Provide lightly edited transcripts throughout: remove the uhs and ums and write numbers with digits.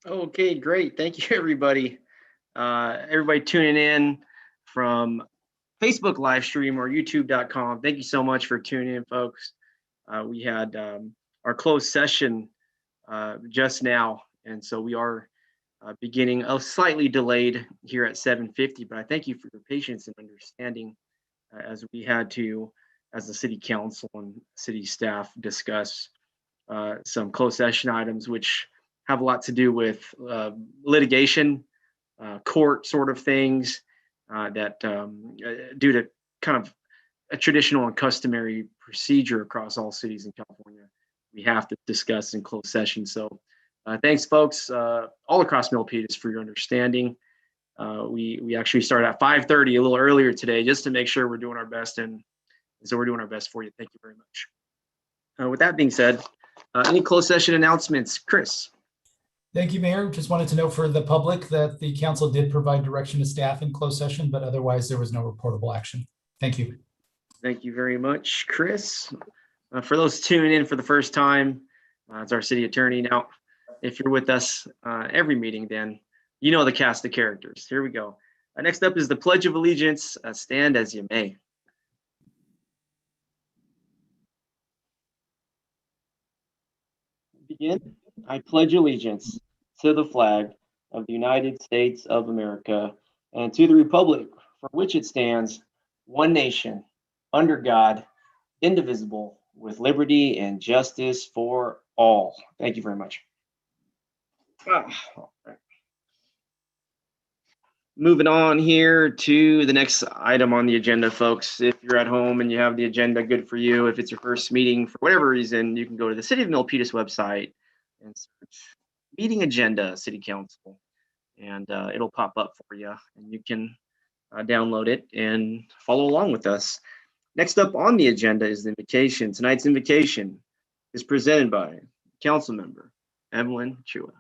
Okay, great. Thank you, everybody. Everybody tuning in from Facebook live stream or youtube.com. Thank you so much for tuning in, folks. We had our closed session just now, and so we are beginning slightly delayed here at 7:50. But I thank you for your patience and understanding as we had to, as the city council and city staff, discuss some closed session items, which have a lot to do with litigation, court sort of things that due to kind of a traditional and customary procedure across all cities in California, we have to discuss in closed session. So thanks, folks, all across Milpitas for your understanding. We actually started at 5:30, a little earlier today, just to make sure we're doing our best, and so we're doing our best for you. Thank you very much. With that being said, any closed session announcements, Chris? Thank you, Mayor. Just wanted to note for the public that the council did provide direction to staff in closed session, but otherwise there was no reportable action. Thank you. Thank you very much, Chris. For those tuning in for the first time, it's our city attorney. Now, if you're with us every meeting, then you know the cast of characters. Here we go. Next up is the Pledge of Allegiance. Stand as you may. Begin. I pledge allegiance to the flag of the United States of America and to the republic for which it stands, one nation, under God, indivisible, with liberty and justice for all. Thank you very much. Moving on here to the next item on the agenda, folks. If you're at home and you have the agenda, good for you. If it's your first meeting for whatever reason, you can go to the City of Milpitas website and search meeting agenda, City Council, and it'll pop up for you, and you can download it and follow along with us. Next up on the agenda is the invocation. Tonight's invocation is presented by Council Member Evelyn Chua.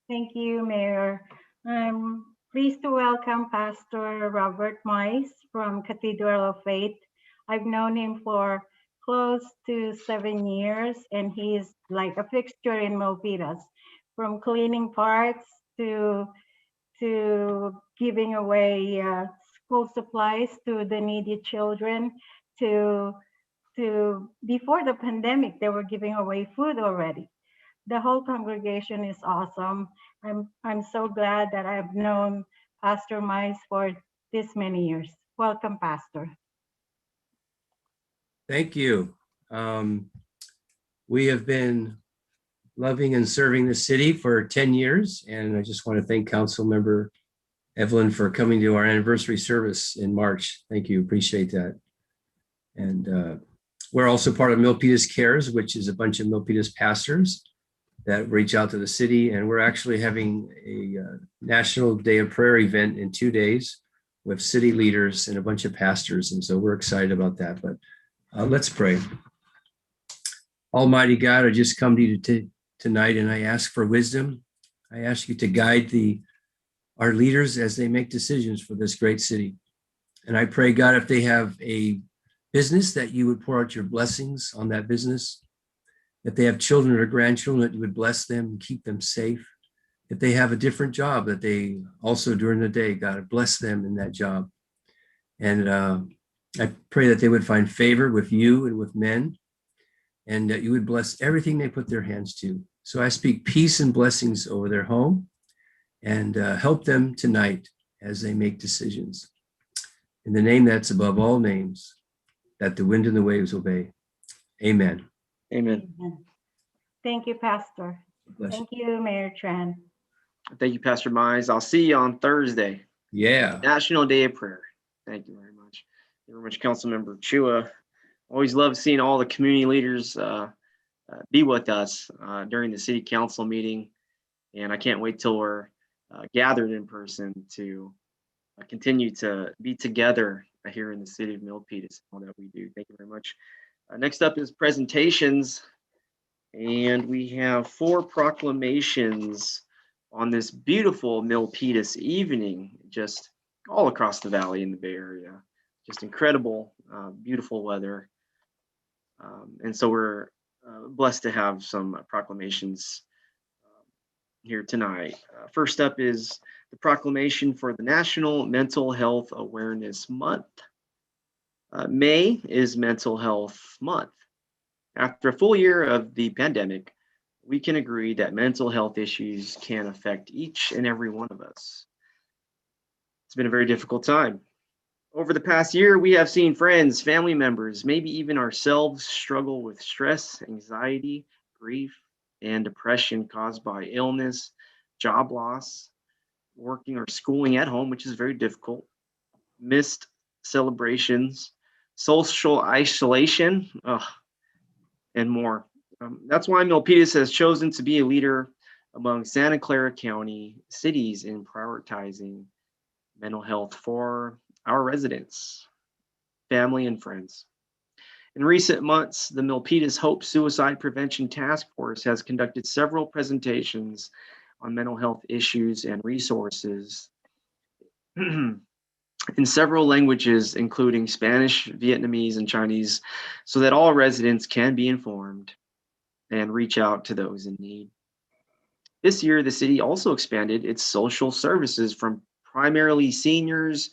Thank you, Mayor. I'm pleased to welcome Pastor Robert Mice from Cathedral of Faith. I've known him for close to 7 years, and he's like a fixture in Milpitas, from cleaning parks to giving away school supplies to the needy children, to before the pandemic, they were giving away food already. The whole congregation is awesome. I'm so glad that I've known Pastor Mice for this many years. Welcome, Pastor. Thank you. We have been loving and serving the city for 10 years, and I just want to thank Council Member Evelyn for coming to our anniversary service in March. Thank you, appreciate that. And we're also part of Milpitas Cares, which is a bunch of Milpitas pastors that reach out to the city, and we're actually having a National Day of Prayer event in 2 days with city leaders and a bunch of pastors, and so we're excited about that. But let's pray. Almighty God, I just come to you tonight and I ask for wisdom. I ask you to guide our leaders as they make decisions for this great city. And I pray, God, if they have a business, that you would pour out your blessings on that business. If they have children or grandchildren, that you would bless them and keep them safe. If they have a different job, that they also during the day, God, bless them in that job. And I pray that they would find favor with you and with men, and that you would bless everything they put their hands to. So I speak peace and blessings over their home, and help them tonight as they make decisions. In the name that's above all names, that the wind and the waves obey. Amen. Amen. Thank you, Pastor. Thank you, Mayor Tran. Thank you, Pastor Mize. I'll see you on Thursday. Yeah. National Day of Prayer. Thank you very much. Thank you very much, Councilmember Chua. Always love seeing all the community leaders be with us during the city council meeting. And I can't wait till we're gathered in person to continue to be together here in the city of Milpitas, all that we do. Thank you very much. Next up is presentations. And we have 4 proclamations on this beautiful Milpitas evening, just all across the valley in the Bay Area. Just incredible, beautiful weather. And so we're blessed to have some proclamations here tonight. First up is the proclamation for the National Mental Health Awareness Month. May is Mental Health Month. After a full year of the pandemic, we can agree that mental health issues can affect each and every one of us. It's been a very difficult time. Over the past year, we have seen friends, family members, maybe even ourselves struggle with stress, anxiety, grief, and depression caused by illness, job loss, working or schooling at home, which is very difficult, missed celebrations, social isolation, and more. That's why Milpitas has chosen to be a leader among Santa Clara County cities in prioritizing mental health for our residents, family, and friends. In recent months, the Milpitas Hope Suicide Prevention Task Force has conducted several presentations on mental health issues and resources in several languages, including Spanish, Vietnamese, and Chinese, so that all residents can be informed and reach out to those in need. This year, the city also expanded its social services from primarily seniors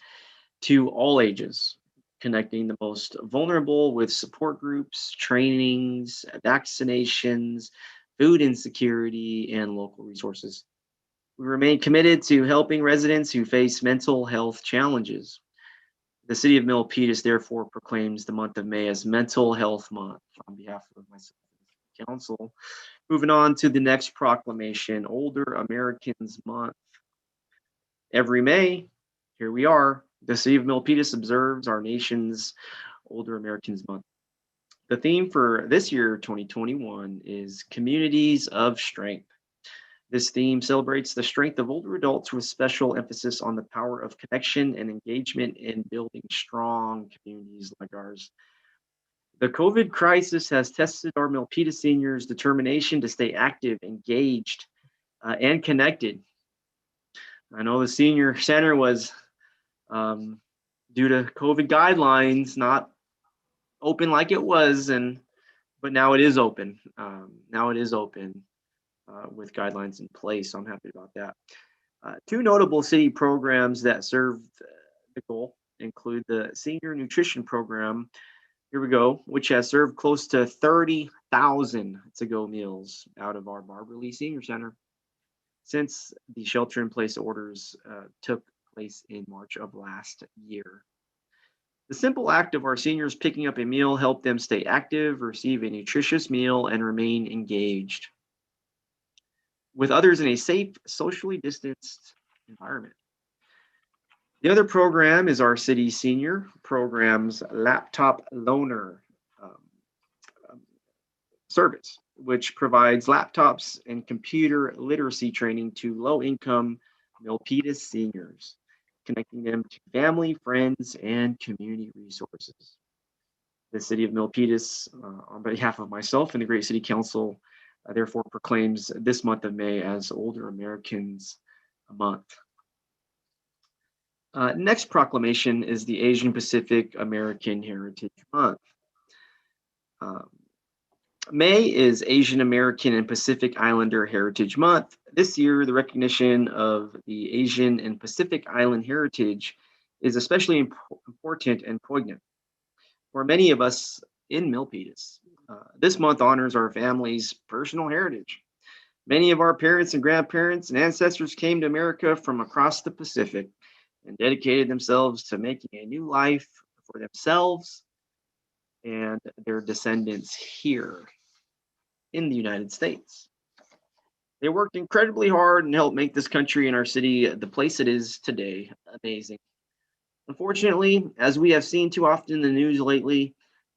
to all ages, connecting the most vulnerable with support groups, trainings, vaccinations, food insecurity, and local resources. We remain committed to helping residents who face mental health challenges. The city of Milpitas therefore proclaims the month of May as Mental Health Month on behalf of myself and the council. Moving on to the next proclamation, Older Americans Month. Every May, here we are, the city of Milpitas observes our nation's Older Americans Month. The theme for this year, 2021, is Communities of Strength. This theme celebrates the strength of older adults with special emphasis on the power of connection and engagement in building strong communities like ours. The COVID crisis has tested our Milpitas seniors' determination to stay active, engaged, and connected. I know the senior center was, due to COVID guidelines, not open like it was, but now it is open. With guidelines in place. So I'm happy about that. Two notable city programs that serve the goal include the Senior Nutrition Program, here we go, which has served close to 30,000 to-go meals out of our Barbara Lee Senior Center since the shelter-in-place orders took place in March of last year. The simple act of our seniors picking up a meal helped them stay active, receive a nutritious meal, and remain engaged with others in a safe, socially distanced environment. The other program is our city senior program's laptop loaner service, which provides laptops and computer literacy training to low-income Milpitas seniors, connecting them to family, friends, and community resources. The city of Milpitas, on behalf of myself and the Great City Council, therefore proclaims this month of May as Older Americans Month. Next proclamation is the Asian Pacific American Heritage Month. May is Asian American and Pacific Islander Heritage Month. This year, the recognition of the Asian and Pacific Island heritage is especially important and poignant for many of us in Milpitas. This month honors our family's personal heritage. Many of our parents and grandparents and ancestors came to America from across the Pacific and dedicated themselves to making a new life for themselves and their descendants here in the United States. They worked incredibly hard and helped make this country and our city the place it is today amazing. Unfortunately, as we have seen too often in the news lately,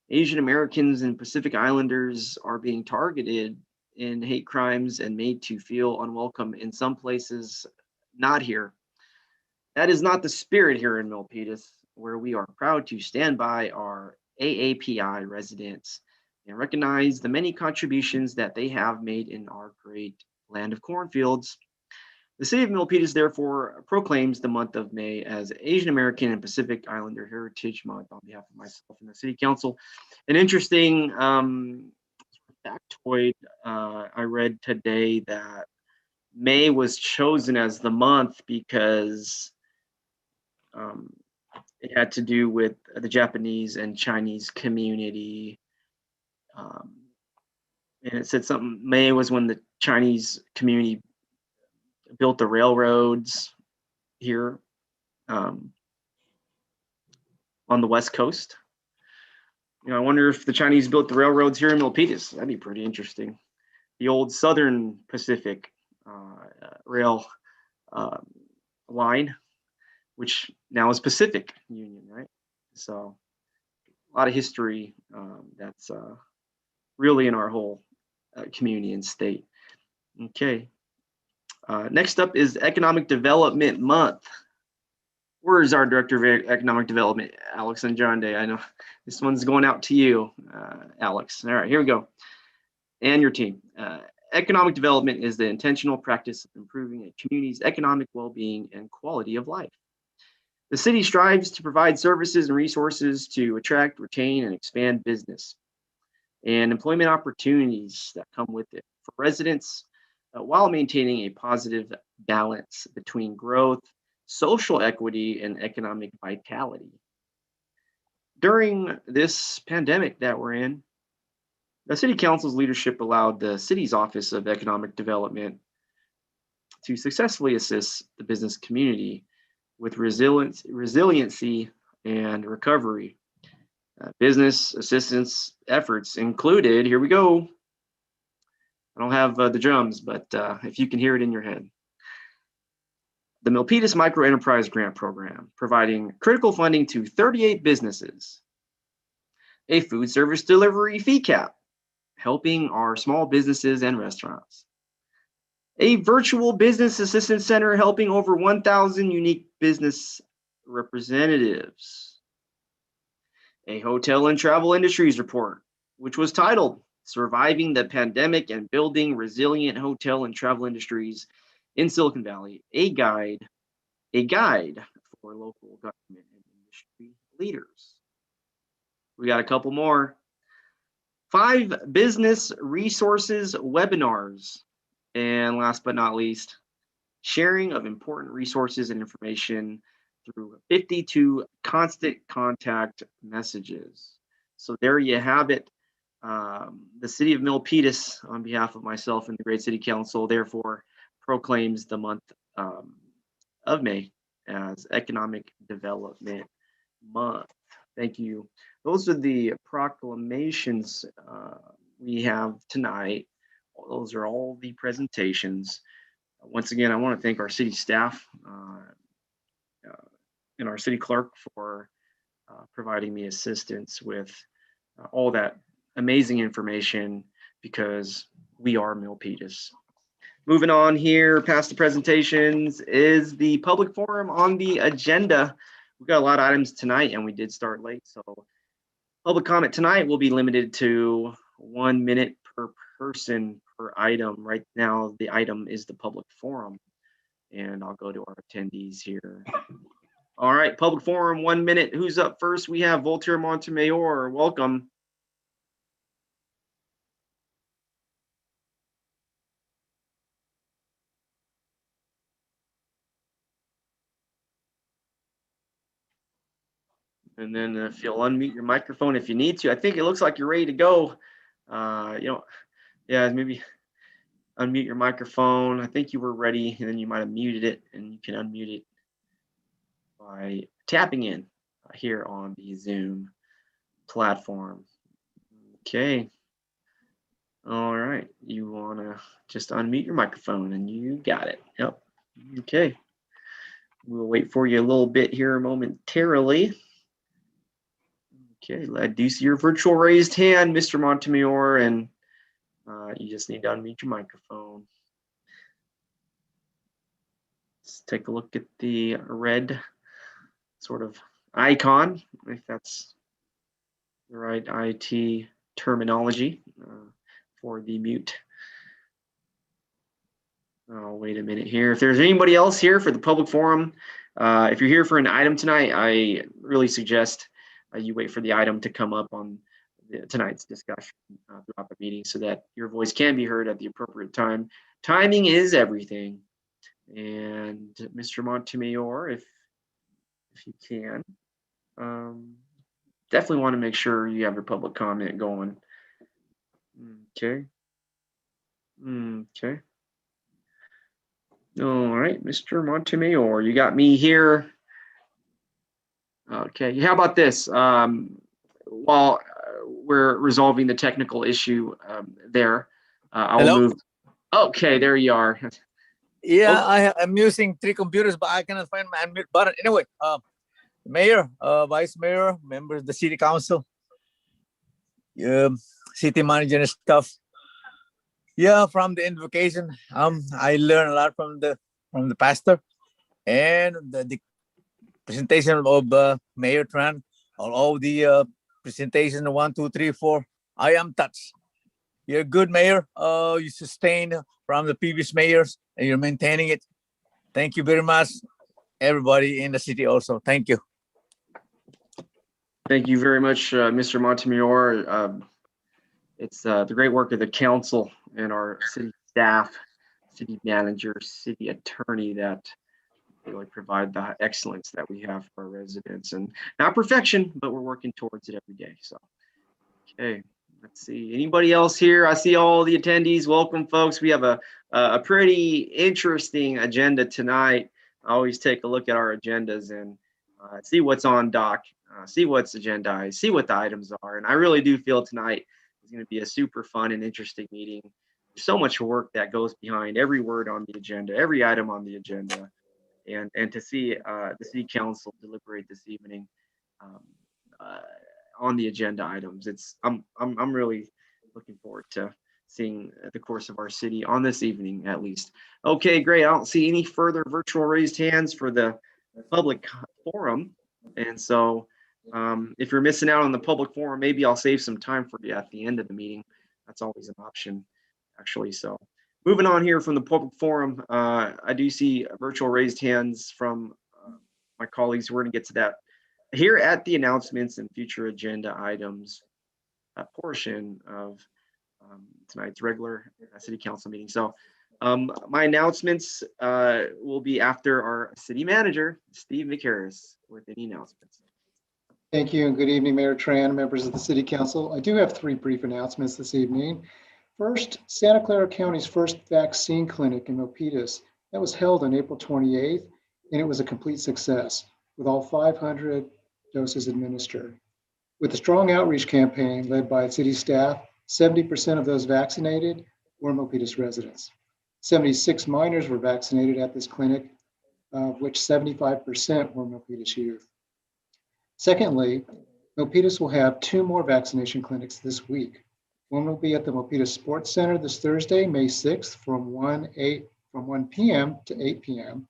Asian Americans and Pacific Islanders are being targeted in hate crimes and made to feel unwelcome in some places, not here. That is not the spirit here in Milpitas, where we are proud to stand by our AAPI residents and recognize the many contributions that they have made in our great land of cornfields. The city of Milpitas therefore proclaims the month of May as Asian American and Pacific Islander Heritage Month on behalf of myself and the City Council. An interesting factoid I read today that May was chosen as the month because it had to do with the Japanese and Chinese community. And it said something, May was when the Chinese community built the railroads here on the West Coast. I wonder if the Chinese built the railroads here in Milpitas. That'd be pretty interesting. The old Southern Pacific rail line, which now is Pacific Union, right? So a lot of history that's really in our whole community and state. Okay. Next up is Economic Development Month. Where is our Director of Economic Development, Alex and John Day? I know this one's going out to you, Alex. All right, here we go. And your team. Economic development is the intentional practice of improving a community's economic well-being and quality of life. The city strives to provide services and resources to attract, retain, and expand business and employment opportunities that come with it for residents, while maintaining a positive balance between growth, social equity, and economic vitality. During this pandemic that we're in, the City Council's leadership allowed the city's Office of Economic Development to successfully assist the business community with resiliency and recovery. Business assistance efforts included, here we go. I don't have the drums, but if you can hear it in your head. The Milpitas Microenterprise Grant Program, providing critical funding to 38 businesses. A food service delivery fee cap, helping our small businesses and restaurants. A virtual business assistance center helping over 1,000 unique business representatives. A hotel and travel industries report, which was titled Surviving the Pandemic and Building Resilient Hotel and Travel Industries in Silicon Valley, a guide for local government and industry leaders. We got a couple more. 5 business resources webinars. And last but not least, sharing of important resources and information through 52 constant contact messages. So there you have it. The city of Milpitas, on behalf of myself and the Great City Council, therefore proclaims the month of May as Economic Development Month. Thank you. Those are the proclamations we have tonight. Those are all the presentations. Once again, I want to thank our city staff and our city clerk for providing me assistance with all that amazing information, because we are Milpitas. Moving on here, past the presentations, is the public forum on the agenda. We've got a lot of items tonight, and we did start late, so public comment tonight will be limited to 1 minute per person per item. Right now, the item is the public forum, and I'll go to our attendees here. All right, public forum, 1 minute. Who's up first? We have Voltaire Montemayor. Welcome. And then if you'll unmute your microphone if you need to. I think it looks like you're ready to go. Yeah, maybe unmute your microphone. I think you were ready, and then you might have muted it, and you can unmute it by tapping in here on the Zoom platform. Okay. All right. You want to just unmute your microphone, and you got it. Yep. Okay. We'll wait for you a little bit here momentarily. Okay, I do see your virtual raised hand, Mr. Montemayor, and you just need to unmute your microphone. Let's take a look at the red sort of icon, if that's the right IT terminology for the mute. Oh, wait a minute here. If there's anybody else here for the public forum, if you're here for an item tonight, I really suggest you wait for the item to come up on tonight's discussion throughout the meeting, so that your voice can be heard at the appropriate time. timing is everything. And Mr. Montemayor, if you can, definitely want to make sure you have your public comment going. Okay. Okay. All right, Mr. Montemayor, you got me here. Okay, how about this? While we're resolving the technical issue there, I'll Hello? move. Okay, there you are. Yeah, Okay. I'm using 3 computers, but I cannot find my unmute button. Anyway, Mayor, Vice Mayor, members of the City Council, City Manager and stuff. Yeah, from the invocation, I learned a lot from the pastor and the presentation of Mayor Tran, all the presentation 1, 2, 3, 4. I am touched. You're a good mayor. You sustain from the previous mayors, and you're maintaining it. Thank you very much, everybody in the city. Also, thank you. Thank you very much, Mr. Montemayor. It's the great work of the council and our city staff, city manager, city attorney that really provide the excellence that we have for our residents. And not perfection, but we're working towards it every day. So, okay, let's see. Anybody else here? I see all the attendees. Welcome, folks. We have a pretty interesting agenda tonight. I always take a look at our agendas and see what's on doc, see what's agendized, see what the items are. And I really do feel tonight is going to be a super fun and interesting meeting. There's so much work that goes behind every word on the agenda, every item on the agenda. And to see the city council deliberate this evening on the agenda items, I'm really looking forward to seeing the course of our city on this evening at least. Okay, great. I don't see any further virtual raised hands for the public forum, and so if you're missing out on the public forum, maybe I'll save some time for you at the end of the meeting. That's always an option, actually. So. Moving on here from the public forum, I do see virtual raised hands from my colleagues. We're going to get to that here at the announcements and future agenda items portion of tonight's regular city council meeting. So my announcements will be after our city manager, Steve McHarris, with any announcements. Thank you and good evening, Mayor Tran, members of the City Council. I do have 3 brief announcements this evening. First, Santa Clara County's first vaccine clinic in Milpitas that was held on April 28th, and it was a complete success with all 500 doses administered. With a strong outreach campaign led by city staff, 70% of those vaccinated were Milpitas residents. 76 minors were vaccinated at this clinic, of which 75% were Milpitas youth. Secondly, Milpitas will have 2 more vaccination clinics this week. One will be at the Milpitas Sports Center this Thursday, May 6th from 1 p.m. to 8 p.m.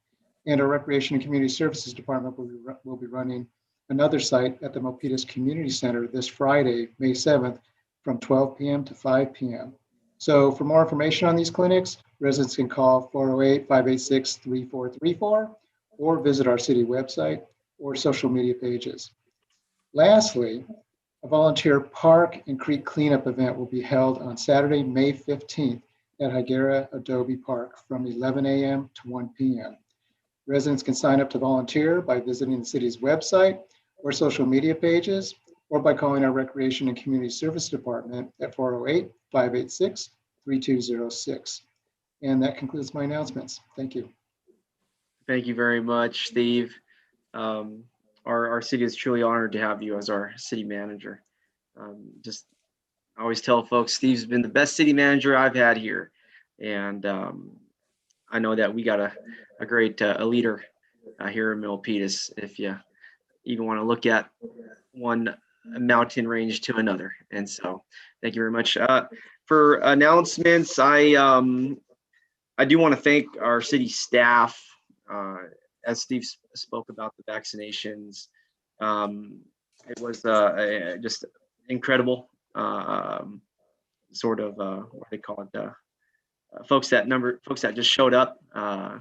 And our Recreation and Community Services Department will be running another site at the Milpitas Community Center this Friday, May 7th from 12 p.m. to 5 p.m. So for more information on these clinics, residents can call 408-586-3434 or visit our city website or social media pages. Lastly, a volunteer park and creek cleanup event will be held on Saturday, May 15th at Higuera Adobe Park from 11 a.m. to 1 p.m. Residents can sign up to volunteer by visiting the city's website or social media pages, or by calling our Recreation and Community Service Department at 408-586-3206. And that concludes my announcements. Thank you. Thank you very much, Steve. Our city is truly honored to have you as our city manager. I always tell folks, Steve's been the best city manager I've had here. And I know that we got a great leader here in Milpitas, if you even want to look at one mountain range to another. And so thank you very much. For announcements, I do want to thank our city staff. As Steve spoke about the vaccinations, it was just incredible. Sort of what they call it, folks that just showed up. I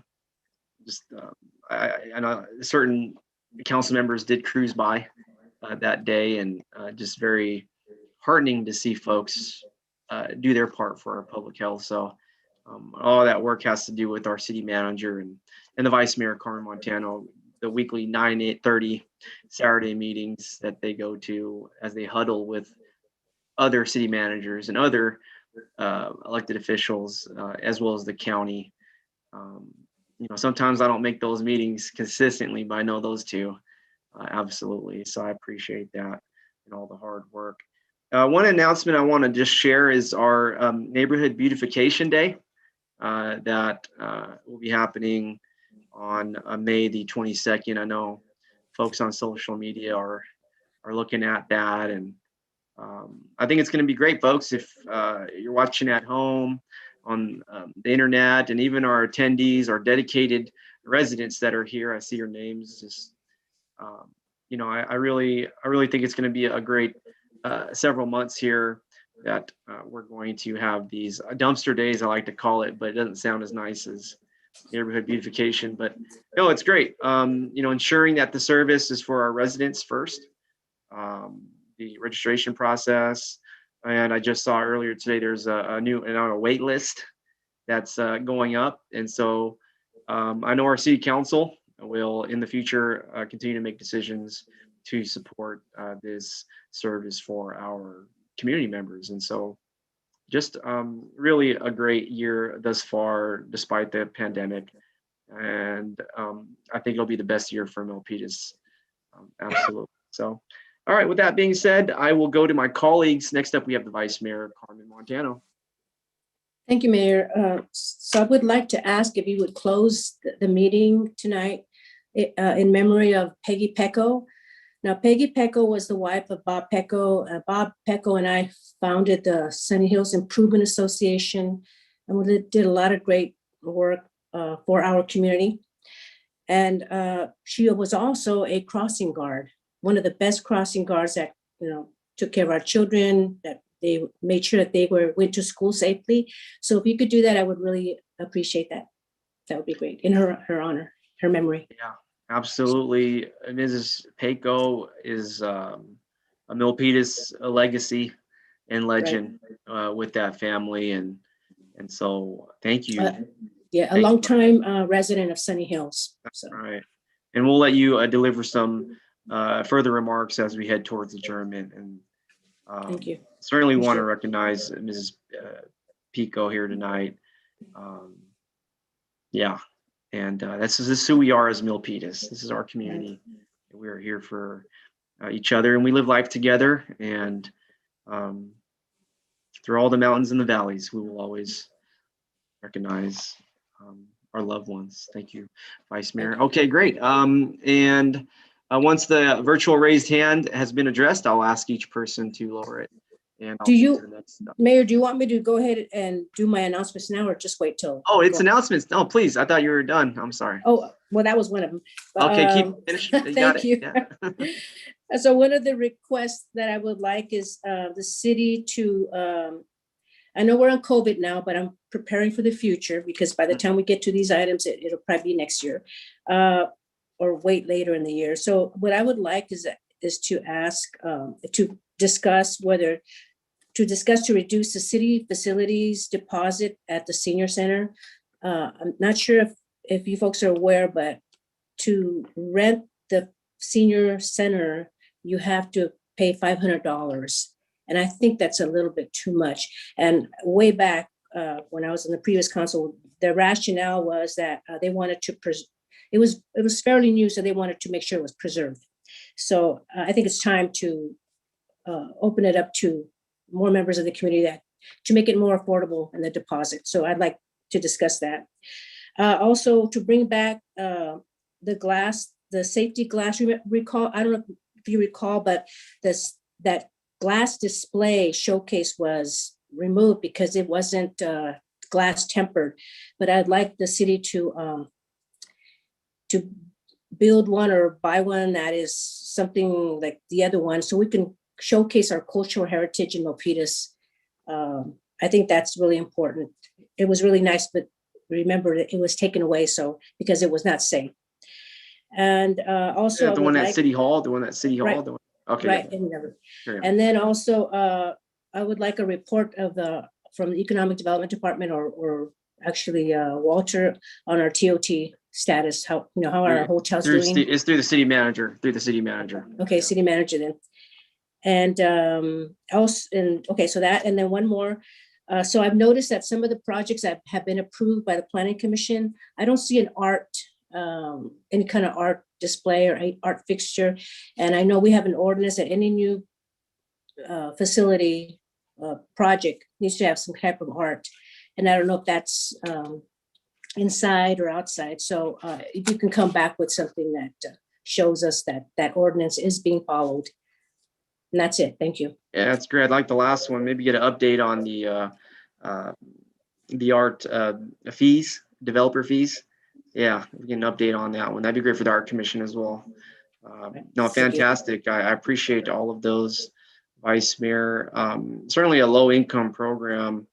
know certain council members did cruise by that day, and just very heartening to see folks do their part for our public health. So All that work has to do with our city manager and the vice mayor, Carmen Montano, the weekly 9:30 Saturday meetings that they go to as they huddle with other city managers and other elected officials, as well as the county. Sometimes I don't make those meetings consistently, but I know those two absolutely. So I appreciate that and all the hard work. One announcement I want to just share is our Neighborhood Beautification Day that will be happening on May the 22nd. I know folks on social media are looking at that, and I think it's going to be great, folks. If you're watching at home on the internet, and even our attendees, our dedicated residents that are here, I see your names. Just I really think it's going to be a great several months here that we're going to have these dumpster days, I like to call it, but it doesn't sound as nice as neighborhood beautification. But no, it's great. Ensuring that the service is for our residents first. The registration process, and I just saw earlier today there's a new wait list that's going up, and so I know our city council will in the future continue to make decisions to support this service for our community members. And so just really a great year thus far, despite the pandemic. And I think it'll be the best year for Milpitas. Absolutely. So, all right, with that being said, I will go to my colleagues. Next up, we have the Vice Mayor, Carmen Montano. Thank you, Mayor. So I would like to ask if you would close the meeting tonight in memory of Peggy Pecco. Now, Peggy Pecco was the wife of Bob Pecco. Bob Pecco and I founded the Sunny Hills Improvement Association, and we did a lot of great work for our community. And she was also a crossing guard, one of the best crossing guards that took care of our children, that they made sure that they went to school safely. So if you could do that, I would really appreciate that. That would be great in her honor, her memory. Yeah, absolutely. Mrs. Pecco is a Milpitas legacy and legend with that family, and so thank you. A long time resident of Sunny Hills. So. All right, and we'll let you deliver some further remarks as we head towards adjournment. And thank you. Certainly want to recognize Mrs. Pecco here tonight. And this is who we are as Milpitas. This is our community. We are here for each other, and we live life together. And through all the mountains and the valleys, we will always recognize our loved ones. Thank you, Vice Mayor. Okay, great. And once the virtual raised hand has been addressed, I'll ask each person to lower it. And Mayor, do you want me to go ahead and do my announcements now, or just wait till? Oh, it's announcements. No, please. I thought you were done. I'm sorry. Oh, well, that was one of them. But, okay, keep finishing. Thank you. Yeah. So one of the requests that I would like is the city to, I know we're on COVID now, but I'm preparing for the future, because by the time we get to these items, it'll probably be next year or wait later in the year. So what I would like is to ask to discuss to reduce the city facilities deposit at the senior center. I'm not sure if you folks are aware, but to rent the senior center, you have to pay $500. And I think that's a little bit too much. And way back when I was in the previous council, the rationale was that they wanted to, it was fairly new, so they wanted to make sure it was preserved. So I think it's time to open it up to more members of the community to make it more affordable in the deposit. So I'd like to discuss that. Also to bring back the safety glass recall. I don't know if you recall, but that glass display showcase was removed because it wasn't glass tempered. But I'd like the city to build one or buy one that is something like the other one, so we can showcase our cultural heritage in Milpitas. I think that's really important. It was really nice, but remember that it was taken away because it was not safe. And also the one at City Hall, right, okay. Right. And then also I would like a report from the Economic Development Department or actually, Walter, on our TOT status, how are our hotels doing? It's through the city manager, Okay, city manager then. And also, okay, so that, and then one more. So I've noticed that some of the projects that have been approved by the Planning Commission, I don't see an art, any kind of art display or art fixture. And I know we have an ordinance that any new facility project needs to have some type of art. And I don't know if that's inside or outside. So if you can come back with something that shows us that that ordinance is being followed. And that's it. Thank you. Yeah, that's great. I'd like the last one. Maybe get an update on the art fees, developer fees. Yeah, we get an update on that one. That'd be great for the art commission as well. No, fantastic. I appreciate all of those, Vice Mayor. Certainly a low income program,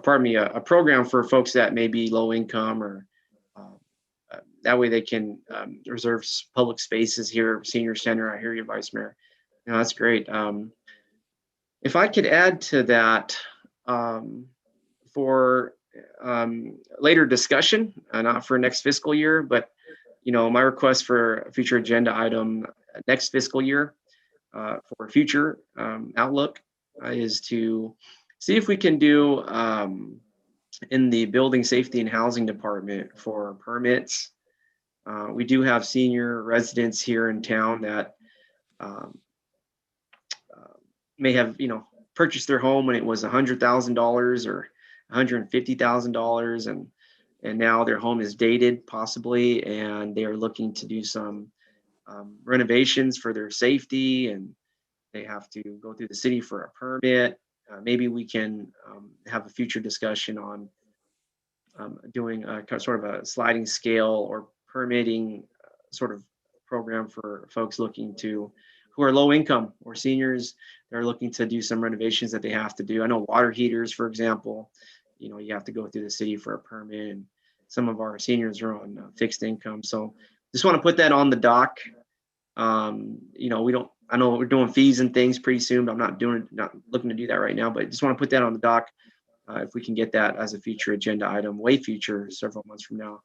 pardon me, a program for folks that may be low income, or that way they can reserve public spaces here, senior center. I hear you, Vice Mayor. You know, that's great. If I could add to that for later discussion, not for next fiscal year, but my request for a future agenda item next fiscal year for future outlook is to see if we can do in the building safety and housing department for permits. We do have senior residents here in town that may have purchased their home when it was $100,000 or $150,000, and now their home is dated possibly, and they are looking to do some renovations for their safety, and they have to go through the city for a permit. Maybe we can have a future discussion on doing a sort of a sliding scale or permitting sort of program for folks looking to, who are low income or seniors that are looking to do some renovations that they have to do. I know water heaters, for example, you have to go through the city for a permit, and some of our seniors are on fixed income. So just want to put that on the dock. I know we're doing fees and things pretty soon, but I'm not looking to do that right now, but just want to put that on the dock. If we can get that as a future agenda item, way future, several months from now,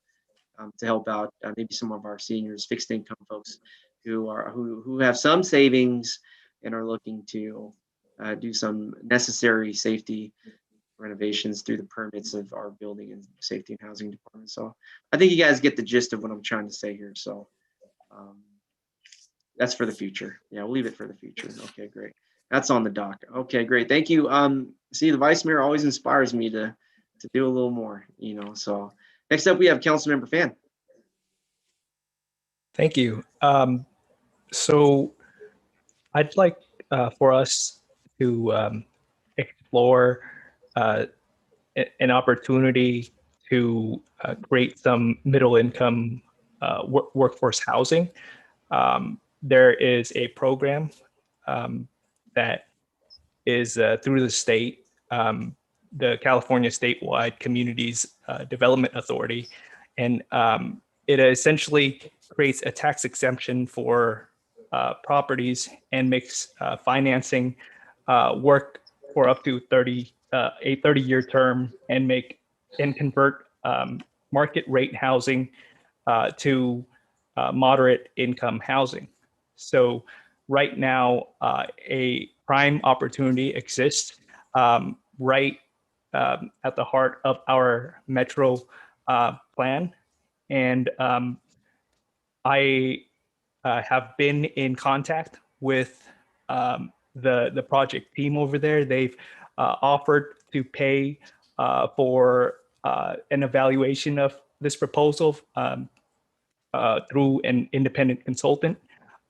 to help out maybe some of our seniors, fixed income folks who have some savings and are looking to do some necessary safety renovations through the permits of our building and safety and housing department. So I think you guys get the gist of what I'm trying to say here. So that's for the future. Yeah, we'll leave it for the future. Okay, great. That's on the dock. Okay, great. Thank you. See, the Vice Mayor always inspires me to do a little more, So next up, we have Councilmember Fan. Thank you. So I'd like for us to explore an opportunity to create some middle income workforce housing. There is a program that is through the state, the California Statewide Communities Development Authority, and it essentially creates a tax exemption for properties and makes financing work for up to a 30-year term, and convert market rate housing to moderate income housing. So right now, a prime opportunity exists right at the heart of our metro plan. And I have been in contact with the project team over there. They've offered to pay for an evaluation of this proposal through an independent consultant.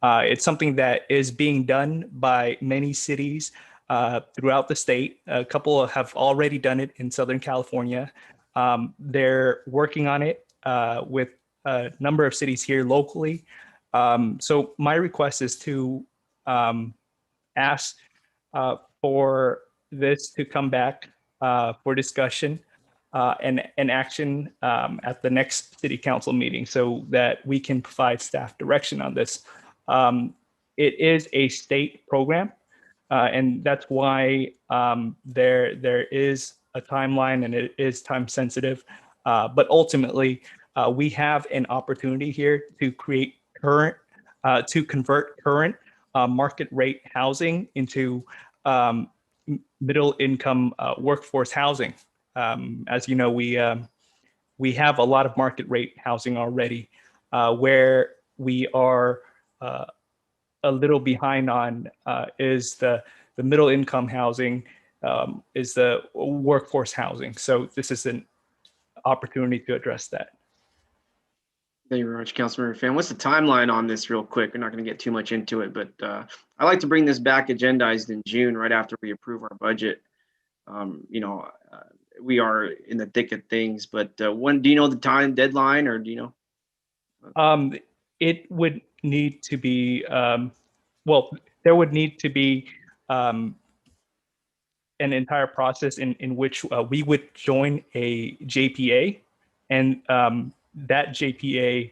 It's something that is being done by many cities throughout the state. A couple have already done it in Southern California. They're working on it with a number of cities here locally. So my request is to ask for this to come back for discussion and action at the next city council meeting, so that we can provide staff direction on this. It is a state program, and that's why there is a timeline, and it is time sensitive. But ultimately, we have an opportunity here to create to convert current market rate housing into middle income workforce housing. As you know, we have a lot of market rate housing already, where we are a little behind on is the middle income housing, is the workforce housing. So this is an opportunity to address that. Thank you very much, Councilmember Fan. What's the timeline on this real quick? We're not going to get too much into it, but I like to bring this back agendized in June, right after we approve our budget. We are in the thick of things, but when do you know the time deadline, or do you know? It would need to be, there would need to be an entire process in which we would join a JPA, and that JPA,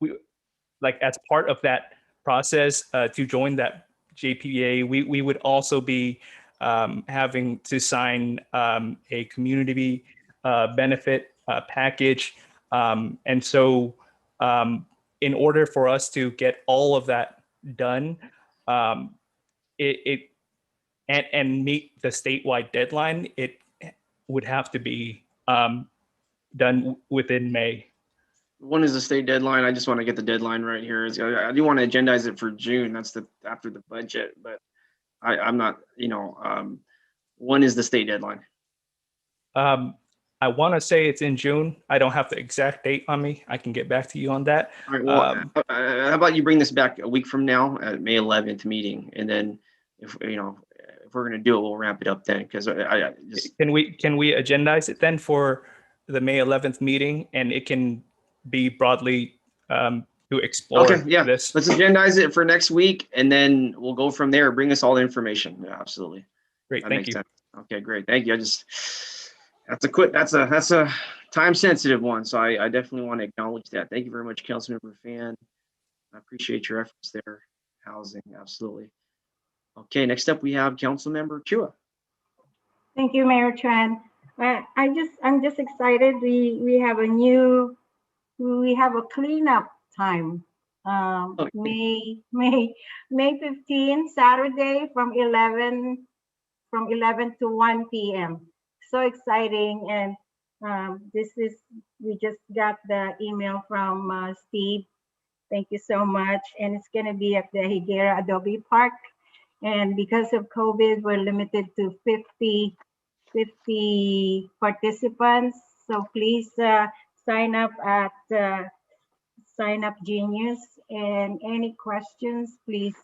we, like, as part of that process to join that JPA, we would also be having to sign a community benefit package. And so in order for us to get all of that done, and meet the statewide deadline, it would have to be done within May. When is the state deadline? I just want to get the deadline right here. I do want to agendize it for June. That's after the budget, but I'm not, when is the state deadline? I want to say it's in June. I don't have the exact date on me. I can get back to you on that. All right, well, how about you bring this back a week from now at May 11th meeting, and then if we're going to do it, we'll ramp it up then, because I just... Can we agendize it then for the May 11th meeting, and it can be broadly to explore this? Let's agendize it for next week, and then we'll go from there. Bring us all the information. Yeah, absolutely. Great, thank you. Sense. Okay, great, thank you. That's a time sensitive one, so I definitely want to acknowledge that. Thank you very much, Councilmember Fan. I appreciate your efforts there. Housing, absolutely. Okay, next up we have Councilmember Chua. Thank you, Mayor Tran. I'm just excited. We have a cleanup time. May 15, Saturday from 11 to 1 p.m. So exciting. And we just got the email from Steve. Thank you so much. And it's going to be at the Higuera Adobe Park. And because of COVID, we're limited to 50 participants. So please sign up at Sign Up Genius. And any questions, please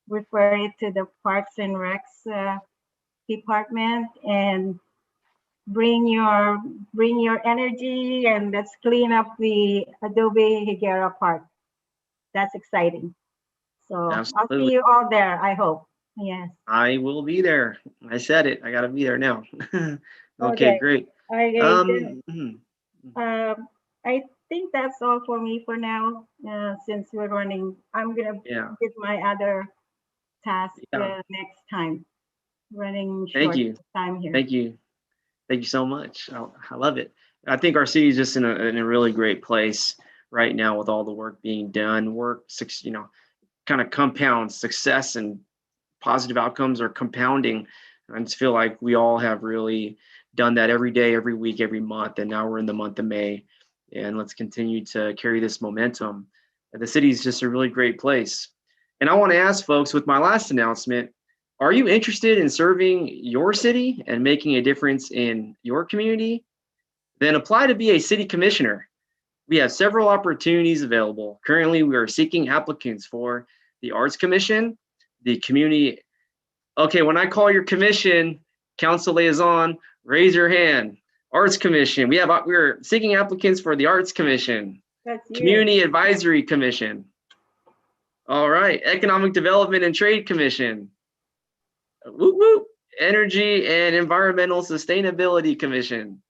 refer it to the Parks and Recs department, and bring your energy, and let's clean up the Adobe Higuera Park. That's exciting. So absolutely. I'll see you all there, I hope. Yes. I will be there. I said it. I got to be there now. Okay, great. I think that's all for me for now. Since we're running, I'm gonna get my other task next time. Running short time here. Thank you so much. I love it. I think our city is just in a really great place right now with all the work being done. Kind of compounds success, and positive outcomes are compounding. I just feel like we all have really done that every day, every week, every month, and now we're in the month of May, and let's continue to carry this momentum. The city is just a really great place. And I want to ask folks, with my last announcement, are you interested in serving your city and making a difference in your community? Then apply to be a city commissioner. We have several opportunities available. Currently, we are seeking applicants for the Arts Commission, the community. Okay, when I call your commission, council liaison, raise your hand. Arts Commission. We're seeking applicants for the Arts Commission. Community Advisory Commission. All right, Economic Development and Trade Commission. Whoop, whoop. Energy and Environmental Sustainability Commission.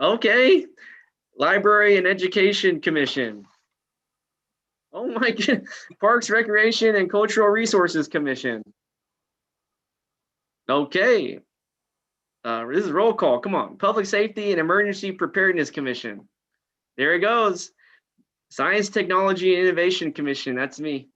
Okay. Library and Education Commission. Oh my God. Parks, Recreation and Cultural Resources Commission. Okay. This is roll call. Come on. Public Safety and Emergency Preparedness Commission. There it goes. Science, Technology, and Innovation Commission. That's me.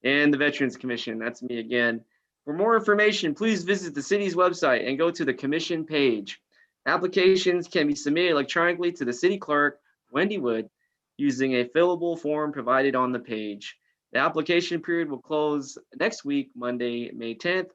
And the Veterans Commission. That's me again. For more information, please visit the city's website and go to the commission page. Applications can be submitted electronically to the city clerk, Wendy Wood, using a fillable form provided on the page. The application period will close next week, Monday, May 10th.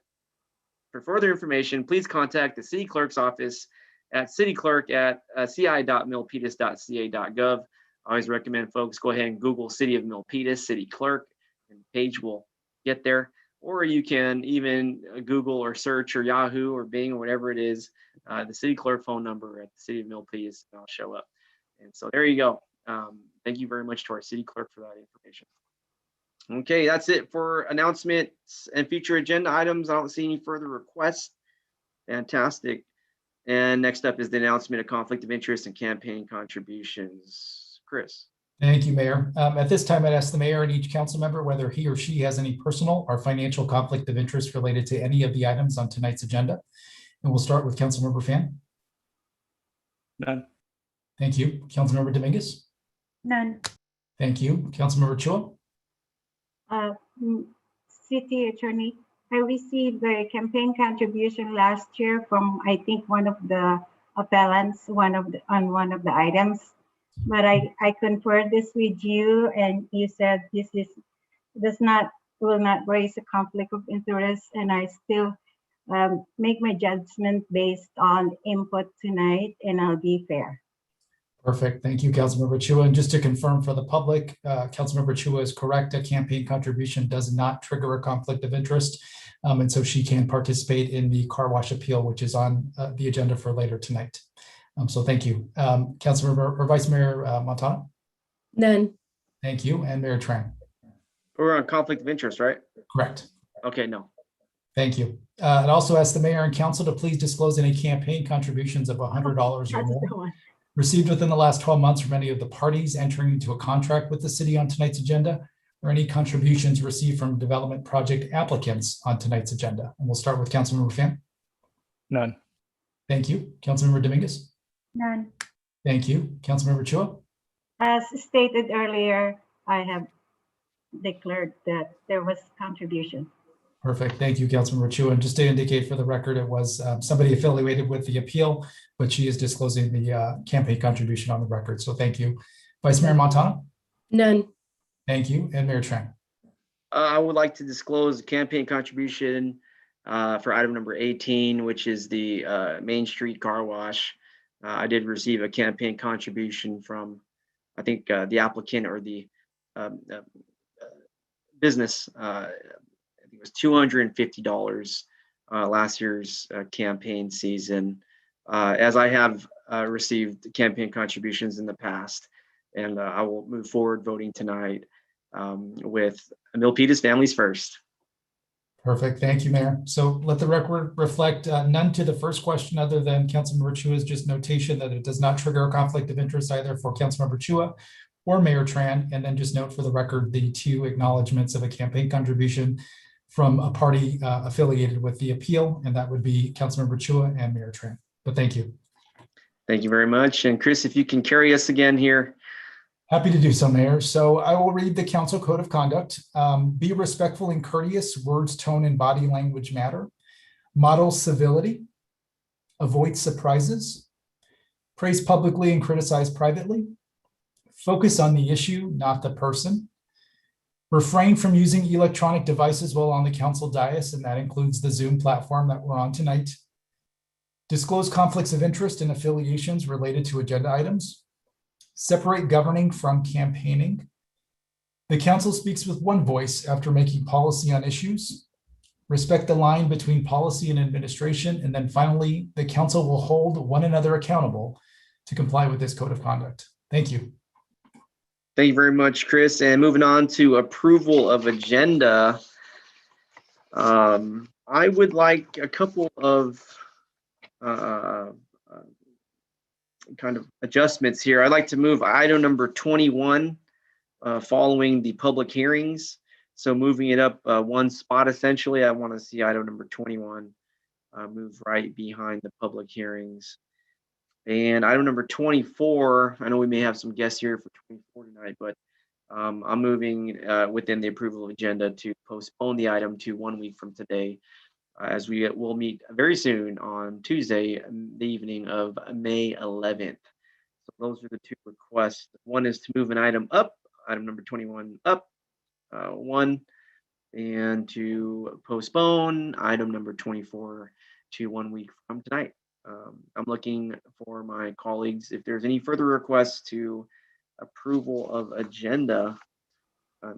For further information, please contact the city clerk's office at cityclerk@ci.milpitas.ca.gov. I always recommend folks go ahead and Google City of Milpitas, City Clerk, and the page will get there. Or you can even Google or search or Yahoo or Bing or whatever it is, the city clerk phone number at the City of Milpitas, and I'll show up. And so there you go. Thank you very much to our city clerk for that information. Okay, that's it for announcements and future agenda items. I don't see any further requests. Fantastic. And next up is the announcement of conflict of interest and campaign contributions. Chris. Thank you, Mayor. At this time, I'd ask the mayor and each council member whether he or she has any personal or financial conflict of interest related to any of the items on tonight's agenda. And we'll start with Councilmember Fan. None. Thank you. Councilmember Dominguez. None. Thank you. Councilmember Chua. City Attorney, I received a campaign contribution last year from, I think, one of the appellants, on one of the items. But I conferred this with you, and you said this will not raise a conflict of interest, and I still make my judgment based on input tonight, and I'll be fair. Perfect. Thank you, Councilmember Chua. And just to confirm for the public, Councilmember Chua is correct. A campaign contribution does not trigger a conflict of interest. And so she can participate in the car wash appeal, which is on the agenda for later tonight. So thank you. Councilmember or Vice Mayor Montano. None. Thank you. And Mayor Tran. We're on conflict of interest, right? Correct. Okay, no. Thank you. I'd also ask the mayor and council to please disclose any campaign contributions of $100 or That's more the one. received within the last 12 months from any of the parties entering into a contract with the city on tonight's agenda, or any contributions received from development project applicants on tonight's agenda. And we'll start with Councilmember Fan. None. Thank you. Councilmember Dominguez. None. Thank you. Councilmember Chua. As stated earlier, I have declared that there was contribution. Perfect. Thank you, Councilmember Chua. And just to indicate for the record, it was somebody affiliated with the appeal, but she is disclosing the campaign contribution on the record. So thank you. Vice Mayor Montano. None. Thank you. And Mayor Tran. I would like to disclose the campaign contribution for item number 18, which is the Main Street Car Wash. I did receive a campaign contribution from, I think, the applicant or the business. I think it was $250 last year's campaign season, as I have received campaign contributions in the past. And I will move forward voting tonight with Milpitas Families First. Perfect. Thank you, Mayor. So let the record reflect none to the first question, other than Councilmember Chua's just notation that it does not trigger a conflict of interest either for Councilmember Chua or Mayor Tran. And then just note for the record the two acknowledgements of a campaign contribution from a party affiliated with the appeal, and that would be Councilmember Chua and Mayor Tran. But thank you. Thank you very much. And Chris, if you can carry us again here. Happy to do so, Mayor. So I will read the council code of conduct. Be respectful and courteous. Words, tone, and body language matter. Model civility. Avoid surprises. Praise publicly and criticize privately. Focus on the issue, not the person. Refrain from using electronic devices while on the council dais, and that includes the Zoom platform that we're on tonight. Disclose conflicts of interest and affiliations related to agenda items. Separate governing from campaigning. The council speaks with one voice after making policy on issues. Respect the line between policy and administration. And then finally, the council will hold one another accountable to comply with this code of conduct. Thank you. Thank you very much, Chris. And moving on to approval of agenda. I would like a couple of kind of adjustments here. I'd like to move item number 21 following the public hearings. So moving it up one spot, essentially. I want to see item number 21 move right behind the public hearings. And item number 24, I know we may have some guests here for 24 tonight, but I'm moving within the approval agenda to postpone the item to 1 week from today, as we will meet very soon on Tuesday, the evening of May 11th. So those are the two requests. One is to move an item up, item number 21 up, one, and to postpone item number 24 to 1 week from tonight. I'm looking for my colleagues, if there's any further requests to approval of agenda,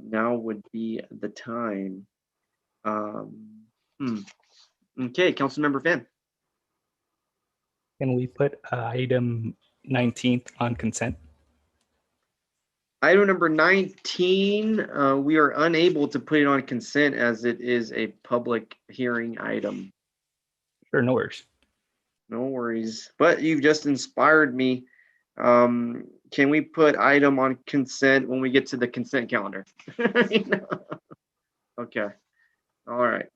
now would be the time. Okay, Councilmember Finn. Can we put item 19th on consent? Item number 19, we are unable to put it on consent as it is a public hearing item. Sure, no worries. No worries, but you've just inspired me. Can we put item on consent when we get to the consent calendar? Okay, all right.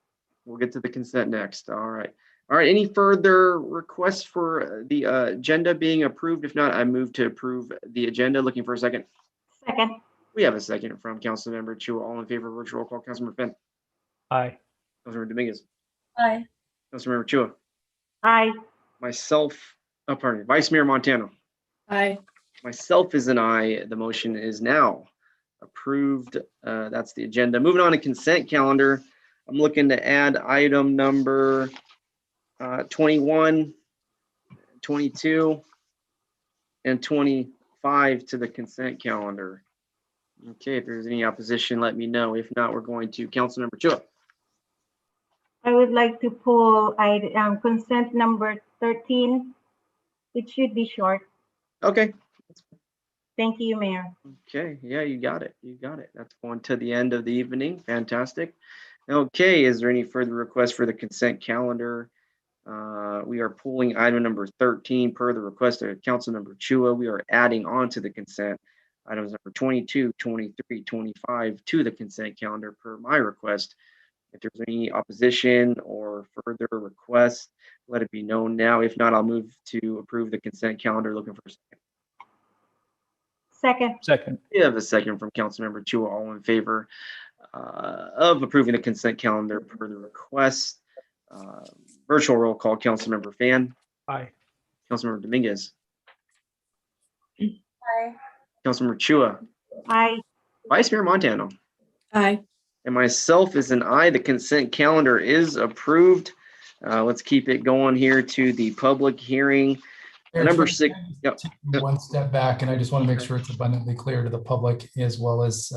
We'll get to the consent next. All right. All right, any further requests for the agenda being approved? If not, I move to approve the agenda. Looking for a second. Second. We have a second from Councilmember Chua. All in favor of virtual roll call, Councilmember Finn. Aye. Councilmember Dominguez. Aye. Councilmember Chua. Aye. Myself, pardon me, Vice Mayor Montano. Aye. Myself is an aye. The motion is now approved. That's the agenda. Moving on to consent calendar. I'm looking to add item number 21, 22, and 25 to the consent calendar. Okay, if there's any opposition, let me know. If not, we're going to Councilmember Chua. I would like to pull consent number 13. It should be short. Okay. Thank you, Mayor. Okay, yeah, you got it. You got it. That's going to the end of the evening. Fantastic. Okay, is there any further requests for the consent calendar? We are pulling item number 13 per the request of Councilmember Chua. We are adding on to the consent items number 22, 23, 25 to the consent calendar per my request. If there's any opposition or further requests, let it be known now. If not, I'll move to approve the consent calendar. Looking for a second. Second. Second. We have a second from Councilmember Chua. All in favor of approving the consent calendar per the request. Virtual roll call, Councilmember Fan. Aye. Councilmember Dominguez. Aye. Councilmember Chua. Aye. Vice Mayor Montano. Aye. And myself is an aye. The consent calendar is approved. Let's keep it going here to the public hearing. Mayor, Number can I 6. just Yep. take one step back, and I just want to make sure it's abundantly clear to the public as well as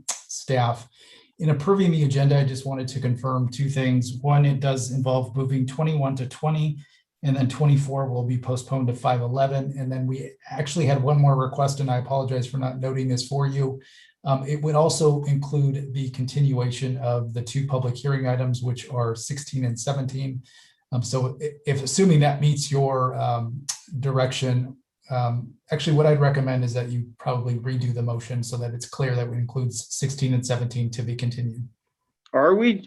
staff. In approving the agenda, I just wanted to confirm two things. One, it does involve moving 21 to 20, and then 24 will be postponed to 5/11. And then we actually had one more request, and I apologize for not noting this for you. It would also include the continuation of the two public hearing items, which are 16 and 17. So if assuming that meets your direction, actually what I'd recommend is that you probably redo the motion so that it's clear that it includes 16 and 17 to be continued. Are we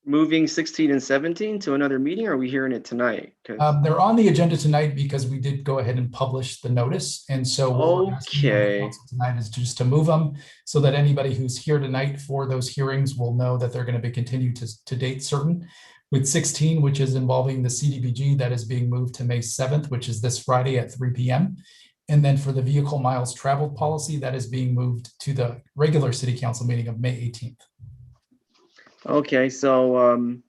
moving 16 and 17 to another meeting, or are we hearing it tonight? They're on the agenda tonight because we did go ahead and publish the notice. And so what we're asking the council tonight is just to move them so that anybody who's here tonight for those hearings will know that they're going to be continued to date certain. With 16, which is involving the CDBG, that is being moved to May 7th, which is this Friday at 3 p.m. And then for the vehicle miles traveled policy, that is being moved to the regular city council meeting of May 18th. Okay, so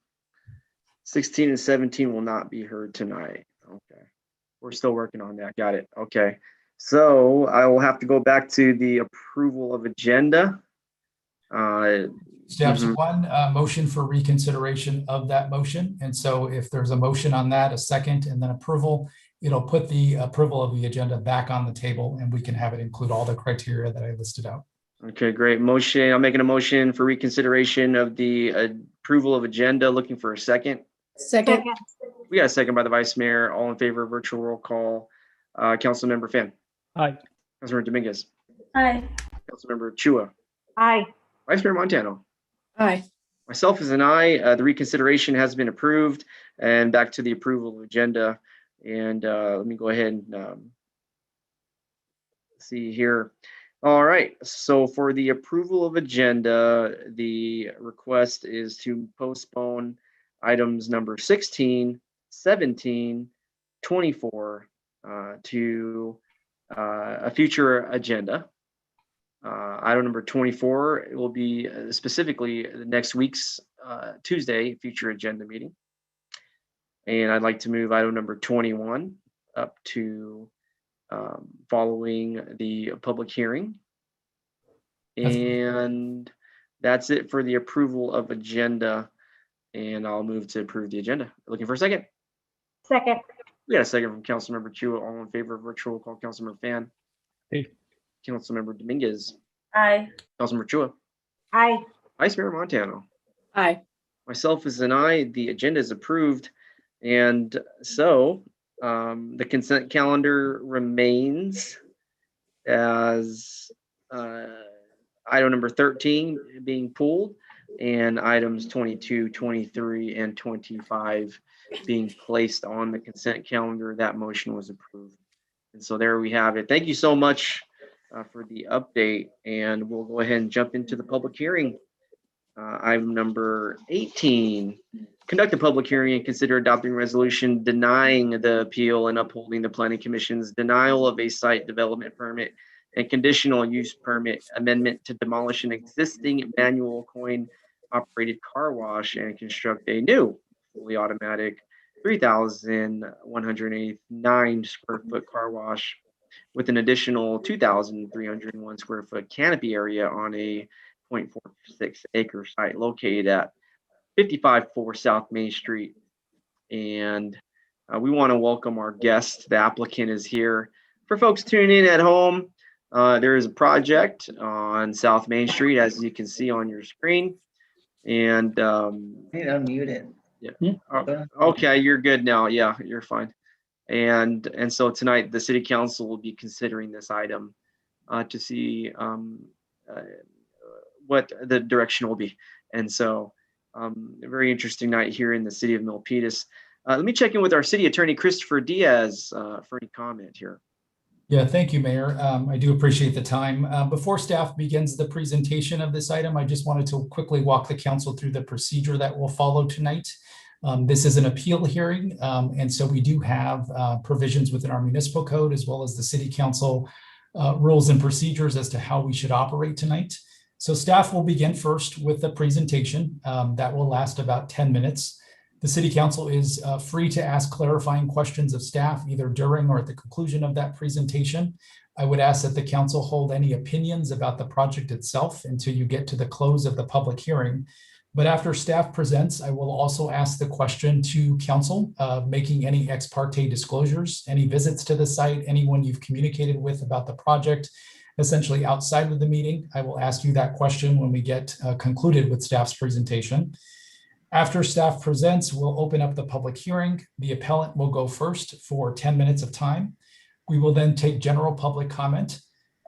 16 and 17 will not be heard tonight. Okay, we're still working on that. Got it. Okay, so I will have to go back to the approval of agenda. Steps one, motion for reconsideration of that motion. And so if there's a motion on that, a second, and then approval, it'll put the approval of the agenda back on the table and we can have it include all the criteria that I listed out. Okay, great. Motion. I'm making a motion for reconsideration of the approval of agenda. Looking for a second. Second. We got a second by the Vice Mayor. All in favor of virtual roll call. Councilmember Fan. Aye. Councilmember Dominguez. Aye. Councilmember Chua. Aye. Vice Mayor Montano. Aye. Myself as an aye, the reconsideration has been approved, and back to the approval of agenda. And let me go ahead and see here. All right, so for the approval of agenda, the request is to postpone items number 16, 17, 24 to a future agenda. Item number 24 will be specifically the next week's Tuesday future agenda meeting. And I'd like to move item number 21 up to following the public hearing. And that's it for the approval of agenda. And I'll move to approve the agenda. Looking for a second. Second. We got a second from Councilmember Chua. All in favor of virtual call, Councilmember Fan. Hey. Councilmember Dominguez. Aye. Councilmember Chua. Aye. Vice Mayor Montano. Aye. Myself as an aye, the agenda is approved. And so the consent calendar remains as item number 13 being pulled, and items 22, 23, and 25 being placed on the consent calendar. That motion was approved. And so there we have it. Thank you so much for the update, and we'll go ahead and jump into the public hearing. Item number 18, conduct a public hearing and consider adopting resolution denying the appeal and upholding the Planning Commission's denial of a site development permit and conditional use permit amendment to demolish an existing manual coin operated car wash and construct a new fully automatic 3,189 square foot car wash with an additional 2,301 square foot canopy area on a 0.46 acre site located at 55-4 South Main Street. And we want to welcome our guest. The applicant is here. For folks tuning in at home, there is a project on South Main Street, as you can see on your screen. And unmute it. Yeah. Okay, you're good now. Yeah, you're fine. And so tonight the City Council will be considering this item to see what the direction will be. And so a very interesting night here in the city of Milpitas. Let me check in with our city attorney, Christopher Diaz, for any comment here. Yeah, thank you, Mayor. I do appreciate the time. Before staff begins the presentation of this item, I just wanted to quickly walk the council through the procedure that will follow tonight. This is an appeal hearing, and so we do have provisions within our municipal code as well as the city council rules and procedures as to how we should operate tonight. So staff will begin first with the presentation that will last about 10 minutes. The city council is free to ask clarifying questions of staff either during or at the conclusion of that presentation. I would ask that the council hold any opinions about the project itself until you get to the close of the public hearing. But after staff presents, I will also ask the question to council, making any ex parte disclosures, any visits to the site, anyone you've communicated with about the project, essentially outside of the meeting. I will ask you that question when we get concluded with staff's presentation. After staff presents, we'll open up the public hearing. The appellant will go first for 10 minutes of time. We will then take general public comment.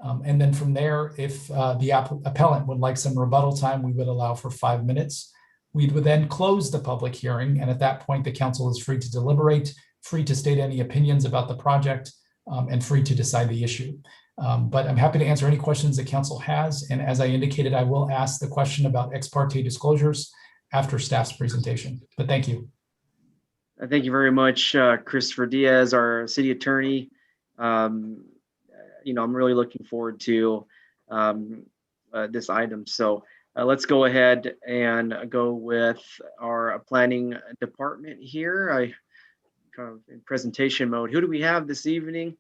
And then from there, if the appellant would like some rebuttal time, we would allow for 5 minutes. We would then close the public hearing. And at that point, the council is free to deliberate, free to state any opinions about the project, and free to decide the issue. But I'm happy to answer any questions the council has. And as I indicated, I will ask the question about ex parte disclosures after staff's presentation. But thank you. Thank you very much, Christopher Diaz, our city attorney. I'm really looking forward to this item. So let's go ahead and go with our planning department here. I kind of in presentation mode. Who do we have this evening?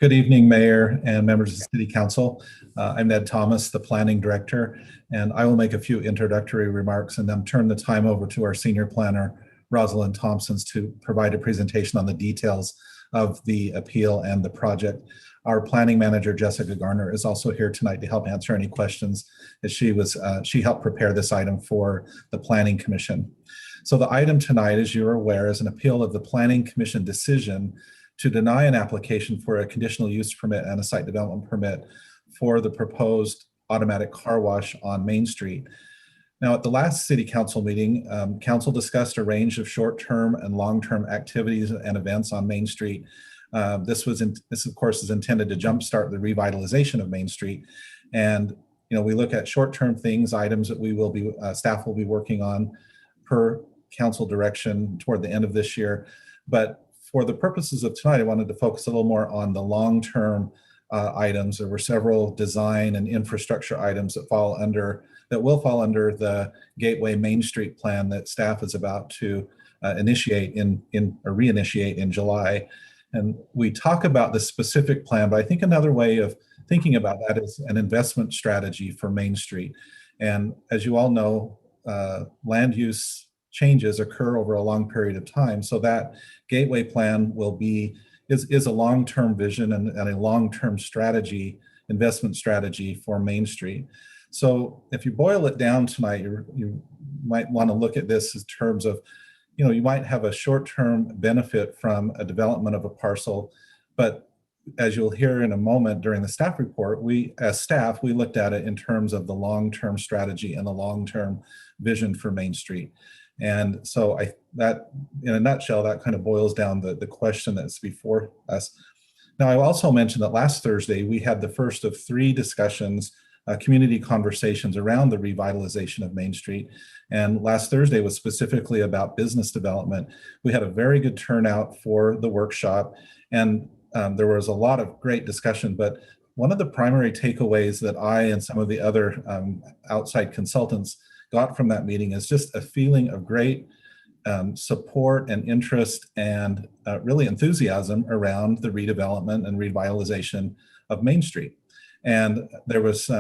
Good evening, Mayor and members of the City Council. I'm Ned Thomas, the Planning Director, and I will make a few introductory remarks and then turn the time over to our Senior Planner, Rosalind Thompson, to provide a presentation on the details of the appeal and the project. Our Planning Manager, Jessica Garner, is also here tonight to help answer any questions, as she helped prepare this item for the Planning Commission. So the item tonight, as you're aware, is an appeal of the Planning Commission decision to deny an application for a conditional use permit and a site development permit for the proposed automatic car wash on Main Street. Now, at the last city council meeting, council discussed a range of short-term and long-term activities and events on Main Street. This of course is intended to jumpstart the revitalization of Main Street. And we look at short-term things, items that staff will be working on per council direction toward the end of this year. But for the purposes of tonight, I wanted to focus a little more on the long-term items. There were several design and infrastructure items that will fall under the Gateway Main Street plan that staff is about to reinitiate in July. And we talk about the specific plan, but I think another way of thinking about that is an investment strategy for Main Street. And as you all know, land use changes occur over a long period of time. So that Gateway plan is a long-term vision and a long-term strategy, investment strategy for Main Street. So if you boil it down tonight, you might want to look at this in terms of, you might have a short-term benefit from a development of a parcel, but as you'll hear in a moment during the staff report, as staff, we looked at it in terms of the long-term strategy and the long-term vision for Main Street. And so that, in a nutshell, that kind of boils down the question that's before us. Now, I also mentioned that last Thursday, we had the first of 3 discussions, community conversations around the revitalization of Main Street. And last Thursday was specifically about business development. We had a very good turnout for the workshop, and there was a lot of great discussion, but one of the primary takeaways that I and some of the other outside consultants got from that meeting is just a feeling of great support and interest and really enthusiasm around the redevelopment and revitalization of Main Street. And there was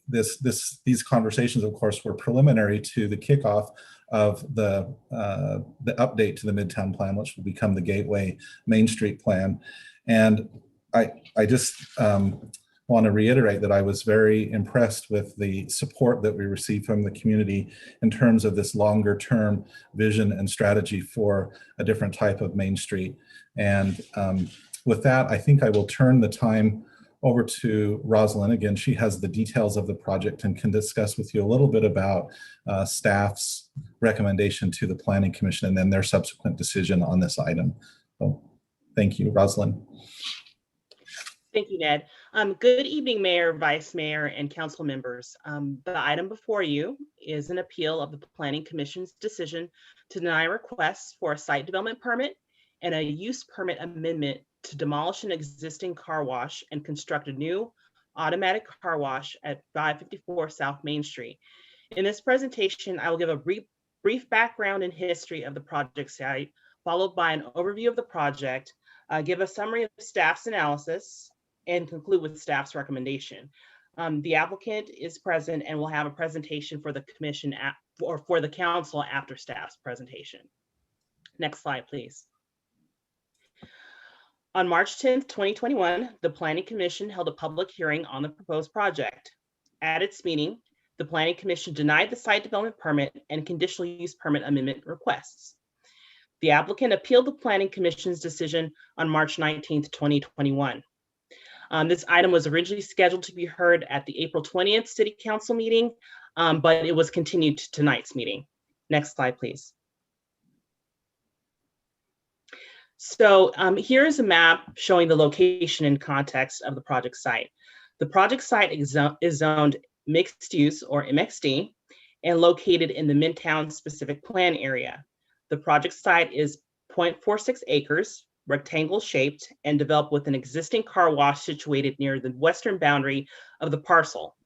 these conversations, of course, were preliminary to the kickoff of the update to the Midtown Plan, which will become the Gateway Main Street Plan. And I just want to reiterate that I was very impressed with the support that we received from the community in terms of this longer term vision and strategy for a different type of Main Street. And with that, I think I will turn the time over to Rosalind. Again, she has the details of the project and can discuss with you a little bit about staff's recommendation to the Planning Commission and then their subsequent decision on this item. So thank you, Rosalind. Thank you, Ned. Good evening, Mayor, Vice Mayor, and council members. The item before you is an appeal of the Planning Commission's decision to deny requests for a site development permit and a use permit amendment to demolish an existing car wash and construct a new automatic car wash at 554 South Main Street. In this presentation, I will give a brief background and history of the project site, followed by an overview of the project, give a summary of staff's analysis, and conclude with staff's recommendation. The applicant is present and will have a presentation for the commission or for the council after staff's presentation. Next slide, please. On March 10th, 2021, the Planning Commission held a public hearing on the proposed project. At its meeting, the Planning Commission denied the site development permit and conditional use permit amendment requests. The applicant appealed the Planning Commission's decision on March 19th, 2021. This item was originally scheduled to be heard at the April 20th City Council meeting, but it was continued to tonight's meeting. Next slide, please. So here's a map showing the location and context of the project site. The project site is zoned mixed use or MXD and located in the Midtown specific plan area. The project site is 0.46 acres, rectangle shaped, and developed with an existing car wash situated near the western boundary of the parcel.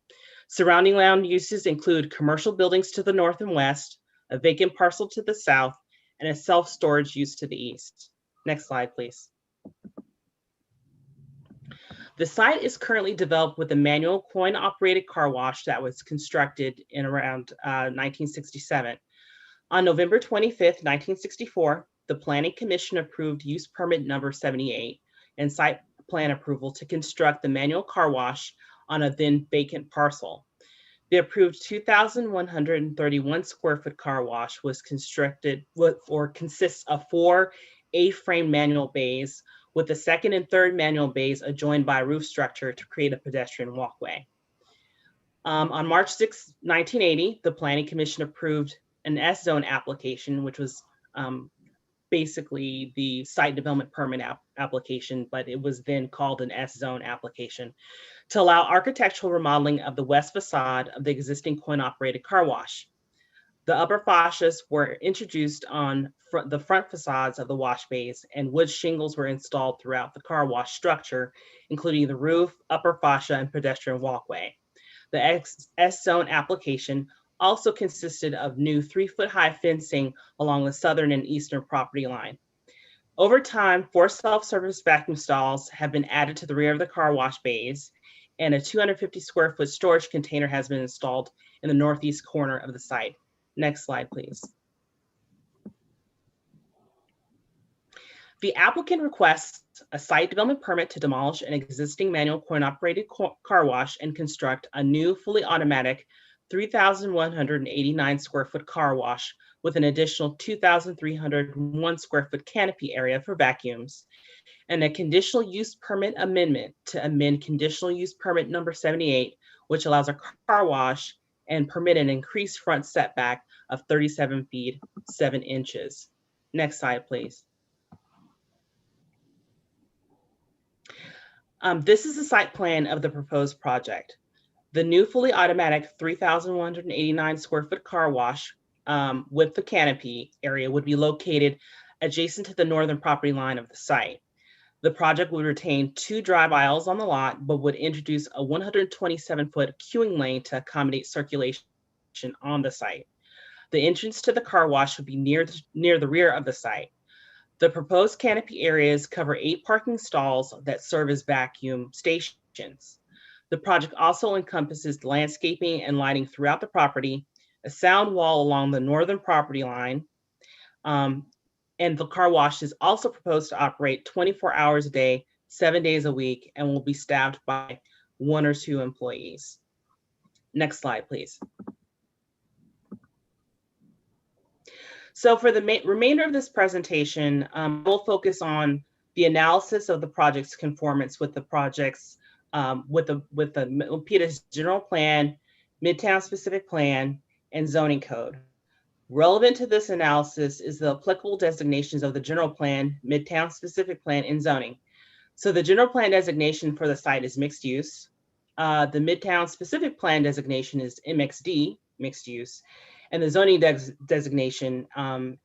Surrounding land uses include commercial buildings to the north and west, a vacant parcel to the south, and a self-storage use to the east. Next slide, please. The site is currently developed with a manual coin-operated car wash that was constructed in around 1967. On November 25th, 1964, the Planning Commission approved use permit number 78 and site plan approval to construct the manual car wash on a then vacant parcel. The approved 2,131 square foot car wash was constructed or consists of 4 A-frame manual bays with the second and third manual bays adjoined by a roof structure to create a pedestrian walkway. On March 6, 1980, the Planning Commission approved an S-zone application, which was basically the site development permit application, but it was then called an S-zone application to allow architectural remodeling of the west facade of the existing coin-operated car wash. The upper fascias were introduced on the front facades of the wash bays, and wood shingles were installed throughout the car wash structure, including the roof, upper fascia, and pedestrian walkway. The S-zone application also consisted of new 3-foot-high fencing along the southern and eastern property line. Over time, 4 self-service vacuum stalls have been added to the rear of the car wash bays, and a 250 square foot storage container has been installed in the northeast corner of the site. Next slide, please. The applicant requests a site development permit to demolish an existing manual coin-operated car wash and construct a new fully automatic 3,189 square foot car wash with an additional 2,301 square foot canopy area for vacuums, and a conditional use permit amendment to amend conditional use permit number 78, which allows a car wash and permit an increased front setback of 37 feet, 7 inches. Next slide, please. This is the site plan of the proposed project. The new fully automatic 3,189 square foot car wash with the canopy area would be located adjacent to the northern property line of the site. The project would retain 2 drive aisles on the lot, but would introduce a 127-foot queuing lane to accommodate circulation on the site. The entrance to the car wash would be near the rear of the site. The proposed canopy areas cover 8 parking stalls that serve as vacuum stations. The project also encompasses landscaping and lighting throughout the property, a sound wall along the northern property line, and the car wash is also proposed to operate 24 hours a day, 7 days a week, and will be staffed by 1 or 2 employees. Next slide, please. So for the remainder of this presentation, we'll focus on the analysis of the project's conformance with the project's, with the Milpitas general plan, Midtown specific plan, and zoning code. Relevant to this analysis is the applicable designations of the general plan, Midtown specific plan, and zoning. So the general plan designation for the site is mixed use. The Midtown specific plan designation is MXD, mixed use. And the zoning designation,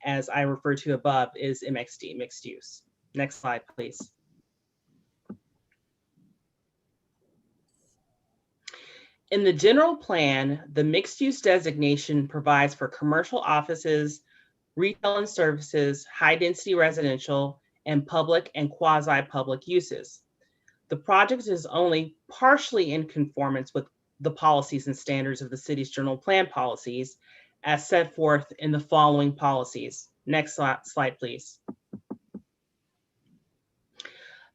as I referred to above, is MXD, mixed use. Next slide, please. In the general plan, the mixed use designation provides for commercial offices, retail and services, high density residential, and public and quasi-public uses. The project is only partially in conformance with the policies and standards of the city's general plan policies as set forth in the following policies. Next slide, please.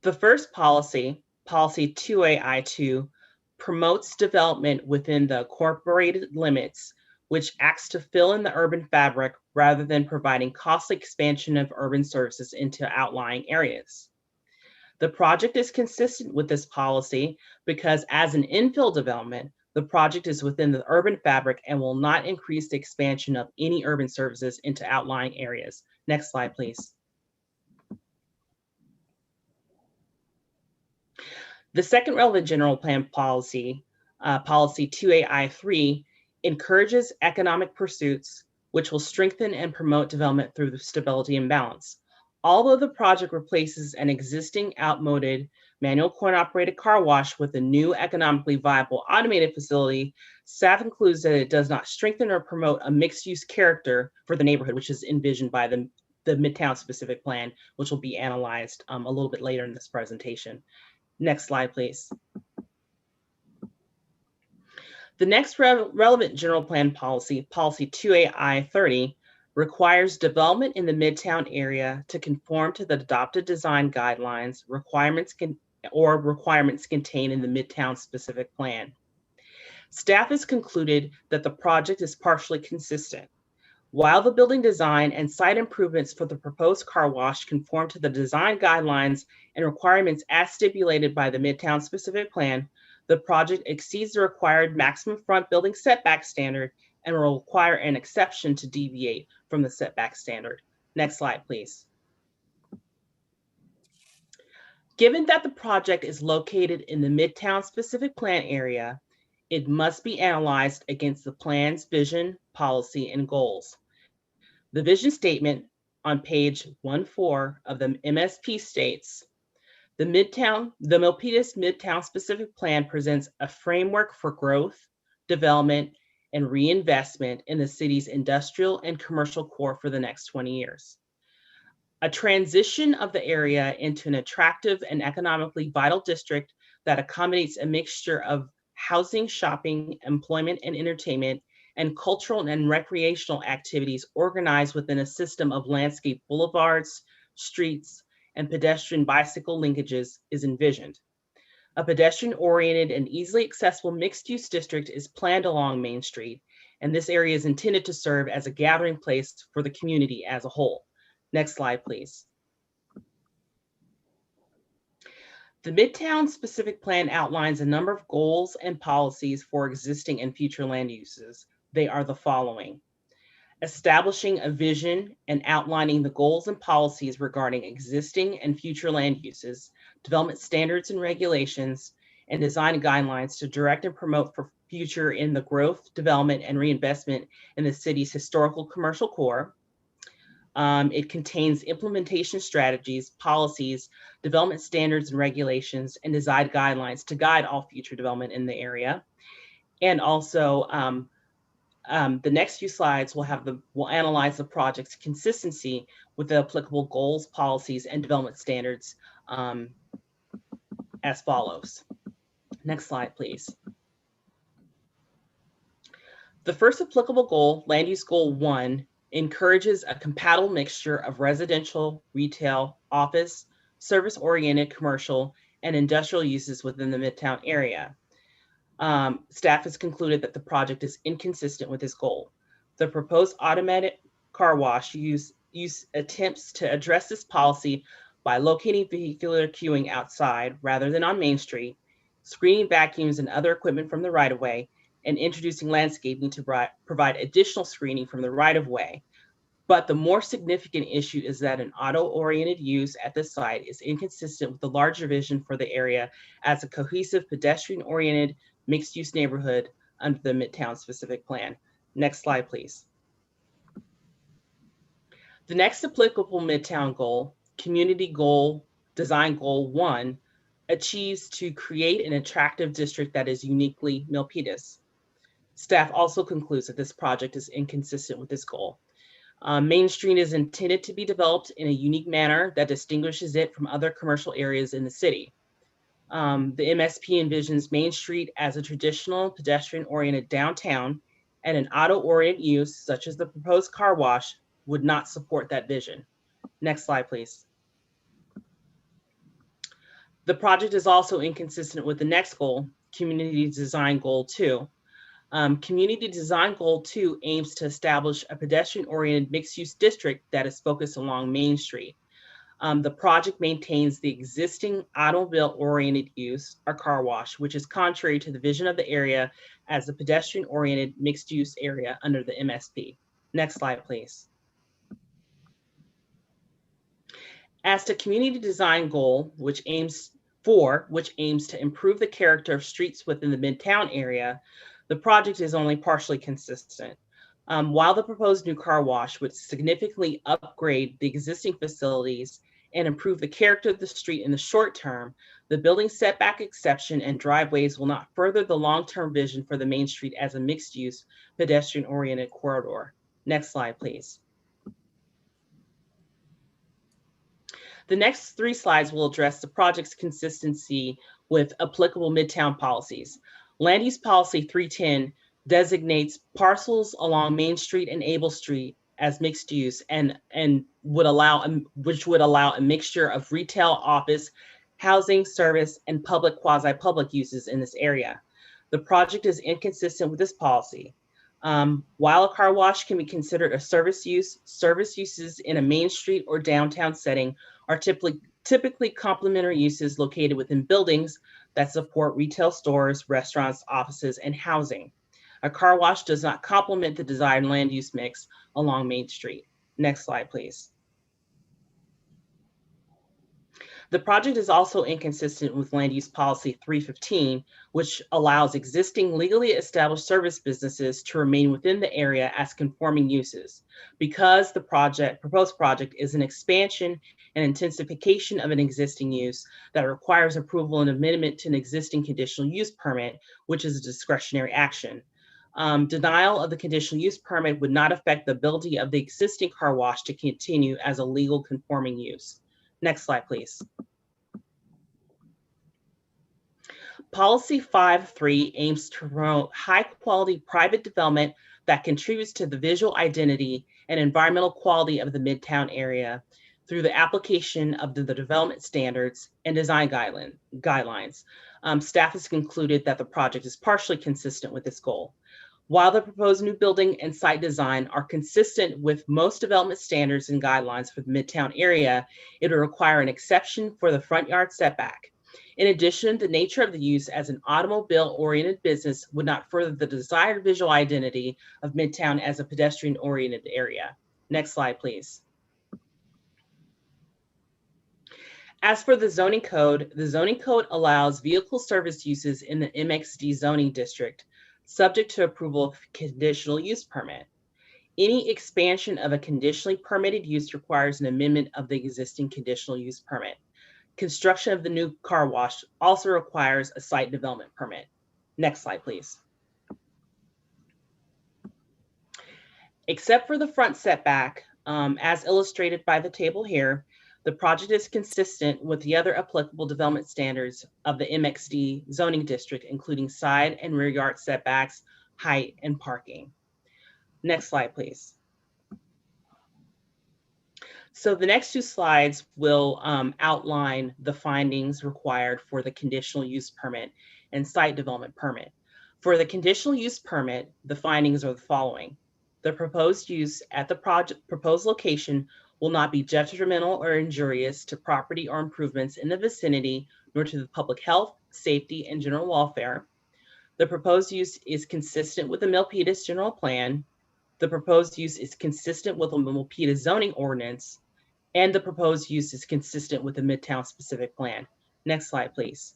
The first policy, policy 2AI2, promotes development within the incorporated limits, which acts to fill in the urban fabric rather than providing costly expansion of urban services into outlying areas. The project is consistent with this policy because as an infill development, the project is within the urban fabric and will not increase the expansion of any urban services into outlying areas. Next slide, please. The second relevant general plan policy, policy 2AI3, encourages economic pursuits, which will strengthen and promote development through the stability and balance. Although the project replaces an existing outmoded manual coin-operated car wash with a new economically viable automated facility, staff concludes that it does not strengthen or promote a mixed-use character for the neighborhood, which is envisioned by the Midtown specific plan, which will be analyzed a little bit later in this presentation. Next slide, please. The next relevant general plan policy, policy 2AI30, requires development in the Midtown area to conform to the adopted design guidelines, requirements contained in the Midtown specific plan. Staff has concluded that the project is partially consistent. While the building design and site improvements for the proposed car wash conform to the design guidelines and requirements as stipulated by the Midtown specific plan, The project exceeds the required maximum front building setback standard and will require an exception to deviate from the setback standard. Next slide, please. Given that the project is located in the Midtown specific plan area, it must be analyzed against the plan's vision, policy, and goals. The vision statement on page 14 of the MSP states, the Milpitas Midtown specific plan presents a framework for growth, development, and reinvestment in the city's industrial and commercial core for the next 20 years. A transition of the area into an attractive and economically vital district that accommodates a mixture of housing, shopping, employment, and entertainment, and cultural and recreational activities organized within a system of landscape boulevards, streets, and pedestrian bicycle linkages is envisioned. A pedestrian-oriented and easily accessible mixed-use district is planned along Main Street, and this area is intended to serve as a gathering place for the community as a whole. Next slide, please. The Midtown specific plan outlines a number of goals and policies for existing and future land uses. They are the following: establishing a vision and outlining the goals and policies regarding existing and future land uses, development standards and regulations, and design guidelines to direct and promote for future in the growth, development, and reinvestment in the city's historical commercial core. It contains implementation strategies, policies, development standards and regulations, and design guidelines to guide all future development in the area. And also, the next few slides will analyze the project's consistency with the applicable goals, policies, and development standards as follows. Next slide, please. The first applicable goal, Land Use Goal 1, encourages a compatible mixture of residential, retail, office, service-oriented, commercial, and industrial uses within the Midtown area. Staff has concluded that the project is inconsistent with this goal. The proposed automated car wash use attempts to address this policy by locating vehicular queuing outside rather than on Main Street, screening vacuums and other equipment from the right-of-way, and introducing landscaping to provide additional screening from the right-of-way. But the more significant issue is that an auto-oriented use at the site is inconsistent with the larger vision for the area as a cohesive pedestrian-oriented mixed-use neighborhood under the Midtown specific plan. Next slide, please. The next applicable Midtown goal, Community Goal, Design Goal 1, achieves to create an attractive district that is uniquely Milpitas. Staff also concludes that this project is inconsistent with this goal. Main Street is intended to be developed in a unique manner that distinguishes it from other commercial areas in the city. The MSP envisions Main Street as a traditional pedestrian-oriented downtown, and an auto-oriented use, such as the proposed car wash, would not support that vision. Next slide, please. The project is also inconsistent with the next goal, Community Design Goal 2. Community Design Goal 2 aims to establish a pedestrian-oriented mixed-use district that is focused along Main Street. The project maintains the existing automobile-oriented use, or car wash, which is contrary to the vision of the area as a pedestrian-oriented mixed-use area under the MSP. Next slide, please. As to Community Design Goal, which aims to improve the character of streets within the Midtown area, the project is only partially consistent. While the proposed new car wash would significantly upgrade the existing facilities and improve the character of the street in the short term, the building setback exception and driveways will not further the long-term vision for the Main Street as a mixed-use, pedestrian-oriented corridor. Next slide, please. The next 3 slides will address the project's consistency with applicable Midtown policies. Land Use Policy 310 designates parcels along Main Street and Able Street as mixed use and which would allow a mixture of retail, office, housing, service, and public quasi-public uses in this area. The project is inconsistent with this policy. While a car wash can be considered a service use, service uses in a Main Street or downtown setting are typically complementary uses located within buildings that support retail stores, restaurants, offices, and housing. A car wash does not complement the desired land use mix along Main Street. Next slide, please. The project is also inconsistent with Land Use Policy 315, which allows existing legally established service businesses to remain within the area as conforming uses. Because the proposed project is an expansion and intensification of an existing use that requires approval and amendment to an existing conditional use permit, which is a discretionary action. Denial of the conditional use permit would not affect the ability of the existing car wash to continue as a legal conforming use. Next slide, please. Policy 5.3 aims to promote high-quality private development that contributes to the visual identity and environmental quality of the Midtown area through the application of the development standards and design guidelines. Staff has concluded that the project is partially consistent with this goal. While the proposed new building and site design are consistent with most development standards and guidelines for the Midtown area, it will require an exception for the front yard setback. In addition, the nature of the use as an automobile-oriented business would not further the desired visual identity of Midtown as a pedestrian-oriented area. Next slide, please. As for the zoning code allows vehicle service uses in the MXD zoning district, subject to approval of conditional use permit. Any expansion of a conditionally permitted use requires an amendment of the existing conditional use permit. Construction of the new car wash also requires a site development permit. Next slide, please. Except for the front setback, as illustrated by the table here, the project is consistent with the other applicable development standards of the MXD zoning district, including side and rear yard setbacks, height, and parking. Next slide, please. So the next two slides will outline the findings required for the conditional use permit and site development permit. For the conditional use permit, the findings are the following. The proposed use at the proposed location will not be detrimental or injurious to property or improvements in the vicinity, nor to the public health, safety, and general welfare. The proposed use is consistent with the Milpitas general plan. The proposed use is consistent with the Milpitas zoning ordinance, and the proposed use is consistent with the Midtown specific plan. Next slide, please.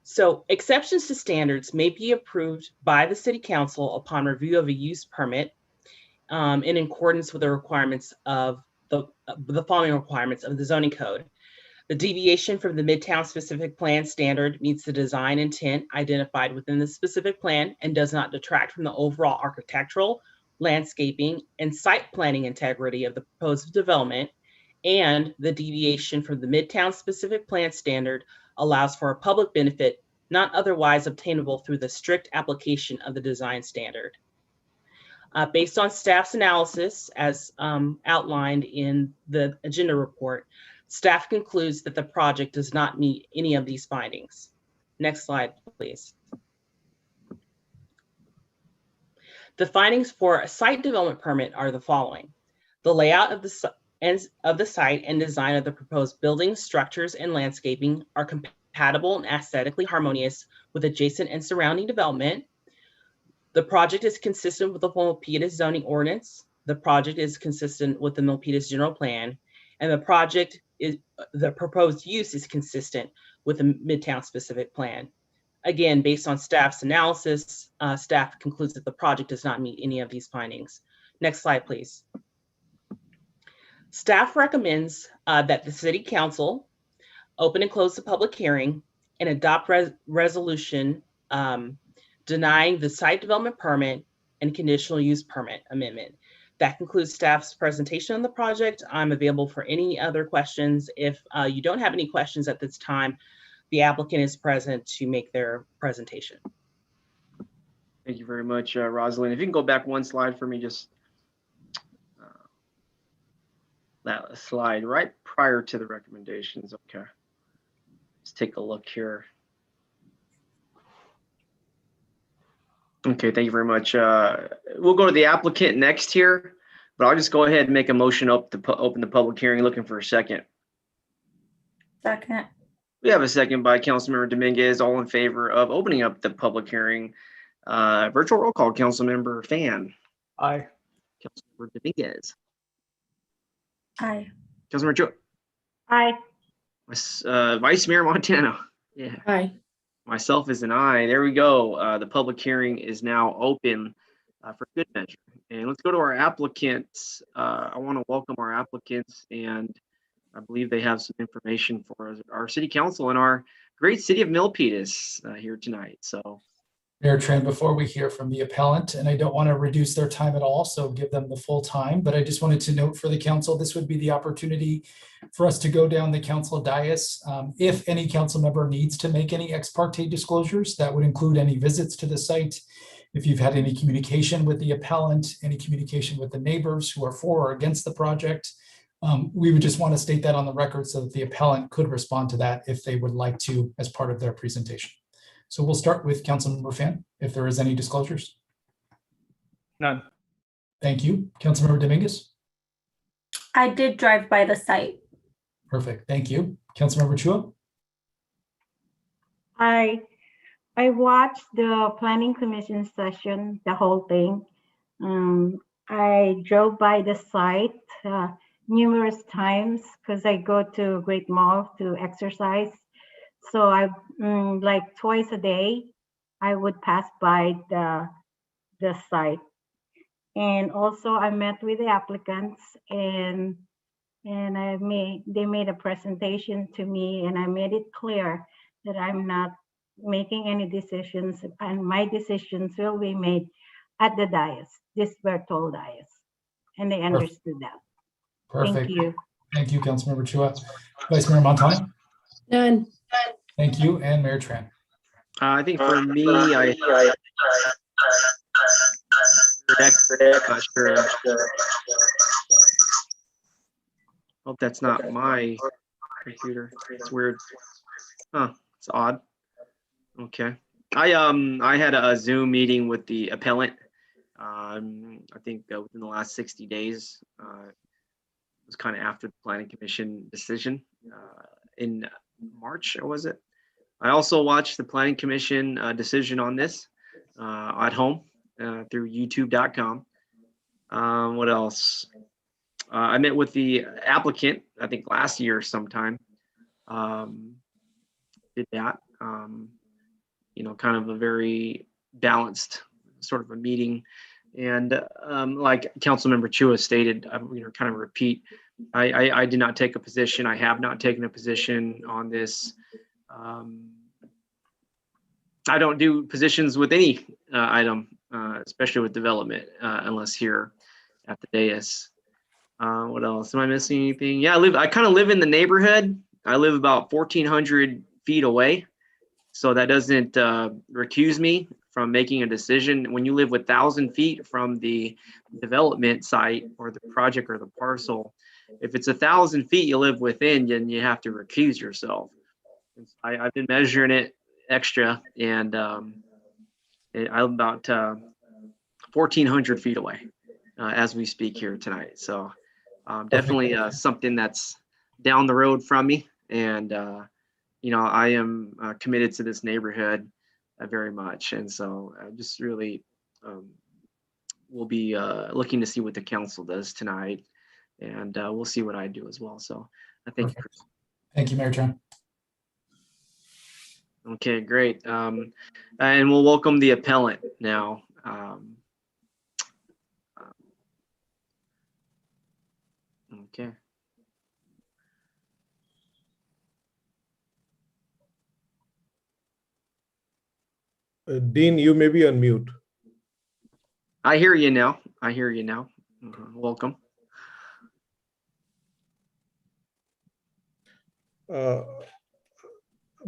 So exceptions to standards may be approved by the City Council upon review of a use permit in accordance with the requirements of the following requirements of the zoning code. The deviation from the Midtown specific plan standard meets the design intent identified within the specific plan and does not detract from the overall architectural, landscaping, and site planning integrity of the proposed development, and the deviation from the Midtown specific plan standard allows for a public benefit not otherwise obtainable through the strict application of the design standard. Based on staff's analysis, as outlined in the agenda report, staff concludes that the project does not meet any of these findings. Next slide, please. The findings for a site development permit are the following. The layout of the site and design of the proposed buildings, structures, and landscaping are compatible and aesthetically harmonious with adjacent and surrounding development. The project is consistent with the Milpitas zoning ordinance. The project is consistent with the Milpitas general plan, and the proposed use is consistent with the Midtown specific plan. Again, based on staff's analysis, staff concludes that the project does not meet any of these findings. Next slide, please. Staff recommends that the City Council open and close the public hearing and adopt resolution denying the site development permit and conditional use permit amendment. That concludes staff's presentation on the project. I'm available for any other questions. If you don't have any questions at this time, the applicant is present to make their presentation. Thank you very much, Rosalind. If you can go back one slide for me, just that slide right prior to the recommendations. Okay. Let's take a look here. Okay, thank you very much. We'll go to the applicant next here, but I'll just go ahead and make a motion up to open the public hearing. Looking for a second. Second. We have a second by Councilmember Dominguez. All in favor of opening up the public hearing. Virtual roll call, Councilmember Fan. Aye. Councilmember Dominguez. Aye. Councilmember Chua. Aye. Vice Mayor Montano. Yeah. Aye. Myself is an aye. There we go. The public hearing is now open for good measure. And let's go to our applicants. I want to welcome our applicants, and I believe they have some information for our city council and our great city of Milpitas here tonight. So, Mayor Tran, before we hear from the appellant, and I don't want to reduce their time at all, so give them the full time, but I just wanted to note for the council, this would be the opportunity for us to go down the council dais. If any council member needs to make any ex parte disclosures, that would include any visits to the site. If you've had any communication with the appellant, any communication with the neighbors who are for or against the project, we would just want to state that on the record so that the appellant could respond to that if they would like to as part of their presentation. So we'll start with Councilmember Fan, if there is any disclosures. None. Thank you. Councilmember Dominguez. I did drive by the site. Perfect. Thank you. Councilmember Chua. I watched the planning commission session, the whole thing. I drove by the site numerous times because I go to Great Mall to exercise. So I like twice a day, I would pass by the site. And also I met with the applicants, and they made a presentation to me, and I made it clear that I'm not making any decisions, and my decisions will be made at the dais, this virtual dais. And they understood that. Perfect. Thank you. Thank you, Councilmember Chua. Vice Mayor Montano. None. Thank you. And Mayor Tran. I think for me, I not sure. Hope that's not my computer. It's weird. Huh? It's odd. Okay. I had a Zoom meeting with the appellant. I think within the last 60 days. It was kind of after the Planning Commission decision in March, or was it? I also watched the Planning Commission decision on this at home through youtube.com. What else? I met with the applicant, I think last year sometime. Did that. Kind of a very balanced sort of a meeting. And like Councilmember Chua stated, kind of repeat, I did not take a position. I have not taken a position on this. I don't do positions with any item, especially with development, unless here at the dais. What else? Am I missing anything? Yeah, I kind of live in the neighborhood. I live about 1,400 feet away. So that doesn't recuse me from making a decision. When you live 1,000 feet from the development site or the project or the parcel, if it's 1,000 feet you live within, then you have to recuse yourself. I've been measuring it extra, and I'm about 1,400 feet away as we speak here tonight. So definitely something that's down the road from me, and I am committed to this neighborhood very much, and so just really we'll be looking to see what the council does tonight, and we'll see what I do as well. So thank you, Chris. Thank you, Mayor Tran. Okay, great. And we'll welcome the appellant now. Okay. Dean, you may be on mute. I hear you now. Welcome. I'm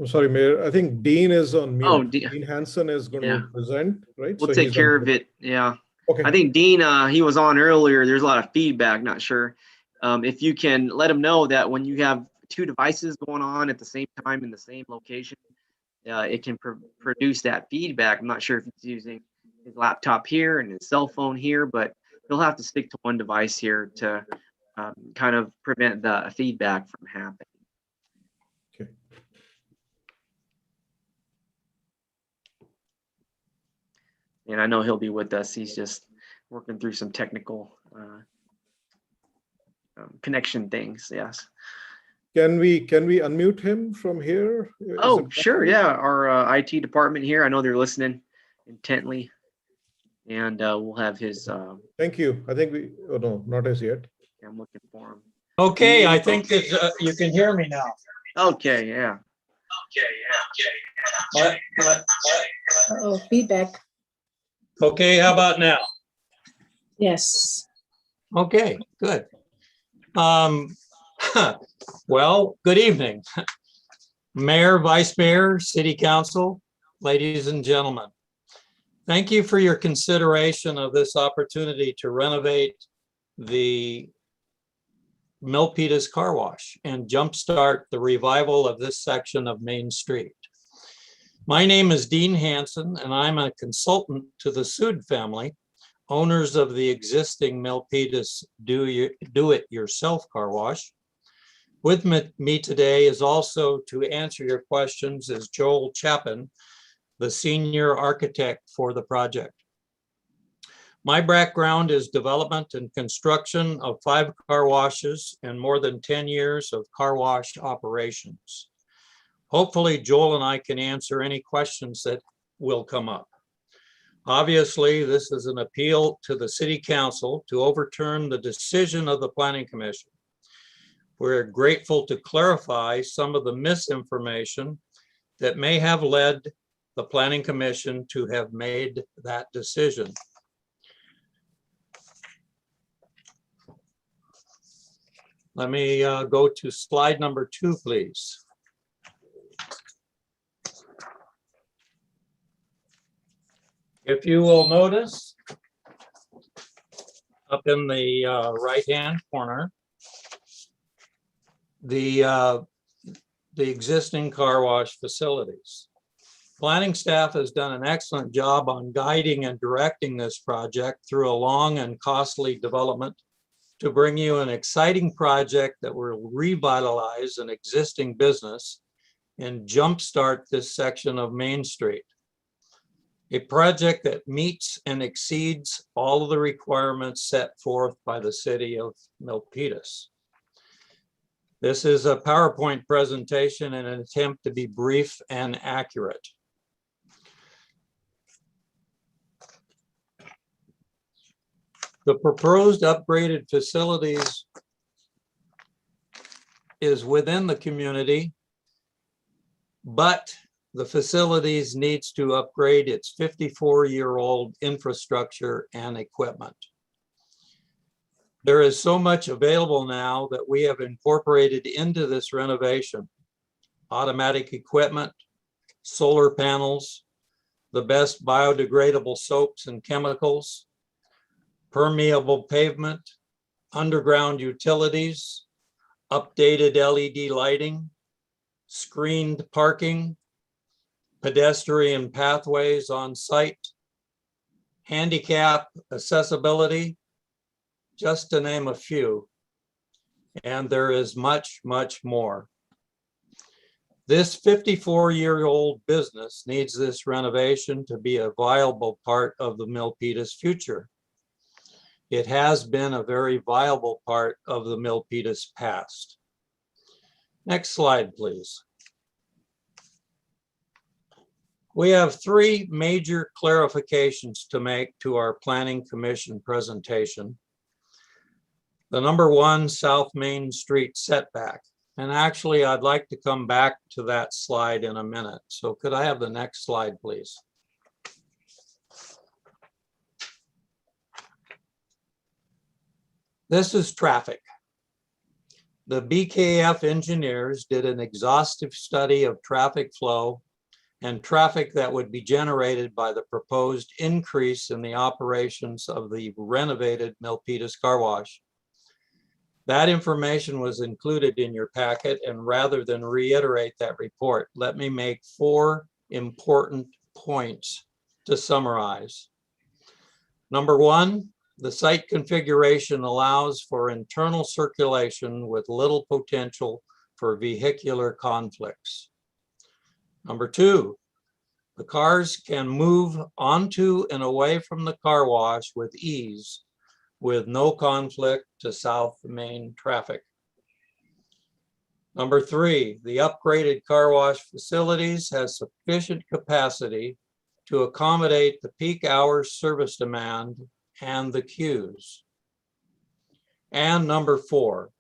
sorry, Mayor. I think Dean is on mute. Oh, Dean Hansen is going to present, right? We'll So take he's care on of mute. it. Yeah. Okay. I think Dean, he was on earlier. There's a lot of feedback. Not sure if you can let him know that when you have two devices going on at the same time in the same location, it can produce that feedback. I'm not sure if he's using his laptop here and his cell phone here, but he'll have to stick to one device here to kind of prevent the feedback from happening. Okay. and I know he'll be with us. He's just working through some technical connection things. Yes. Can we unmute him from here? Is Oh, it sure. possible? Yeah. Our IT department here, I know they're listening intently, and we'll have his, Thank you. I think oh no, not as yet. I'm looking for him. Okay, I think that you can hear me now. Okay. Yeah. Oh, feedback. Okay, how about now? Yes. Okay, good. Well, good evening. Mayor, Vice Mayor, City Council, ladies and gentlemen. Thank you for your consideration of this opportunity to renovate the Milpitas Car Wash and jumpstart the revival of this section of Main Street. My name is Dean Hansen, and I'm a consultant to the Sood family, owners of the existing Milpitas do-it-yourself car wash. With me today is also to answer your questions is Joel Chapin, the senior architect for the project. My background is development and construction of 5 car washes and more than 10 years of car wash operations. Hopefully, Joel and I can answer any questions that will come up. Obviously, this is an appeal to the City Council to overturn the decision of the Planning Commission. We're grateful to clarify some of the misinformation that may have led the Planning Commission to have made that decision. Let me go to slide number 2, please. If you will notice, up in the right-hand corner, the existing car wash facilities. Planning staff has done an excellent job on guiding and directing this project through a long and costly development to bring you an exciting project that will revitalize an existing business and jumpstart this section of Main Street. A project that meets and exceeds all of the requirements set forth by the city of Milpitas. This is a PowerPoint presentation in an attempt to be brief and accurate. The proposed upgraded facilities is within the community, but the facilities needs to upgrade its 54-year-old infrastructure and equipment. There is so much available now that we have incorporated into this renovation: automatic equipment, solar panels, the best biodegradable soaps and chemicals, permeable pavement, underground utilities, updated LED lighting, screened parking, pedestrian pathways on site, handicap accessibility, just to name a few. And there is much, much more. This 54-year-old business needs this renovation to be a viable part of the Milpitas future. It has been a very viable part of the Milpitas past. Next slide, please. We have 3 major clarifications to make to our Planning Commission presentation. The number 1, South Main Street setback. And actually, I'd like to come back to that slide in a minute. So could I have the next slide, please? This is traffic. The BKF engineers did an exhaustive study of traffic flow and traffic that would be generated by the proposed increase in the operations of the renovated Milpitas Car Wash. That information was included in your packet, and rather than reiterate that report, let me make 4 important points to summarize. Number 1, the site configuration allows for internal circulation with little potential for vehicular conflicts. Number 2, The cars can move onto and away from the car wash with ease, with no conflict to South Main traffic. Number 3, the upgraded car wash facilities has sufficient capacity to accommodate the peak hour service demand and the queues. And number 4,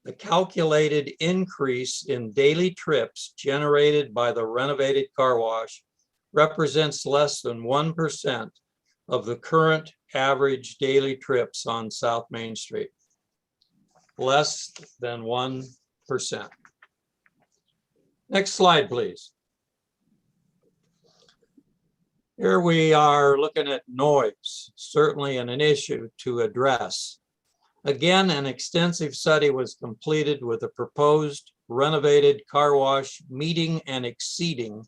the calculated increase in daily trips generated by the renovated car wash represents less than 1% of the current average daily trips on South Main Street. Less than 1%. Next slide, please. Here we are looking at noise, certainly an issue to address. Again, an extensive study was completed with the proposed renovated car wash meeting and exceeding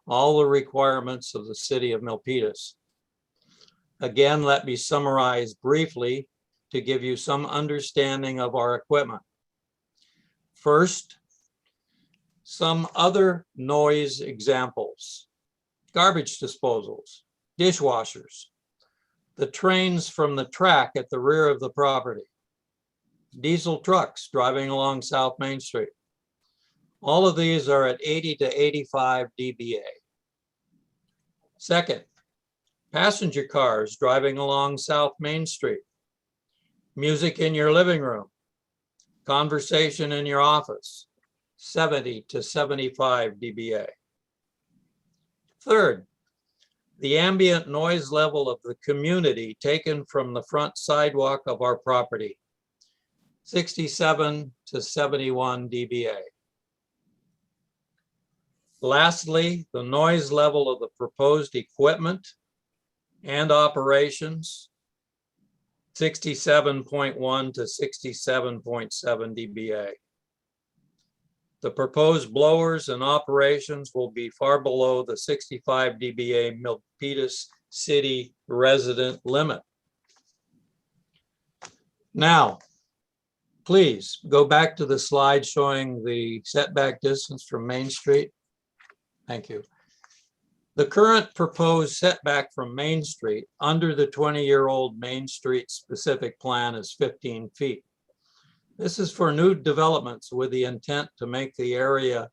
all the requirements of the city of Milpitas. Again, let me summarize briefly to give you some understanding of our equipment. First, some other noise examples: garbage disposals, dishwashers, the trains from the track at the rear of the property, diesel trucks driving along South Main Street. All of these are at 80 to 85 dBA. Second, passenger cars driving along South Main Street, music in your living room, conversation in your office, 70 to 75 dBA. Third, the ambient noise level of the community taken from the front sidewalk of our property, 67 to 71 dBA. Lastly, the noise level of the proposed equipment and operations, 67.1 to 67.7 dBA. The proposed blowers and operations will be far below the 65 dBA Milpitas city resident limit. Now, please go back to the slide showing the setback distance from Main Street. Thank you. The current proposed setback from Main Street under the 20-year-old Main Street specific plan is 15 feet. This is for new developments with the intent to make the area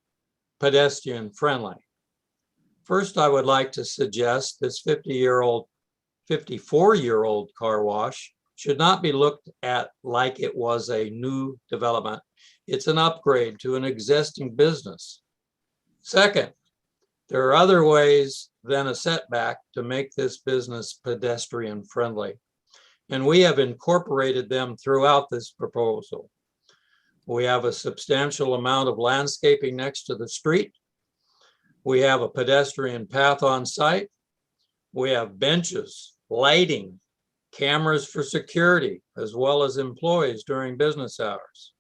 pedestrian friendly. First, I would like to suggest this 54-year-old car wash should not be looked at like it was a new development. It's an upgrade to an existing business. Second, there are other ways than a setback to make this business pedestrian friendly, and we have incorporated them throughout this proposal. We have a substantial amount of landscaping next to the street. We have a pedestrian path on site. We have benches, lighting, cameras for security, as well as employees during business hours.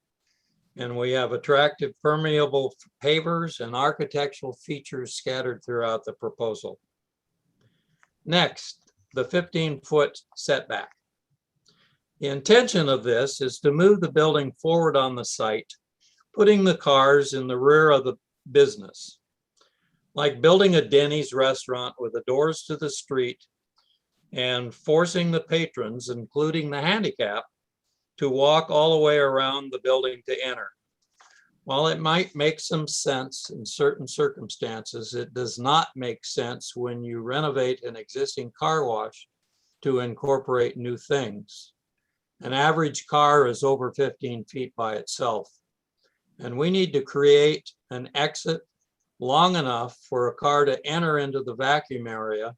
And we have attractive permeable pavers and architectural features scattered throughout the proposal. Next, the 15-foot setback. The intention of this is to move the building forward on the site, putting the cars in the rear of the business. Like building a Denny's restaurant with the doors to the street and forcing the patrons, including the handicapped, to walk all the way around the building to enter. While it might make some sense in certain circumstances, it does not make sense when you renovate an existing car wash to incorporate new things. An average car is over 15 feet by itself, and we need to create an exit long enough for a car to enter into the vacuum area,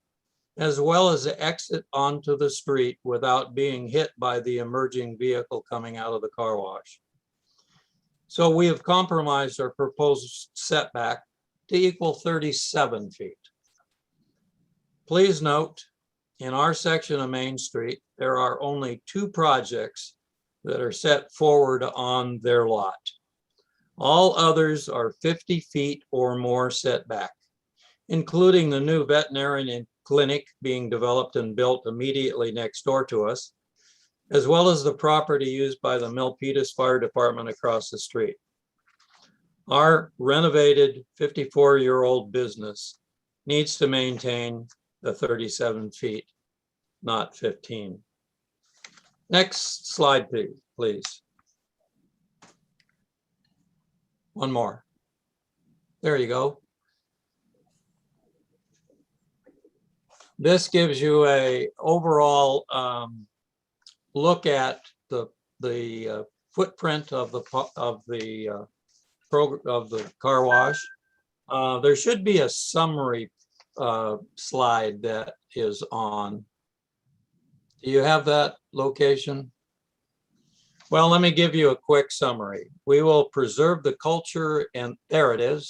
as well as to exit onto the street without being hit by the emerging vehicle coming out of the car wash. So we have compromised our proposed setback to equal 37 feet. Please note, in our section of Main Street, there are only 2 projects that are set forward on their lot. All others are 50 feet or more setback, including the new veterinarian clinic being developed and built immediately next door to us, as well as the property used by the Milpitas Fire Department across the street. Our renovated 54-year-old business needs to maintain the 37 feet, not 15. Next slide, please. One more. There you go. This gives you a overall look at the footprint of the car wash. There should be a summary slide that is on. Do you have that location? Well, let me give you a quick summary. We will preserve the culture, and there it is.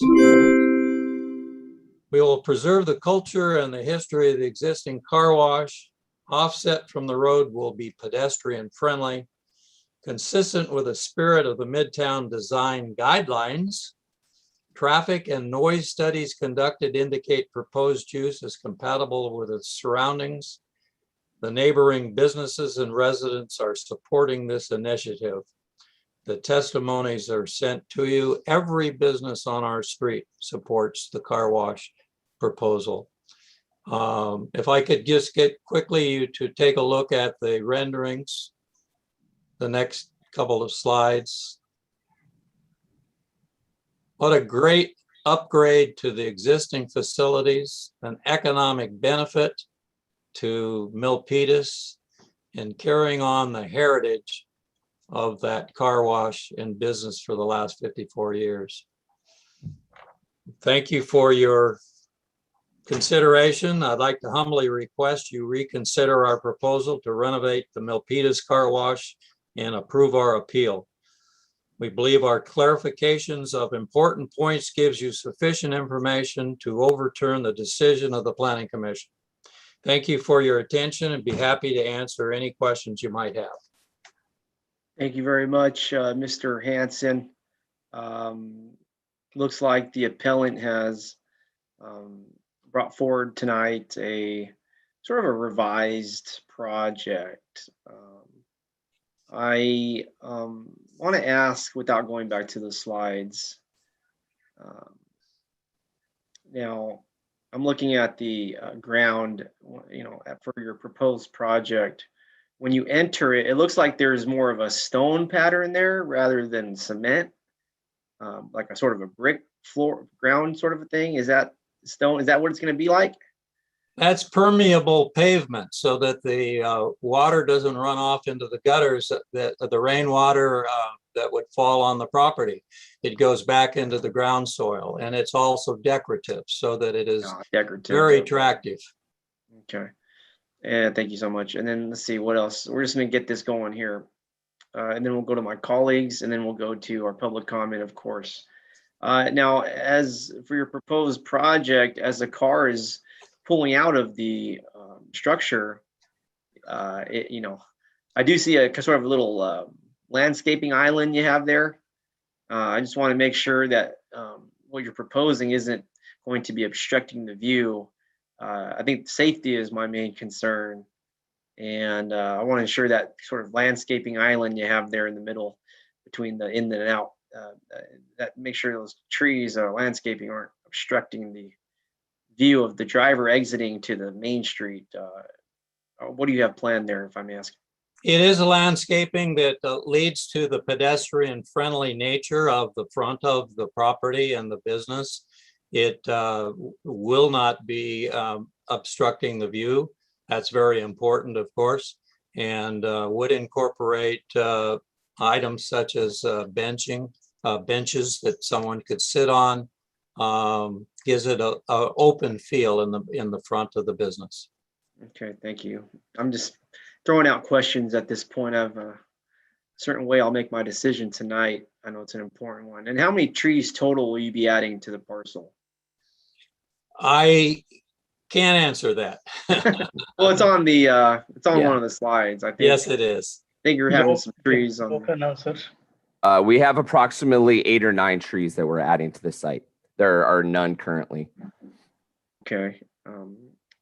We will preserve the culture and the history of the existing car wash. Offset from the road will be pedestrian friendly, consistent with the spirit of the Midtown design guidelines. Traffic and noise studies conducted indicate proposed use is compatible with its surroundings. The neighboring businesses and residents are supporting this initiative. The testimonies are sent to you. Every business on our street supports the car wash proposal. If I could just get quickly you to take a look at the renderings, the next couple of slides. What a great upgrade to the existing facilities, an economic benefit to Milpitas, and carrying on the heritage of that car wash in business for the last 54 years. Thank you for your consideration. I'd like to humbly request you reconsider our proposal to renovate the Milpitas car wash and approve our appeal. We believe our clarifications of important points gives you sufficient information to overturn the decision of the Planning Commission. Thank you for your attention and be happy to answer any questions you might have. Thank you very much, Mr. Hanson. Looks like the appellant has brought forward tonight a sort of a revised project. I want to ask, without going back to the slides, now I'm looking at the ground, for your proposed project. When you enter it, it looks like there's more of a stone pattern there rather than cement, like a sort of a brick floor ground sort of a thing. Is that stone? Is that what it's going to be like? That's permeable pavement so that the water doesn't run off into the gutters, that the rainwater that would fall on the property. It goes back into the ground soil, and it's also decorative so that it is decorative, very attractive. Okay. And thank you so much. And then let's see what else. We're just going to get this going here. And then we'll go to my colleagues, and then we'll go to our public comment, of course. Now, as for your proposed project, as the car is pulling out of the structure, I do see a sort of a little landscaping island you have there. I just want to make sure that what you're proposing isn't going to be obstructing the view. I think safety is my main concern. And I want to ensure that sort of landscaping island you have there in the middle between the in and out, that make sure those trees or landscaping aren't obstructing the view of the driver exiting to the main street. What do you have planned there, if I may ask? It is a landscaping that leads to the pedestrian friendly nature of the front of the property and the business. It will not be obstructing the view. That's very important, of course, and would incorporate items such as benches that someone could sit on. Gives it a open feel in the front of the business. Okay, thank you. I'm just throwing out questions at this point. I have a certain way I'll make my decision tonight. I know it's an important one. And how many trees total will you be adding to the parcel? I can't answer that. Well, it's on the one of the slides, I think. Yes, it is. I think you're having some trees on. We have approximately 8 or 9 trees that we're adding to the site. There are none currently. Okay,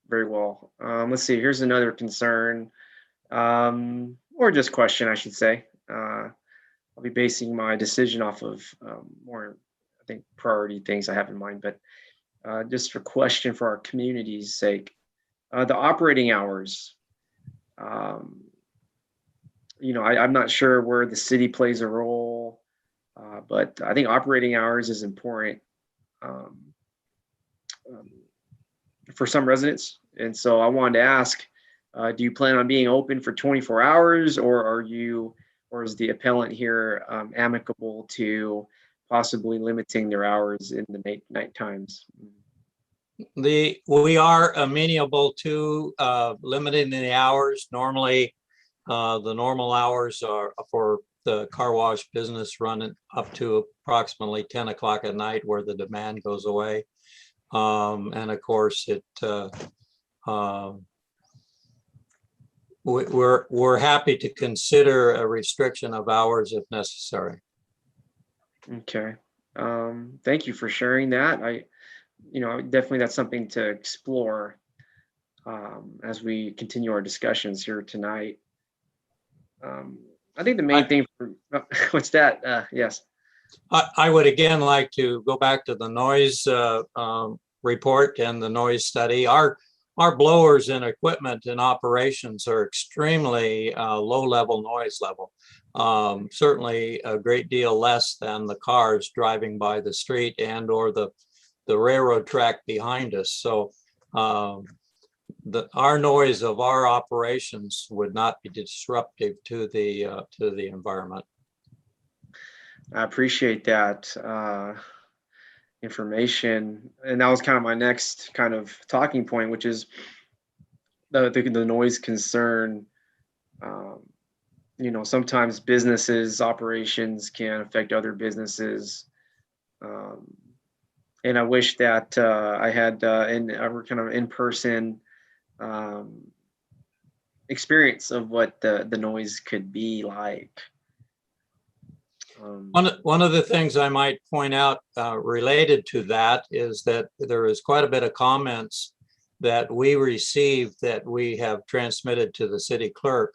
very well. Let's see, here's another concern, or just question, I should say. I'll be basing my decision off of more, I think, priority things I have in mind. But just a question for our community's sake. The operating hours. I'm not sure where the city plays a role, but I think operating hours is important for some residents. And so I wanted to ask, do you plan on being open for 24 hours, or is the appellant here amicable to possibly limiting their hours in the night times? We are amenable to limiting the hours. Normally, the normal hours are for the car wash business running up to approximately 10 o'clock at night, where the demand goes away. And of course, we're happy to consider a restriction of hours if necessary. Okay. Thank you for sharing that. Definitely that's something to explore as we continue our discussions here tonight. I think the main thing for what's that? Yes. I would again like to go back to the noise report and the noise study. Our blowers and equipment and operations are extremely low-level noise level. Certainly a great deal less than the cars driving by the street and or the railroad track behind us. So our noise of our operations would not be disruptive to the environment. I appreciate that information, and that was kind of my next kind of talking point, which is the noise concern. Sometimes businesses' operations can affect other businesses, and I wish that I had a kind of in-person experience of what the noise could be like. One of the things I might point out related to that is that there is quite a bit of comments that we received that we have transmitted to the city clerk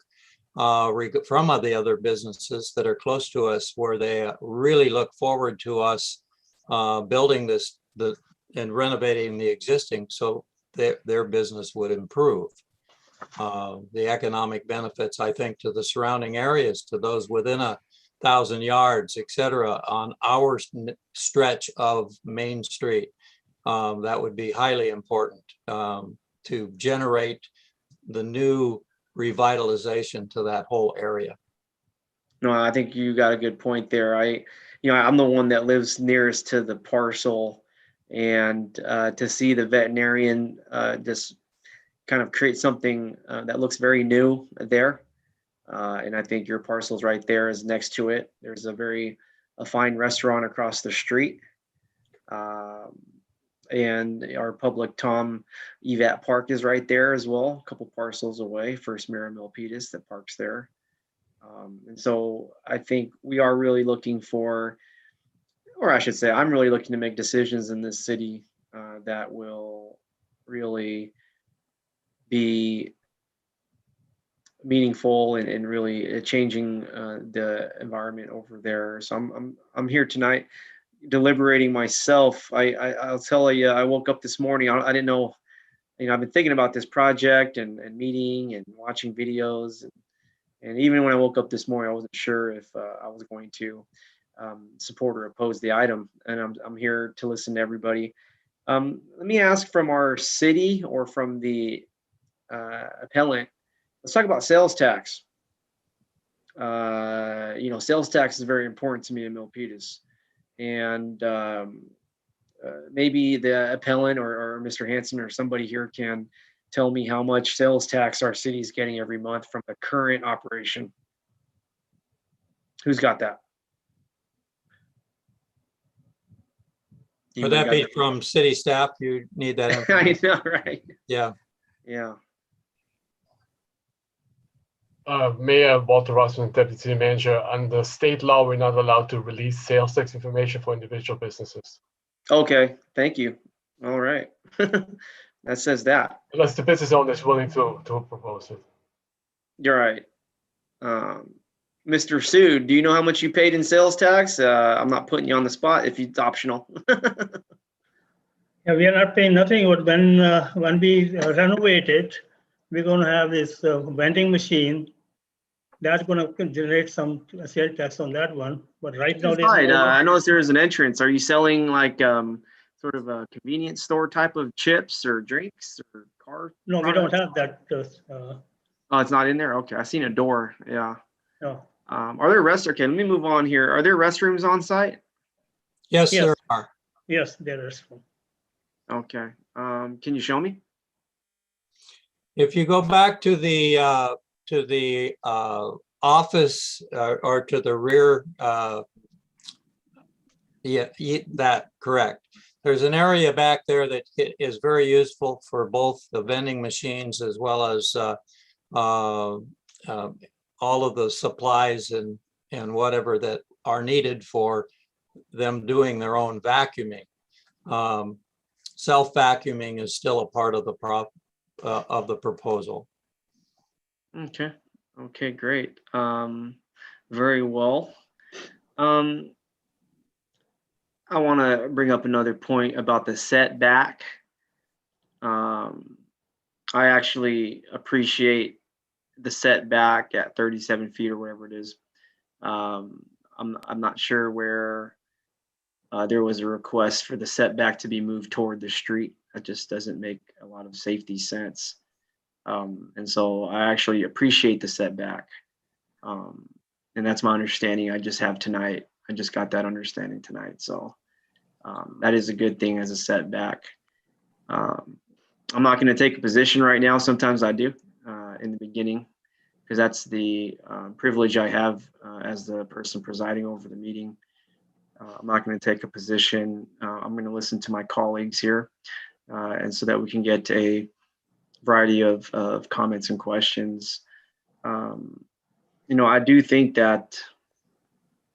from the other businesses that are close to us, where they really look forward to us building this and renovating the existing so their business would improve. The economic benefits, I think, to the surrounding areas, to those within 1,000 yards, et cetera, on our stretch of Main Street. That would be highly important to generate the new revitalization to that whole area. No, I think you got a good point there. I'm the one that lives nearest to the parcel, and to see the veterinarian just kind of create something that looks very new there. And I think your parcel's right there is next to it. There's a fine restaurant across the street. And our public Tom Evat Park is right there as well, a couple parcels away, First Mayor Milpitas that parks there. And so I think we are really looking for, or I should say, I'm really looking to make decisions in this city that will really be meaningful and really changing the environment over there. So I'm here tonight deliberating myself. I'll tell you, I woke up this morning. I didn't know, I've been thinking about this project and meeting and watching videos, and even when I woke up this morning, I wasn't sure if I was going to support or oppose the item. And I'm here to listen to everybody. Let me ask from our city or from the appellant. Let's talk about sales tax. Sales tax is very important to me in Milpitas. And maybe the appellant or Mr. Hanson or somebody here can tell me how much sales tax our city is getting every month from the current operation. Who's got that? Would that be from city staff? You need that information. I know, right? Yeah. Yeah. Mayor Walter Rossman, Deputy City Manager. Under state law, we're not allowed to release sales tax information for individual businesses. Okay, thank you. All right. That says that. Unless the business owner is willing to propose it. You're right. Mr. Sood, do you know how much you paid in sales tax? I'm not putting you on the spot if it's optional. Yeah, we are not paying nothing, but when we renovate it, we're going to have this vending machine. That's going to generate some sales tax on that one. But right now, there's Inside, no. I noticed there is an entrance. Are you selling like sort of a convenience store type of chips or drinks or car? No, we don't have that. Oh, it's not in there? Okay, I seen a door. Yeah. No. Are there okay, let me move on here. Are there restrooms on site? Yes, Yes. there are. Yes, there is. Okay. Can you show me? If you go back to the office or to the rear, that correct. There's an area back there that is very useful for both the vending machines as well as all of the supplies and whatever that are needed for them doing their own vacuuming. Self-vacuuming is still a part of the proposal. Okay. Okay, great. Very well. I want to bring up another point about the setback. I actually appreciate the setback at 37 feet or whatever it is. I'm not sure where there was a request for the setback to be moved toward the street. That just doesn't make a lot of safety sense. And so I actually appreciate the setback. And that's my understanding I just have tonight. I just got that understanding tonight. So that is a good thing as a setback. I'm not going to take a position right now. Sometimes I do in the beginning, because that's the privilege I have as the person presiding over the meeting. I'm not going to take a position. I'm going to listen to my colleagues here, and so that we can get a variety of comments and questions. I do think that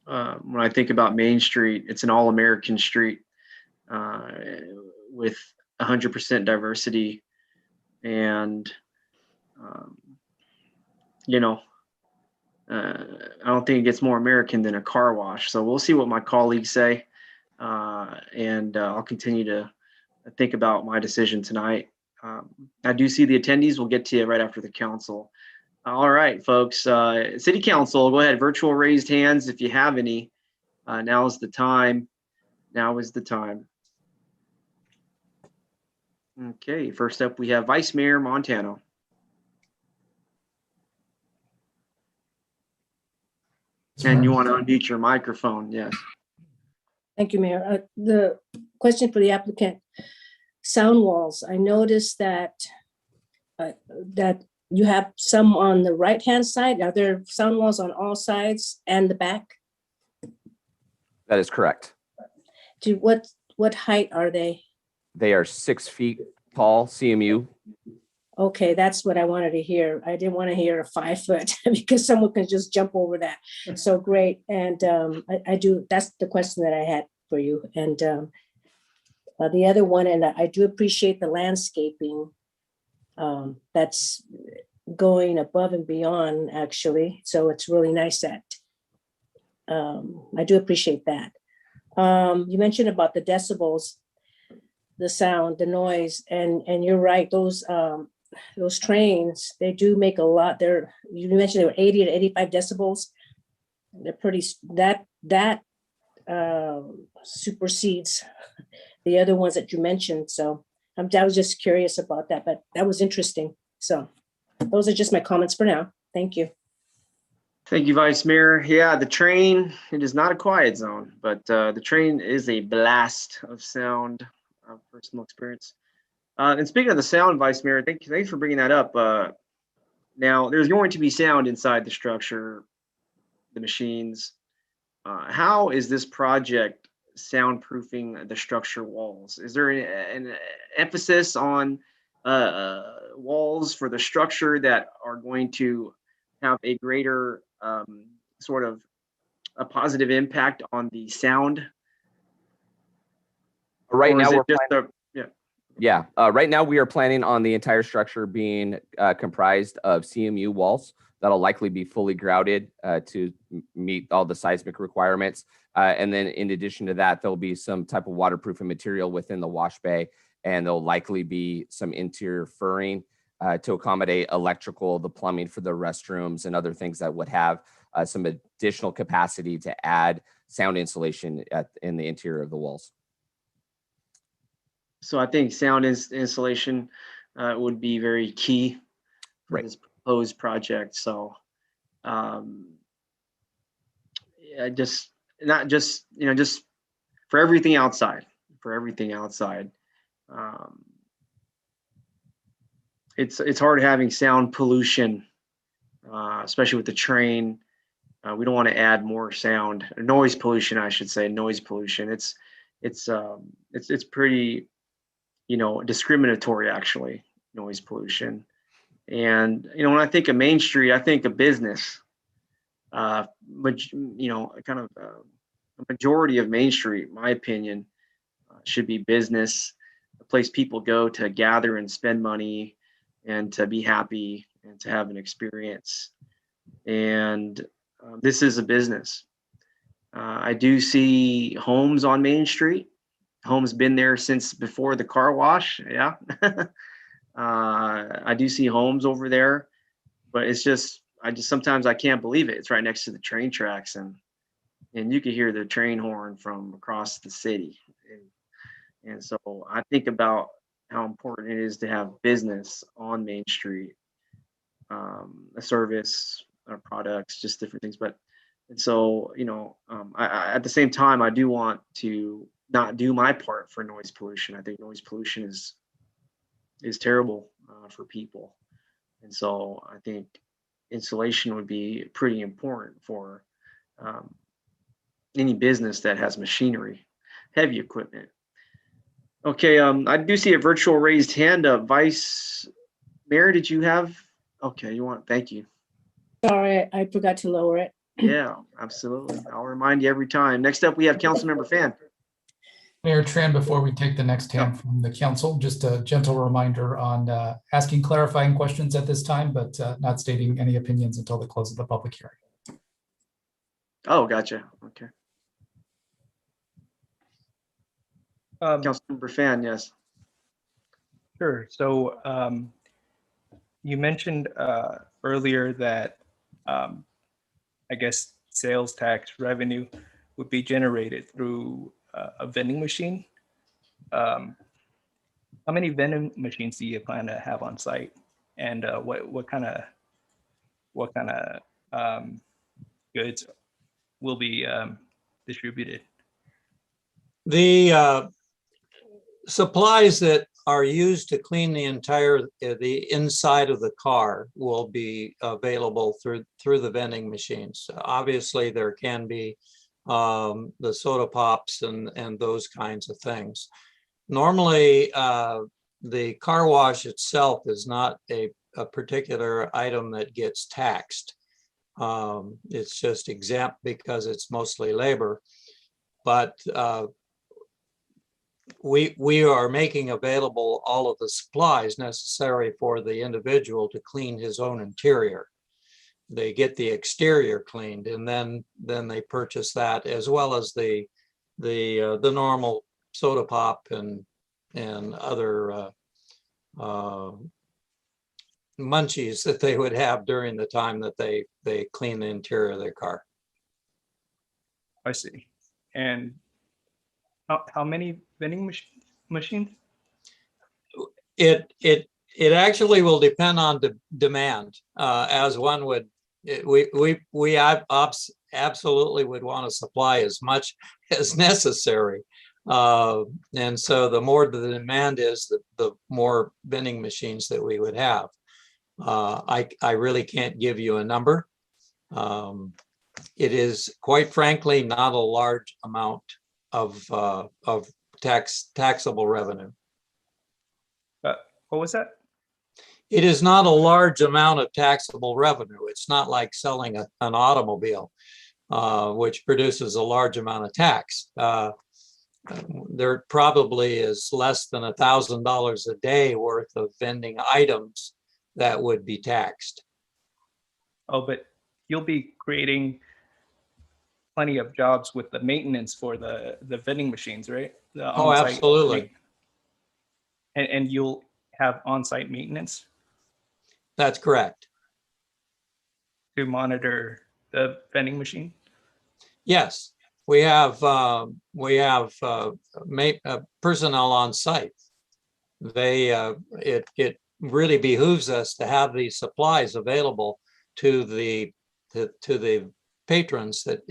when I think about Main Street, it's an all-American street with 100% diversity, and I don't think it gets more American than a car wash. So we'll see what my colleagues say, and I'll continue to think about my decision tonight. I do see the attendees. We'll get to you right after the council. All right, folks. City Council, go ahead. Virtual raised hands if you have any. Now is the time. Now is the time. Okay, first up we have Vice Mayor Montano. And you want to unmute your microphone, yes. Thank you, Mayor. The question for the applicant, sound walls. I noticed that you have some on the right-hand side. Are there sound walls on all sides and the back? That is correct. What height are they? They are 6 feet tall, CMU. Okay, that's what I wanted to hear. I didn't want to hear a 5 foot because someone can just jump over that. So great. And I do, that's the question that I had for you. And the other one, and I do appreciate the landscaping that's going above and beyond, actually. So it's really nice that I do appreciate that. You mentioned about the decibels, the sound, the noise, and you're right. Those trains, they do make a lot. You mentioned they were 80 to 85 decibels. They're pretty, that supersedes the other ones that you mentioned. So I was just curious about that, but that was interesting. So those are just my comments for now. Thank you. Thank you, Vice Mayor. Yeah, the train, it is not a quiet zone, but the train is a blast of sound, personal experience. And speaking of the sound, Vice Mayor, thanks for bringing that up. Now, there's going to be sound inside the structure, the machines. How is this project soundproofing the structure walls? Is there an emphasis on walls for the structure that are going to have a greater sort of a positive impact on the sound? Right now, we're right now we are planning on the entire structure being comprised of CMU walls that'll likely be fully grouted to meet all the seismic requirements. And then in addition to that, there'll be some type of waterproofing material within the wash bay, and there'll likely be some interior furring to accommodate electrical, the plumbing for the restrooms, and other things that would have some additional capacity to add sound insulation in the interior of the walls. So I think sound insulation would be very key for this proposed project. So yeah, just not just, just for everything outside, it's hard having sound pollution, especially with the train. We don't want to add more sound, noise pollution, I should say, noise pollution. It's pretty, discriminatory, actually, noise pollution. And, when I think of Main Street, I think of business. But, kind of a majority of Main Street, in my opinion, should be business, a place people go to gather and spend money and to be happy and to have an experience. And this is a business. I do see homes on Main Street. Home's been there since before the car wash. Yeah. I do see homes over there, but sometimes I can't believe it. It's right next to the train tracks, and you can hear the train horn from across the city. And so I think about how important it is to have business on Main Street, a service, products, just different things. And so, I, at the same time, I do want to not do my part for noise pollution. I think noise pollution is terrible for people. And so I think insulation would be pretty important for any business that has machinery, heavy equipment. Okay, I do see a virtual raised hand up. Vice Mayor, did you have? Okay, thank you. Sorry, I forgot to lower it. Yeah, absolutely. I'll remind you every time. Next up, we have Councilmember Fan. Mayor Tran, before we take the next hand from the council, just a gentle reminder on asking clarifying questions at this time, but not stating any opinions until the close of the public hearing. Oh, gotcha. Okay. Councilmember Fan, yes. Sure. So you mentioned earlier that I guess sales tax revenue would be generated through a vending machine. How many vending machines do you plan to have on site, and what kind of goods will be distributed? The supplies that are used to clean the inside of the car will be available through the vending machines. Obviously, there can be the soda pops and those kinds of things. Normally, the car wash itself is not a particular item that gets taxed. It's just exempt because it's mostly labor. But we are making available all of the supplies necessary for the individual to clean his own interior. They get the exterior cleaned, and then they purchase that, as well as the normal soda pop and other munchies that they would have during the time that they clean the interior of their car. I see. And how many vending machines? It actually will depend on demand, as one would. We absolutely would want to supply as much as necessary, and so the more the demand is, the more vending machines that we would have. I really can't give you a number. It is, quite frankly, not a large amount of taxable revenue. What was that? It is not a large amount of taxable revenue. It's not like selling an automobile, which produces a large amount of tax. There probably is less than $1,000 a day worth of vending items that would be taxed. Oh, but you'll be creating plenty of jobs with the maintenance for the vending machines, right? The Oh, on-site absolutely. and you'll have on-site maintenance That's correct. to monitor the vending machine. Yes, we have personnel on site. It really behooves us to have these supplies available to the patrons that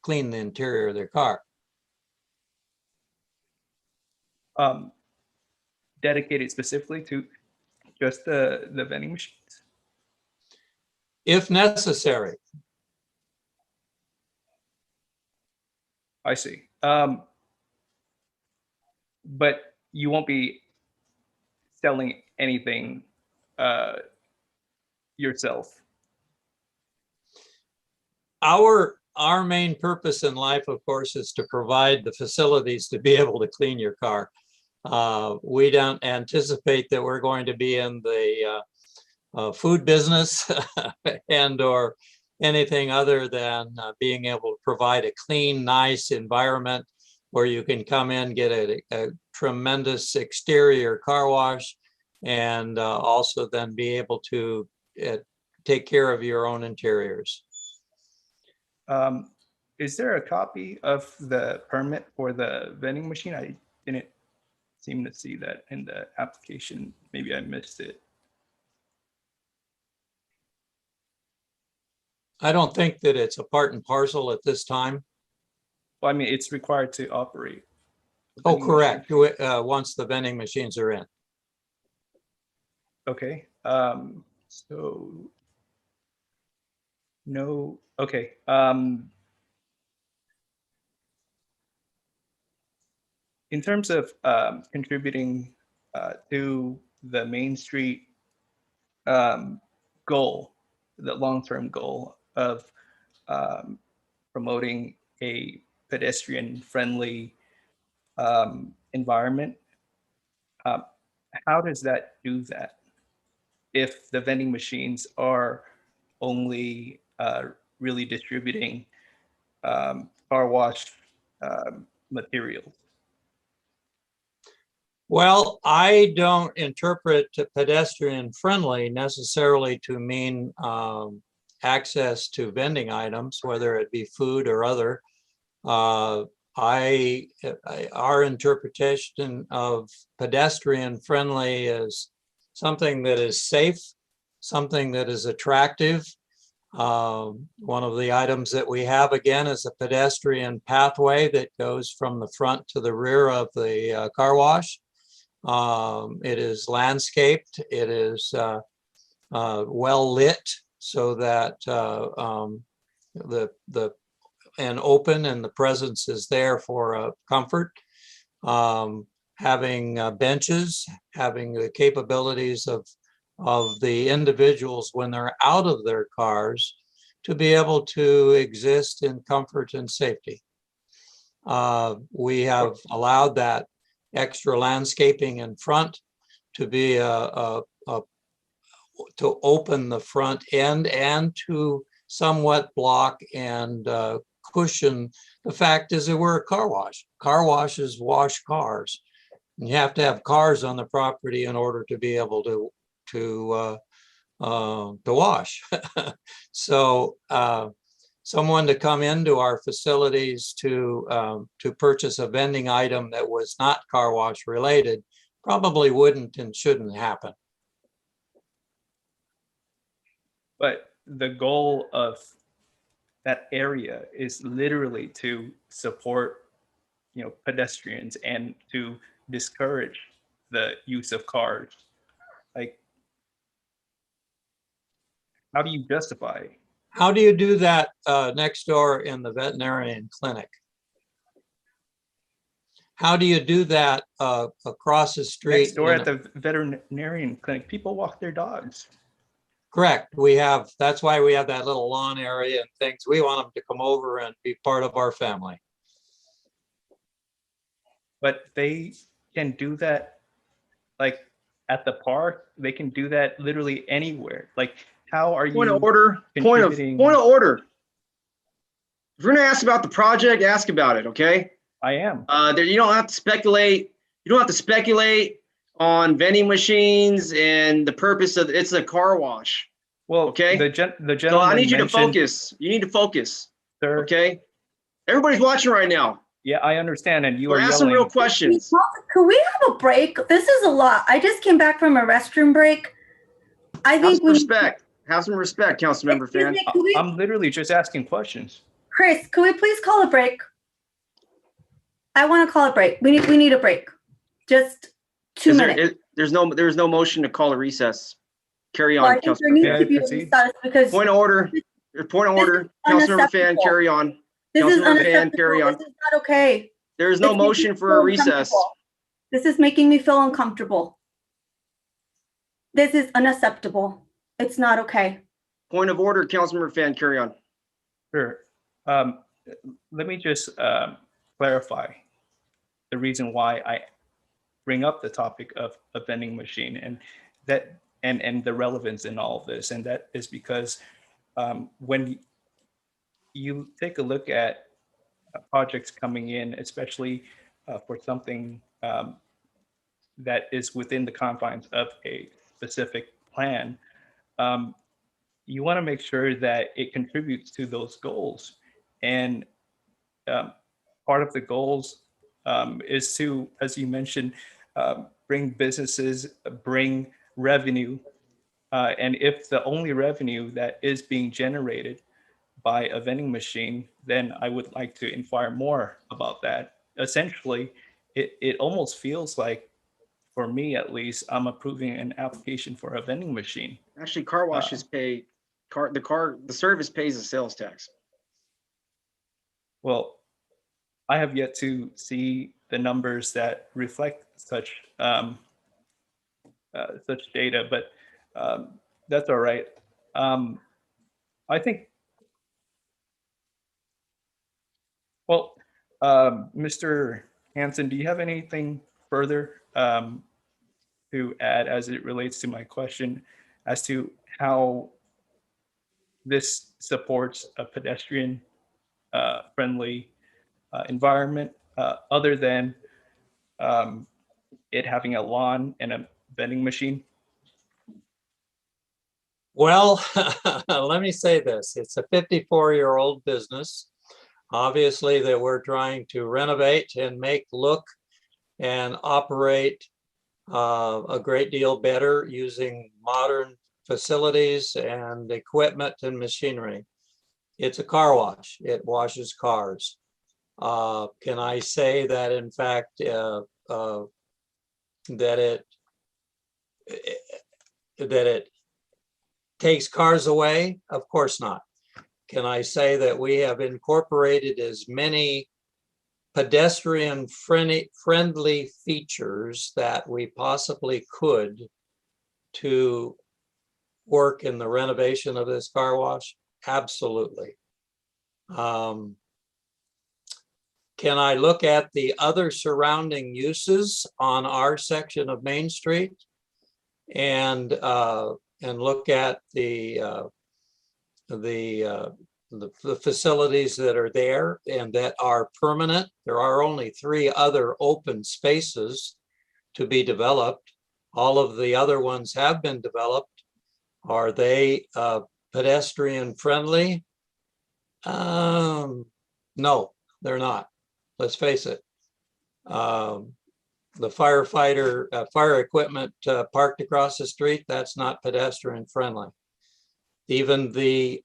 clean the interior of their car. Dedicated specifically to just the vending machines, if necessary. I see. But you won't be selling anything yourself. Our main purpose in life, of course, is to provide the facilities to be able to clean your car. We don't anticipate that we're going to be in the food business and or anything other than being able to provide a clean, nice environment where you can come in, get a tremendous exterior car wash, and also then be able to take care of your own interiors. Is there a copy of the permit for the vending machine? I didn't seem to see that in the application. Maybe I missed it. I don't think that it's a part and parcel at this time. Well, I mean, it's required to operate. Oh, correct. Once the vending machines are in. Okay. So no. Okay. In terms of contributing to the Main Street goal, the long-term goal of promoting a pedestrian-friendly environment, how does that do that if the vending machines are only really distributing car wash materials? Well, I don't interpret pedestrian friendly necessarily to mean access to vending items, whether it be food or other. Our interpretation of pedestrian friendly is something that is safe, something that is attractive. One of the items that we have again is a pedestrian pathway that goes from the front to the rear of the car wash. It is landscaped. It is well lit so that and open, and the presence is there for comfort. Having benches, having the capabilities of the individuals when they're out of their cars to be able to exist in comfort and safety. We have allowed that extra landscaping in front to be to open the front end and to somewhat block and cushion the fact is that we're a car wash. Car washes wash cars. And you have to have cars on the property in order to be able to wash. So someone to come into our facilities to purchase a vending item that was not car wash related probably wouldn't and shouldn't happen. But the goal of that area is literally to support, pedestrians and to discourage the use of cars. Like, how do you justify? How do you do that next door in the veterinarian clinic? How do you do that across the street? Next door at the veterinarian clinic, people walk their dogs. Correct. That's why we have that little lawn area and things. We want them to come over and be part of our family. But they can do that, like at the park. They can do that literally anywhere. Like, how are you? Point of order. Point of order. If you're gonna ask about the project, ask about it, okay? I am. There, you don't have to speculate. You don't have to speculate on vending machines and the purpose of it's a car wash. Well, okay. the So gentleman I need you to mentioned- focus. You need to focus. Sir. Okay. Everybody's watching right now. Yeah, I understand, and you So are ask some yelling. real questions. Could we have a break? This is a lot. I just came back from a restroom break. I Have think some respect. Have some respect, Councilmember Fan. I'm literally just asking questions. Chris, could we please call a break? I want to call a break. We need a break. Just 2 minutes. There's no motion to call a recess. Carry Well, on, I think there Councilmember needs Fan. to be a recess because Point of order. Point of order. Councilmember Fan, unacceptable. carry on. This is Councilmember Fan, carry unacceptable. on. This is not okay. There is no It's making motion me for a feel recess. uncomfortable. This is making me feel uncomfortable. This is unacceptable. It's not okay. Point of order, Councilmember Fan, carry on. Sure. Let me just clarify the reason why I bring up the topic of a vending machine and the relevance in all of this. And that is because when you take a look at projects coming in, especially for something that is within the confines of a specific plan, you want to make sure that it contributes to those goals. And part of the goals is to, as you mentioned, bring businesses, bring revenue. And if the only revenue that is being generated by a vending machine, then I would like to inquire more about that. Essentially, it almost feels like, for me at least, I'm approving an application for a vending machine. Actually, car washes pay, the service pays a sales tax. Well, I have yet to see the numbers that reflect such such data, but that's all right. I think, well, Mr. Hanson, do you have anything further to add as it relates to my question as to how this supports a pedestrian friendly environment other than it having a lawn and a vending machine? Well, let me say this. It's a 54-year-old business, obviously, that we're trying to renovate and make look and operate a great deal better using modern facilities and equipment and machinery. It's a car wash. It washes cars. Can I say that, in fact, that it takes cars away? Of course not. Can I say that we have incorporated as many pedestrian friendly features that we possibly could to work in the renovation of this car wash? Absolutely. Can I look at the other surrounding uses on our section of Main Street and look at the facilities that are there and that are permanent? There are only 3 other open spaces to be developed. All of the other ones have been developed. Are they pedestrian friendly? No, they're not. Let's face it. The fire equipment parked across the street, that's not pedestrian friendly. Even the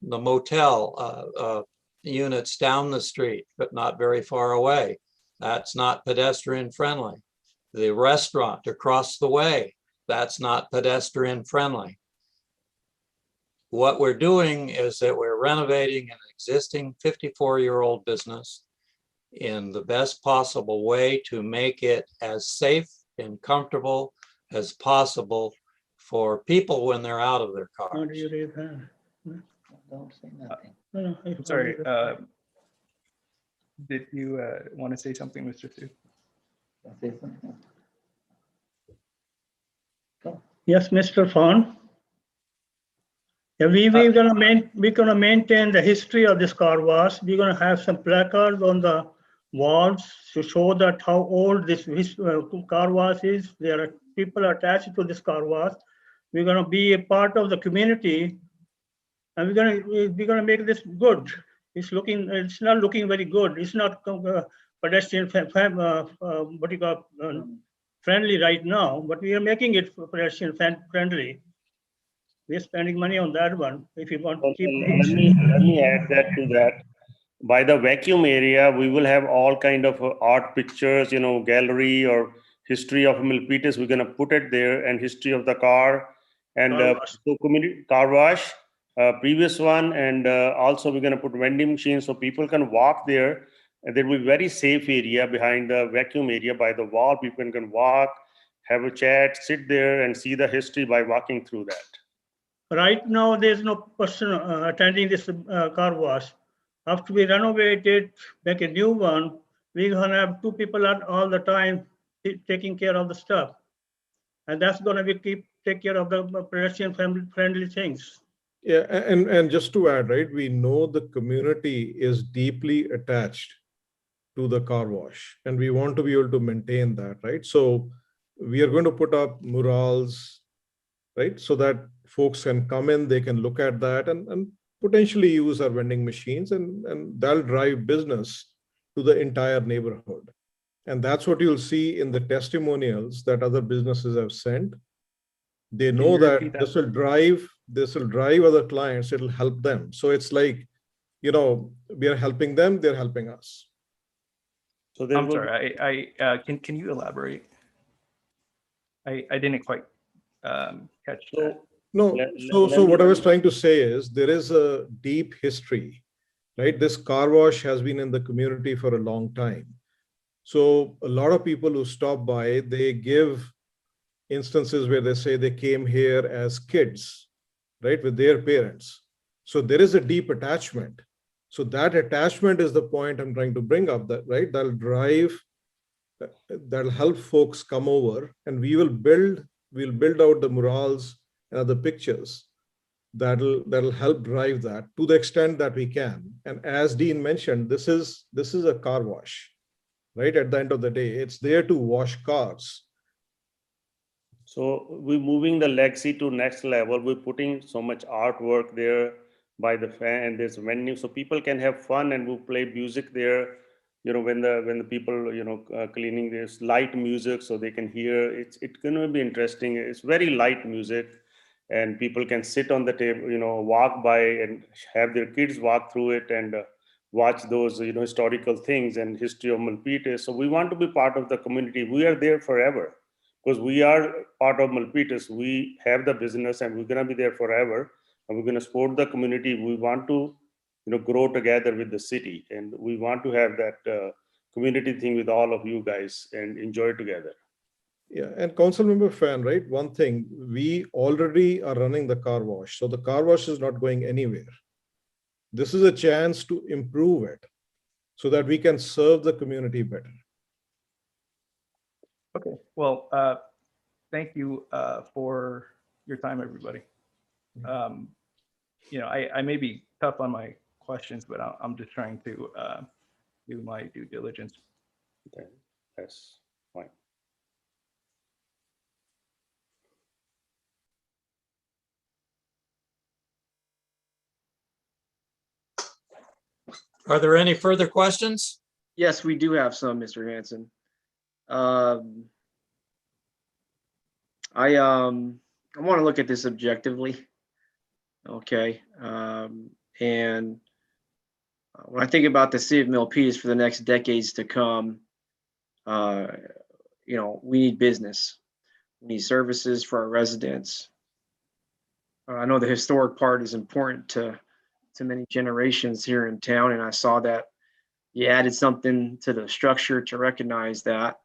motel units down the street, but not very far away, that's not pedestrian friendly. The restaurant across the way, that's not pedestrian friendly. What we're doing is that we're renovating an existing 54-year-old business in the best possible way to make it as safe and comfortable as possible for people when they're out of their How cars. do you raise hand? Don't say nothing. No, I'm sorry. Did you want to say something, Mr. Sue? Say something. Yes, Mr. Fawn. Yeah, we're gonna maintain the history of this car wash. We're gonna have some placards on the walls to show that how old this car wash is. There are people attached to this car wash. We're gonna be a part of the community, and we're gonna make this good. It's not looking very good. It's not pedestrian what you call friendly right now, but we are making it pedestrian friendly. We're spending money on that one. If you want to keep Let me add that to that. By the vacuum area, we will have all kind of art pictures, gallery or history of Milpitas. We're going to put it there, and history of the car and so community car wash, previous one, and also we're going to put vending machines so people can walk there. And there will be very safe area behind the vacuum area by the wall. People can walk, have a chat, sit there, and see the history by walking through that. Right now, there's no person attending this car wash. After we renovate it, make a new one, we're gonna have 2 people all the time taking care of the stuff. And that's gonna take care of the pedestrian friendly things. Yeah, and just to add, right, we know the community is deeply attached to the car wash, and we want to be able to maintain that, right? So we are going to put up murals, right, so that folks can come in, they can look at that and potentially use our vending machines, and that'll drive business to the entire neighborhood. And that's what you'll see in the testimonials that other businesses have sent. They know that this will drive other clients, it'll help them. So it's like, we are helping them, they're helping us. So I'm sorry, can you elaborate? I didn't quite catch that. No, so what I was trying to say is there is a deep history, right? This car wash has been in the community for a long time. So a lot of people who stop by, they give instances where they say they came here as kids, right, with their parents. So there is a deep attachment. So that attachment is the point I'm trying to bring up, that, right, that'll help folks come over, and we'll build out the murals and other pictures that'll help drive that to the extent that we can. And as Dean mentioned, this is a car wash, right? At the end of the day, it's there to wash cars. So we're moving the legacy to next level. We're putting so much artwork there by the fan, and there's venue so people can have fun, and we'll play music there. When the people cleaning, there's light music so they can hear. It's gonna be interesting. It's very light music, and people can sit on the table, walk by and have their kids walk through it and watch those historical things and history of Milpitas. So we want to be part of the community. We are there forever because we are part of Milpitas. We have the business, and we're gonna be there forever, and we're gonna support the community. We want to grow together with the city, and we want to have that community thing with all of you guys and enjoy together. Yeah, and Council Member Fan, right? One thing, we already are running the car wash, so the car wash is not going anywhere. This is a chance to improve it so that we can serve the community better. Okay, well, thank you for your time, everybody. I may be tough on my questions, but I'm just trying to do my due diligence. Okay, that's fine. Are there any further questions? Yes, we do have some, Mr. Hanson. I want to look at this objectively. Okay. And when I think about the city of Milpitas for the next decades to come, we need business. We need services for our residents. I know the historic part is important to many generations here in town, and I saw that you added something to the structure to recognize that.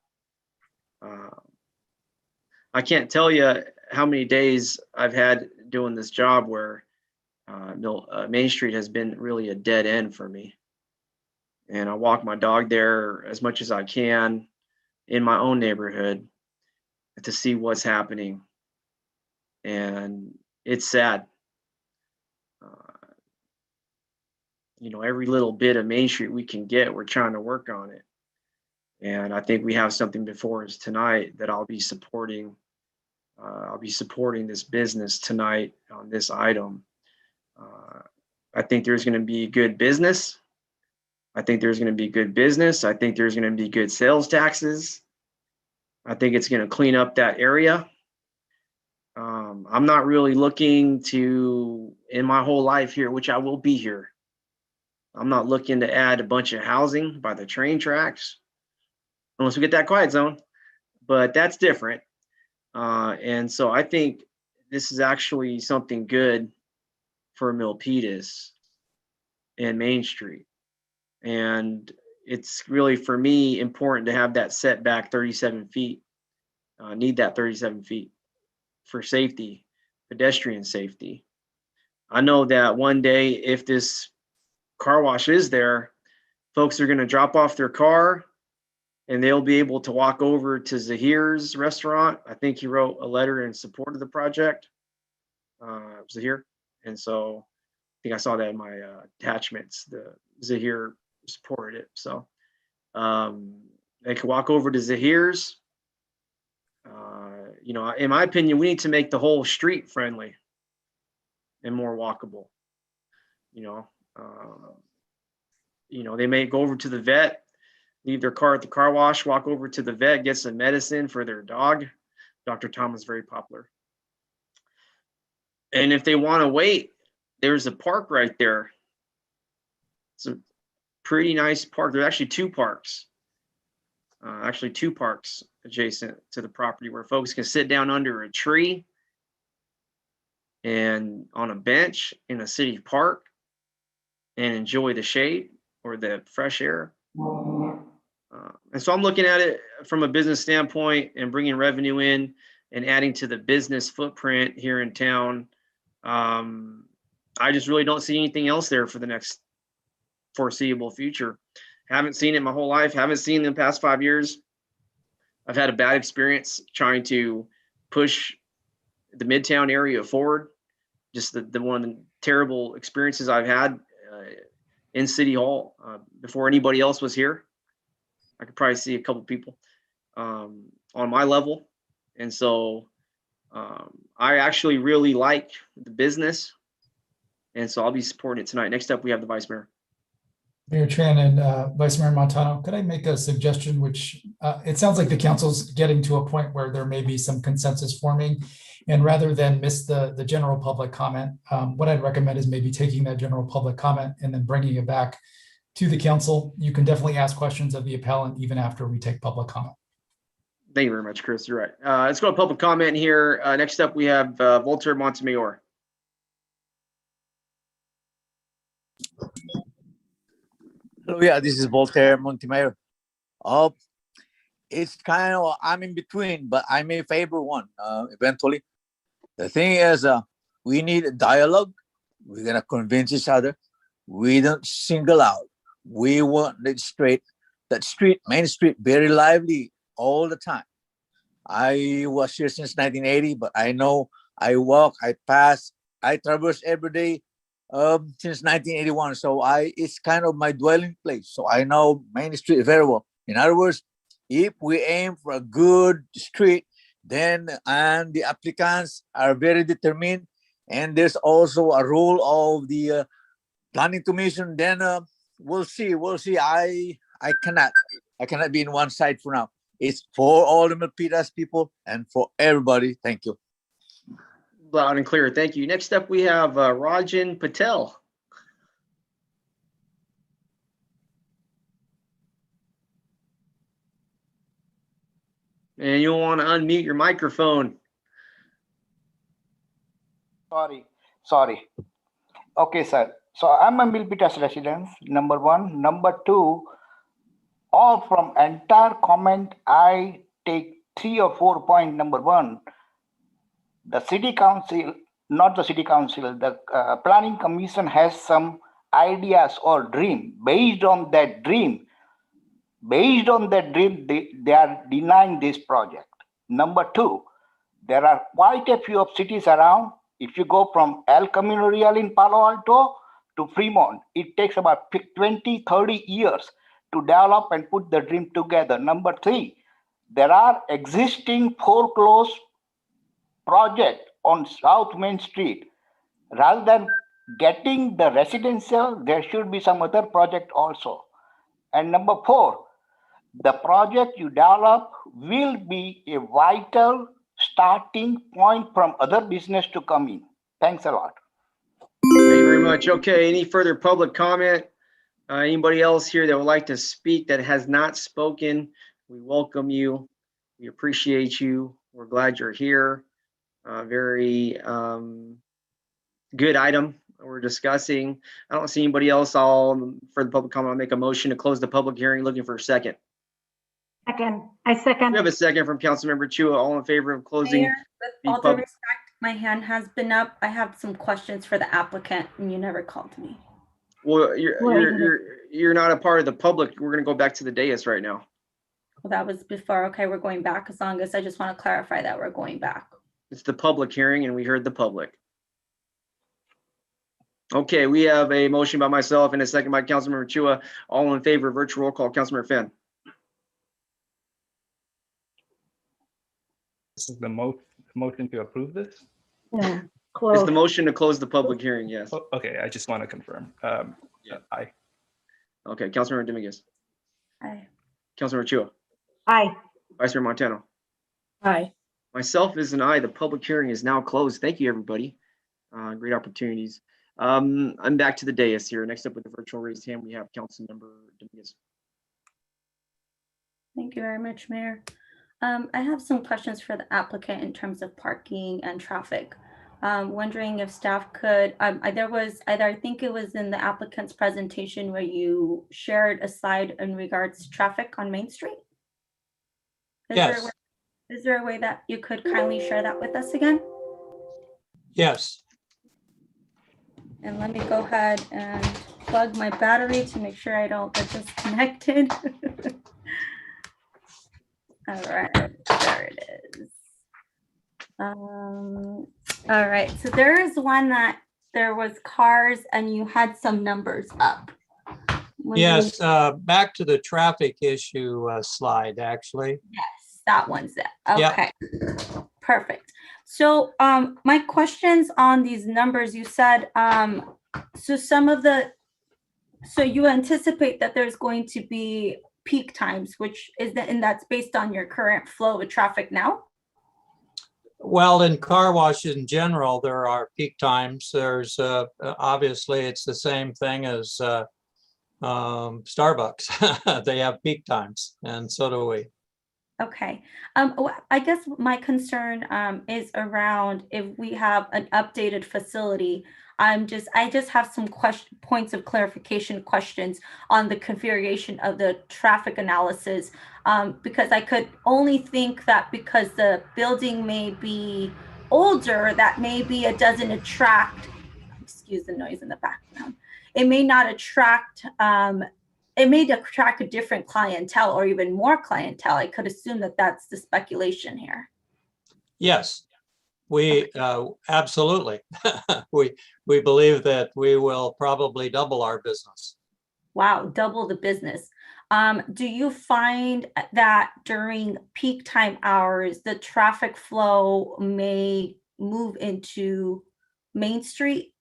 I can't tell you how many days I've had doing this job where Main Street has been really a dead end for me. And I walk my dog there as much as I can in my own neighborhood to see what's happening. And it's sad. every little bit of Main Street we can get, we're trying to work on it. And I think we have something before us tonight that I'll be supporting. I'll be supporting this business tonight on this item. I think there's going to be good business. I think there's going to be good business. I think there's going to be good sales taxes. I think it's going to clean up that area. I'm not really looking to, in my whole life here, which I will be here, I'm not looking to add a bunch of housing by the train tracks, unless we get that quiet zone, but that's different. And so I think this is actually something good for Milpitas and Main Street. And it's really, for me, important to have that setback 37 feet. Need that 37 feet for safety, pedestrian safety. I know that one day, if this car wash is there, folks are going to drop off their car and they'll be able to walk over to Zahir's restaurant. I think he wrote a letter in support of the project, Zahir. And so I think I saw that in my attachments. The Zahir supported it. So they could walk over to Zahir's. In my opinion, we need to make the whole street friendly and more walkable. They may go over to the vet, leave their car at the car wash, walk over to the vet, get some medicine for their dog. Dr. Tom is very popular. And if they want to wait, there's a park right there. It's a pretty nice park. There's actually two parks. Two parks adjacent to the property where folks can sit down under a tree and on a bench in a city park and enjoy the shade or the fresh air. And so I'm looking at it from a business standpoint and bringing revenue in and adding to the business footprint here in town. I just really don't see anything else there for the next foreseeable future. Haven't seen it my whole life. Haven't seen it in the past 5 years. I've had a bad experience trying to push the Midtown area forward. Just the one of the terrible experiences I've had in City Hall before anybody else was here. I could probably see a couple people on my level. And so I actually really like the business. And so I'll be supporting it tonight. Next up, we have the Vice Mayor. Mayor Tran and Vice Mayor Montano, could I make a suggestion, which it sounds like the council's getting to a point where there may be some consensus forming, and rather than miss the general public comment, what I'd recommend is maybe taking that general public comment and then bringing it back to the council. You can definitely ask questions of the appellant even after we take public comment. Thank you very much, Chris. You're right. Let's go to public comment here. Next up, we have Walter Montemayor. Hello, yeah, this is Voltaire Montemayor. It's kind of, I'm in between, but I may favor one eventually. The thing is, we need a dialogue. We're going to convince each other. We don't single out. We want that street, Main Street, very lively all the time. I was here since 1980, but I know I walk, I pass, I traverse every day since 1981. So it's kind of my dwelling place. So I know Main Street very well. In other words, if we aim for a good street, then and the applicants are very determined, and there's also a role of the planning commission, then we'll see. I cannot be in one side for now. It's for all the Milpitas people and for everybody. Thank you. Loud and clear. Thank you. Next up, we have Rajan Patel. And you'll want to unmute your microphone. Sorry. Okay, sir. So I'm a Milpitas resident, number one. Number two, all from entire comment, I take 3 or 4 points. Number one, the city council, not the city council, the planning commission has some ideas or dream. Based on that dream, they are denying this project. Number two, there are quite a few of cities around. If you go from El Camino Real in Palo Alto to Fremont, it takes about 20, 30 years to develop and put the dream together. Number three, there are existing foreclosed projects on South Main Street. Rather than getting the residential, there should be some other project also. And number four, the project you develop will be a vital starting point from other business to come in. Thanks a lot. Thank you very much. Okay, any further public comment? Anybody else here that would like to speak that has not spoken? We welcome you. We appreciate you. We're glad you're here. Very good item we're discussing. I don't see anybody else. For the public comment, I'll make a motion to close the public hearing. Looking for a second. Second, I second. We have a second from Councilmember Chua. All in favor of closing? Mayor, with all due respect, my hand has been up. I have some questions for the applicant, and you never called me. Well, you're not a part of the public. We're going to go back to the dais right now. Well, that was before. Okay, we're going back. As long as I just want to clarify that we're going back. It's the public hearing, and we heard the public. Okay, we have a motion by myself and a second by Councilmember Chua. All in favor, virtual roll call. Councilmember Finn. This is the motion to approve this? Yeah, It's the motion to close the public hearing, yes. Oh, okay, I just want to confirm. Aye. Okay, Councilmember Dominguez. Aye. Councilmember Chua. Aye. Vice Mayor Montano. Aye. Myself is an aye. The public hearing is now closed. Thank you, everybody. Great opportunities. I'm back to the dais here. Next up with the virtual raised hand, we have Councilmember Dominguez. Thank you very much, Mayor. I have some questions for the applicant in terms of parking and traffic. Wondering if staff could, I think it was in the applicant's presentation where you shared a slide in regards to traffic on Main Street. Yes. Is there a way that you could kindly share that with us again? Yes. And let me go ahead and plug my battery to make sure I don't get disconnected. All right, there it is. All right, so there is one that there was cars and you had some numbers up. Yes, back to the traffic issue slide, actually. Yes, that one's it. Okay, perfect. So my questions on these numbers, you said, so you anticipate that there's going to be peak times, and that's based on your current flow of traffic now? Well, in car wash in general, there are peak times. There's obviously it's the same thing as Starbucks. They have peak times, and so do we. Okay. I guess my concern is around if we have an updated facility. I just have some points of clarification questions on the configuration of the traffic analysis, because I could only think that because the building may be older, that maybe it doesn't attract, excuse the noise in the background, it may not attract, it may attract a different clientele or even more clientele. I could assume that that's the speculation here. Yes, we absolutely. we believe that we will probably double our business. Wow, double the business. Do you find that during peak time hours, the traffic flow may move into Main Street?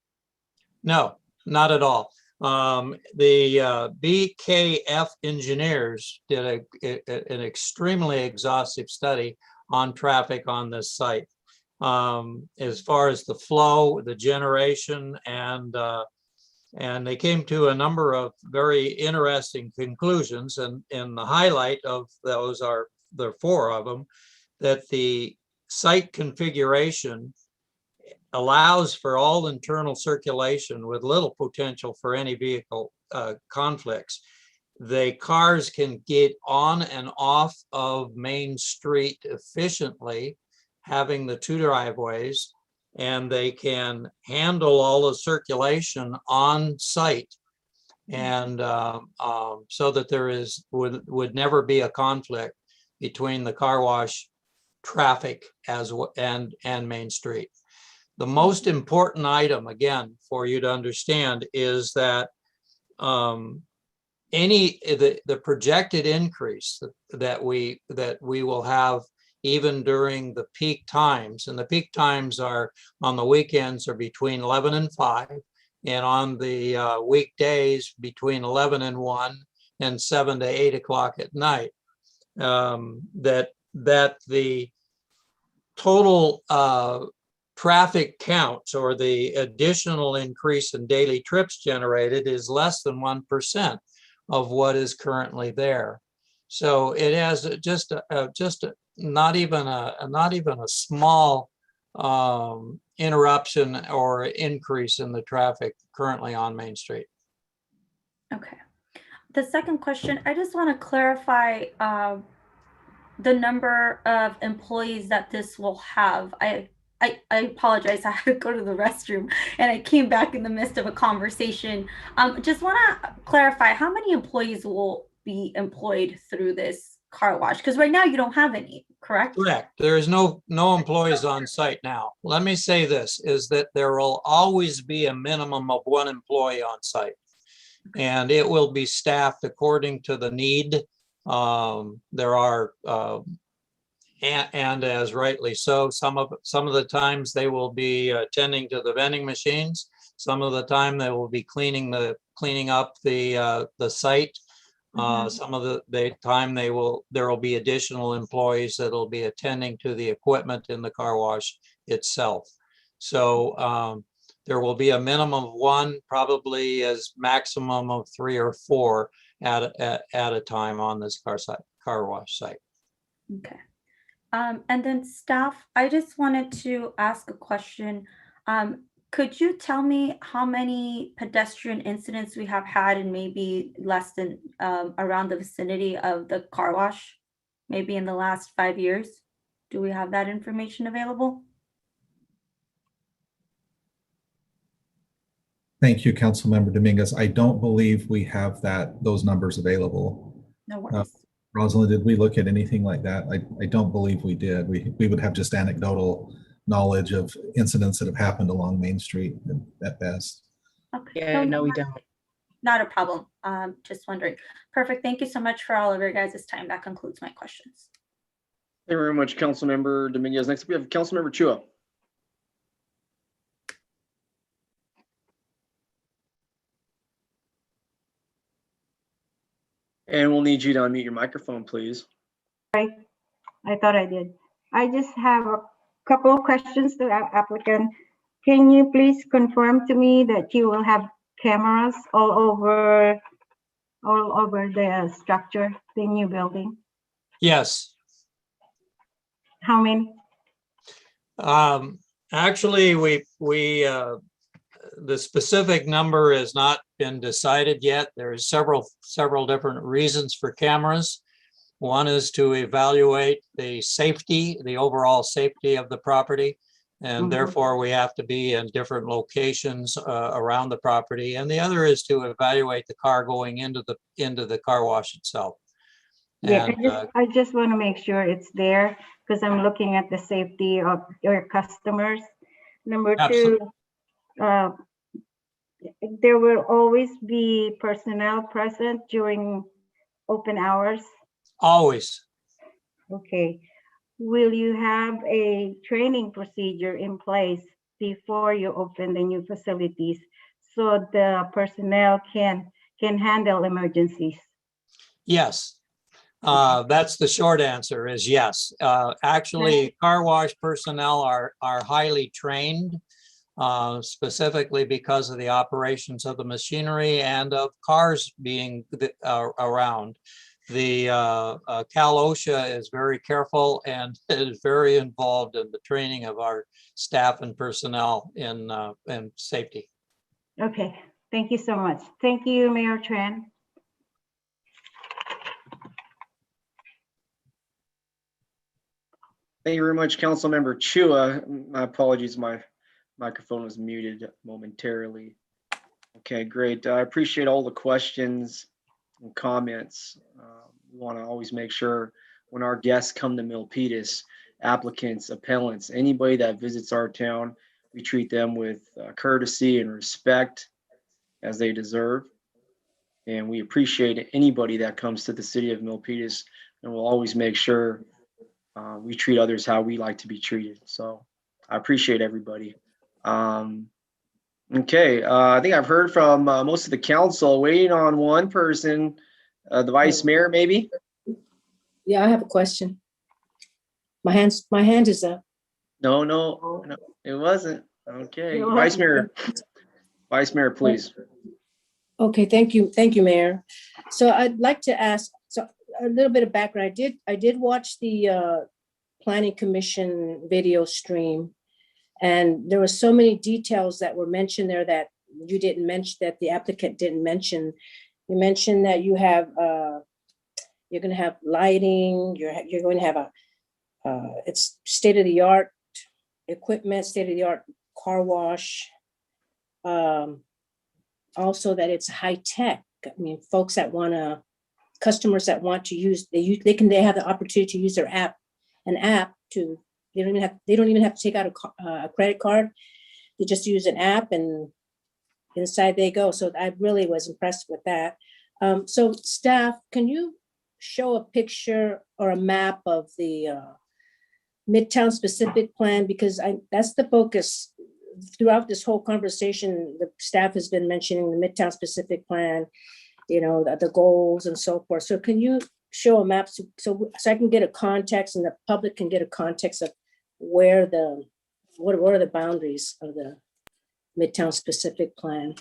No, not at all. The BKF engineers did an extremely exhaustive study on traffic on this site. As far as the flow, the generation, and they came to a number of very interesting conclusions. And the highlight of those are, there are four of them, that the site configuration allows for all internal circulation with little potential for any vehicle conflicts. The cars can get on and off of Main Street efficiently, having the two driveways, and they can handle all the circulation on site. And so that there would never be a conflict between the car wash traffic and Main Street. The most important item, again, for you to understand is that the projected increase that we will have even during the peak times, and the peak times are on the weekends are between 11 and 5, and on the weekdays between 11 and 1 and 7 to 8 o'clock at night. That the total traffic counts or the additional increase in daily trips generated is less than 1% of what is currently there. So it has not even a small interruption or increase in the traffic currently on Main Street. Okay. The second question, I just want to clarify the number of employees that this will have. I apologize. I had to go to the restroom and I came back in the midst of a conversation. Just want to clarify how many employees will be employed through this car wash? Because right now you don't have any, correct? Correct. There is no employees on site now. Let me say this, is that there will always be a minimum of 1 employee on site. And it will be staffed according to the need. There are, and as rightly so, some of the times they will be attending to the vending machines. Some of the time they will be cleaning up the site. Some of the time there will be additional employees that will be attending to the equipment in the car wash itself. So there will be a minimum of 1, probably as maximum of 3 or 4 at a time on this car wash site. Okay. And then staff, I just wanted to ask a question. Could you tell me how many pedestrian incidents we have had in maybe less than around the vicinity of the car wash, maybe in the last 5 years? Do we have that information available? Thank you, Councilmember Dominguez. I don't believe we have those numbers available. No worries. Rosalind, did we look at anything like that? I don't believe we did. We would have just anecdotal knowledge of incidents that have happened along Main Street at best. Okay. Yeah, no, we don't. Not a problem. Just wondering. Perfect. Thank you so much for all of your guys' time. That concludes my questions. Thank you very much, Councilmember Dominguez. Next we have Councilmember Chua. And we'll need you to unmute your microphone, please. Right. I thought I did. I just have a couple of questions to our applicant. Can you please confirm to me that you will have cameras all over the structure, the new building? Yes. How many? Actually, the specific number has not been decided yet. There's several different reasons for cameras. One is to evaluate the overall safety of the property, and therefore we have to be in different locations around the property. And the other is to evaluate the car going into the car wash itself. Yeah, And, I just want to make sure it's there because I'm looking at the safety of your customers. Number two, there will always be personnel present during open hours. Always. Okay. Will you have a training procedure in place before you open the new facilities so the personnel can handle emergencies? Yes. That's the short answer is yes. Actually, car wash personnel are highly trained, specifically because of the operations of the machinery and of cars being around. The Cal OSHA is very careful and is very involved in the training of our staff and personnel in safety. Okay, thank you so much. Thank you, Mayor Tran. Thank you very much, Councilmember Chua. My apologies, my microphone was muted momentarily. Okay, great. I appreciate all the questions and comments. We want to always make sure when our guests come to Milpitas, applicants, appellants, anybody that visits our town, We treat them with courtesy and respect as they deserve. And we appreciate anybody that comes to the city of Milpitas, and we'll always make sure we treat others how we like to be treated. So I appreciate everybody. Okay, I think I've heard from most of the council. Waiting on one person, the vice mayor, maybe? Yeah, I have a question. My hand is up. No, it wasn't. Okay, It Vice wasn't. Mayor, please. Okay, thank you, Mayor. So I'd like to ask, so a little bit of background. I did watch the Planning Commission video stream, and there were so many details that were mentioned there that you didn't mention, that the applicant didn't mention. You mentioned that you have you're going to have lighting. You're going to have it's state-of-the-art equipment, state-of-the-art car wash. Also that it's high tech. I mean, folks that customers that want to use, they have the opportunity to use their app, they don't even have to take out a credit card. They just use an app and inside they go. So I really was impressed with that. So staff, can you show a picture or a map of the Midtown specific plan? Because that's the focus throughout this whole conversation. The staff has been mentioning the Midtown specific plan, the goals and so forth. So can you show a map so I can get a context and the public can get a context of what are the boundaries of the Midtown specific plan?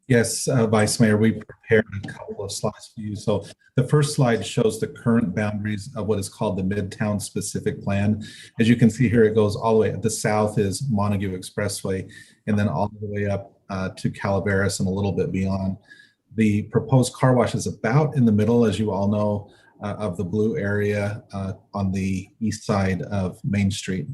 Yes, Vice Mayor, we prepared a couple of slides for you. So the first slide shows the current boundaries of what is called the Midtown Specific Plan. As you can see here, it goes all the way. The south is Montague Expressway, and then all the way up to Calaveras and a little bit beyond. The proposed car wash is about in the middle, as you all know, of the blue area on the east side of Main Street.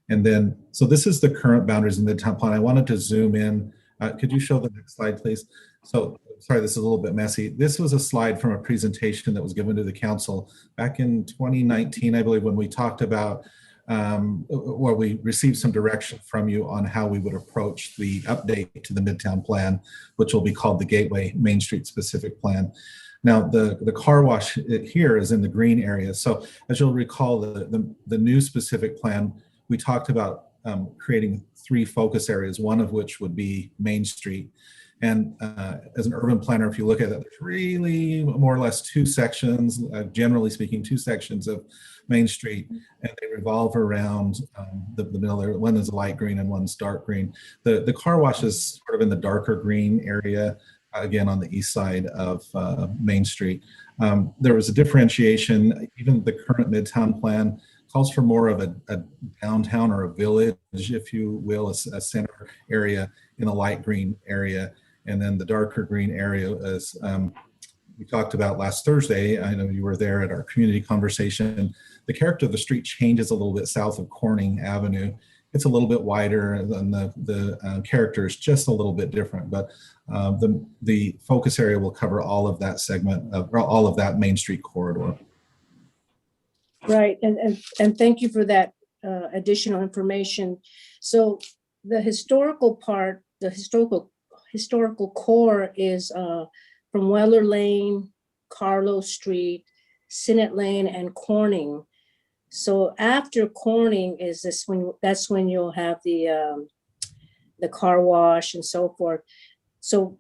And then, so this is the current boundaries of the Midtown Plan. I wanted to zoom in. Could you show the next slide, please? So, sorry, this is a little bit messy. This was a slide from a presentation that was given to the council back in 2019, I believe, when we talked about, where we received some direction from you on how we would approach the update to the Midtown Plan, which will be called the Gateway Main Street Specific Plan. Now, the car wash here is in the green area. So, as you'll recall, the new specific plan, we talked about creating 3 focus areas, one of which would be Main Street. And as an urban planner, if you look at it, there's really more or less 2 sections, generally speaking, 2 sections of Main Street, and they revolve around the middle there. One is light green and one's dark green. The car wash is sort of in the darker green area, again, on the east side of Main Street. There was a differentiation. Even the current Midtown Plan calls for more of a downtown or a village, if you will, a center area in a light green area. And then the darker green area is, we talked about last Thursday. I know you were there at our community conversation. The character of the street changes a little bit south of Corning Avenue. It's a little bit wider, and the character is just a little bit different. But the focus area will cover all of that segment, all of that Main Street corridor. Right, and thank you for that additional information. So the historical part, the historical core is from Weller Lane, Carlos Street, Sinnott Lane, and Corning. So after Corning that's when you'll have the car wash and so forth. So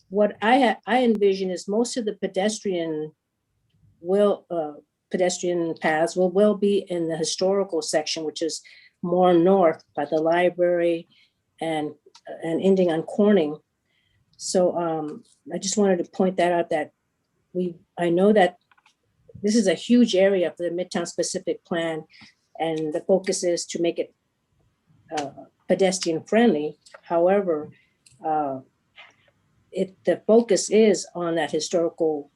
what I envision is most of the pedestrian paths will be in the historical section, which is more north by the library and ending on Corning. So I just wanted to point that out, that I know that this is a huge area for the Midtown specific plan, and the focus is to make it pedestrian friendly. However, the focus is on that historical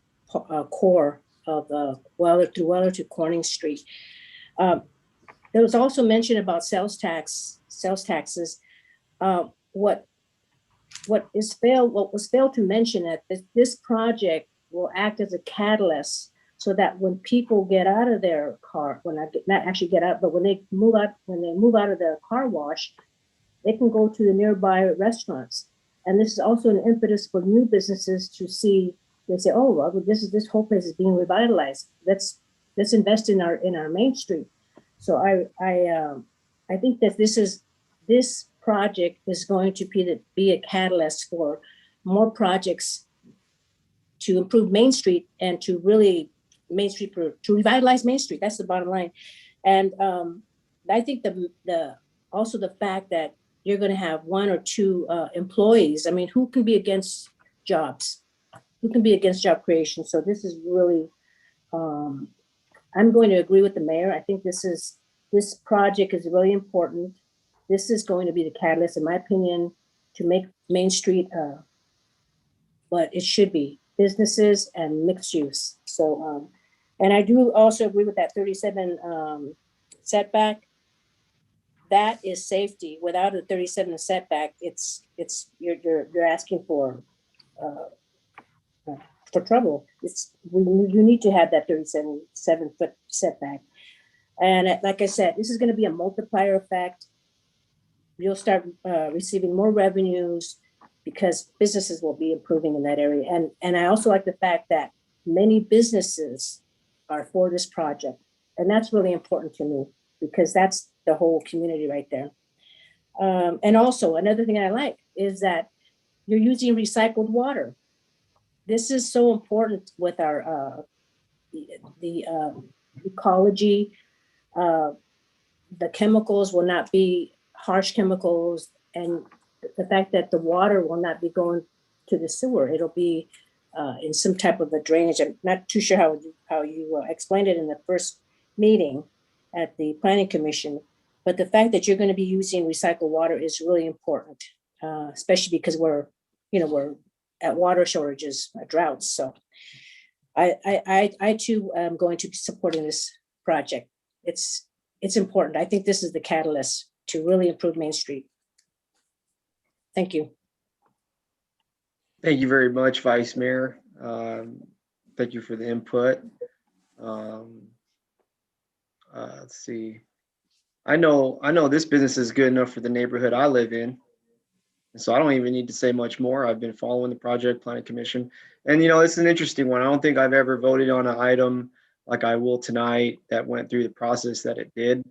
core of Weller to Corning Street. There was also mention about sales taxes. What was failed to mention that this project will act as a catalyst so that when people get out of their car, not actually get out, but when they move out of their car wash, they can go to the nearby restaurants. And this is also an impetus for new businesses to see. They say, "Oh, well, this whole place is being revitalized. Let's invest in our Main Street." So I think that this project is going to be a catalyst for more projects to improve Main Street and to really to revitalize Main Street. That's the bottom line. And I think also the fact that you're going to have one or two employees. I mean, who can be against jobs? Who can be against job creation? So this is really, I'm going to agree with the mayor. I think this project is really important. This is going to be the catalyst, in my opinion, to make Main Street what it should be, businesses and mixed use. So, and I do also agree with that 37 setback. That is safety. Without a 37 setback, you're asking for trouble. You need to have that 37-foot setback. And like I said, this is going to be a multiplier effect. You'll start receiving more revenues because businesses will be improving in that area. And I also like the fact that many businesses are for this project. And that's really important to me because that's the whole community right there. And also another thing I like is that you're using recycled water. This is so important with our the ecology. The chemicals will not be harsh chemicals, and the fact that the water will not be going to the sewer. It'll be in some type of a drainage. I'm not too sure how you explained it in the first meeting at the Planning Commission, but the fact that you're going to be using recycled water is really important, especially because we're at water shortages, droughts. So I too am going to be supporting this project. It's important. I think this is the catalyst to really improve Main Street. Thank you. Thank you very much, Vice Mayor. Thank you for the input. Let's see. I know this business is good enough for the neighborhood I live in. And so I don't even need to say much more. I've been following the Project Planning Commission. And it's an interesting one. I don't think I've ever voted on an item like I will tonight that went through the process that it did.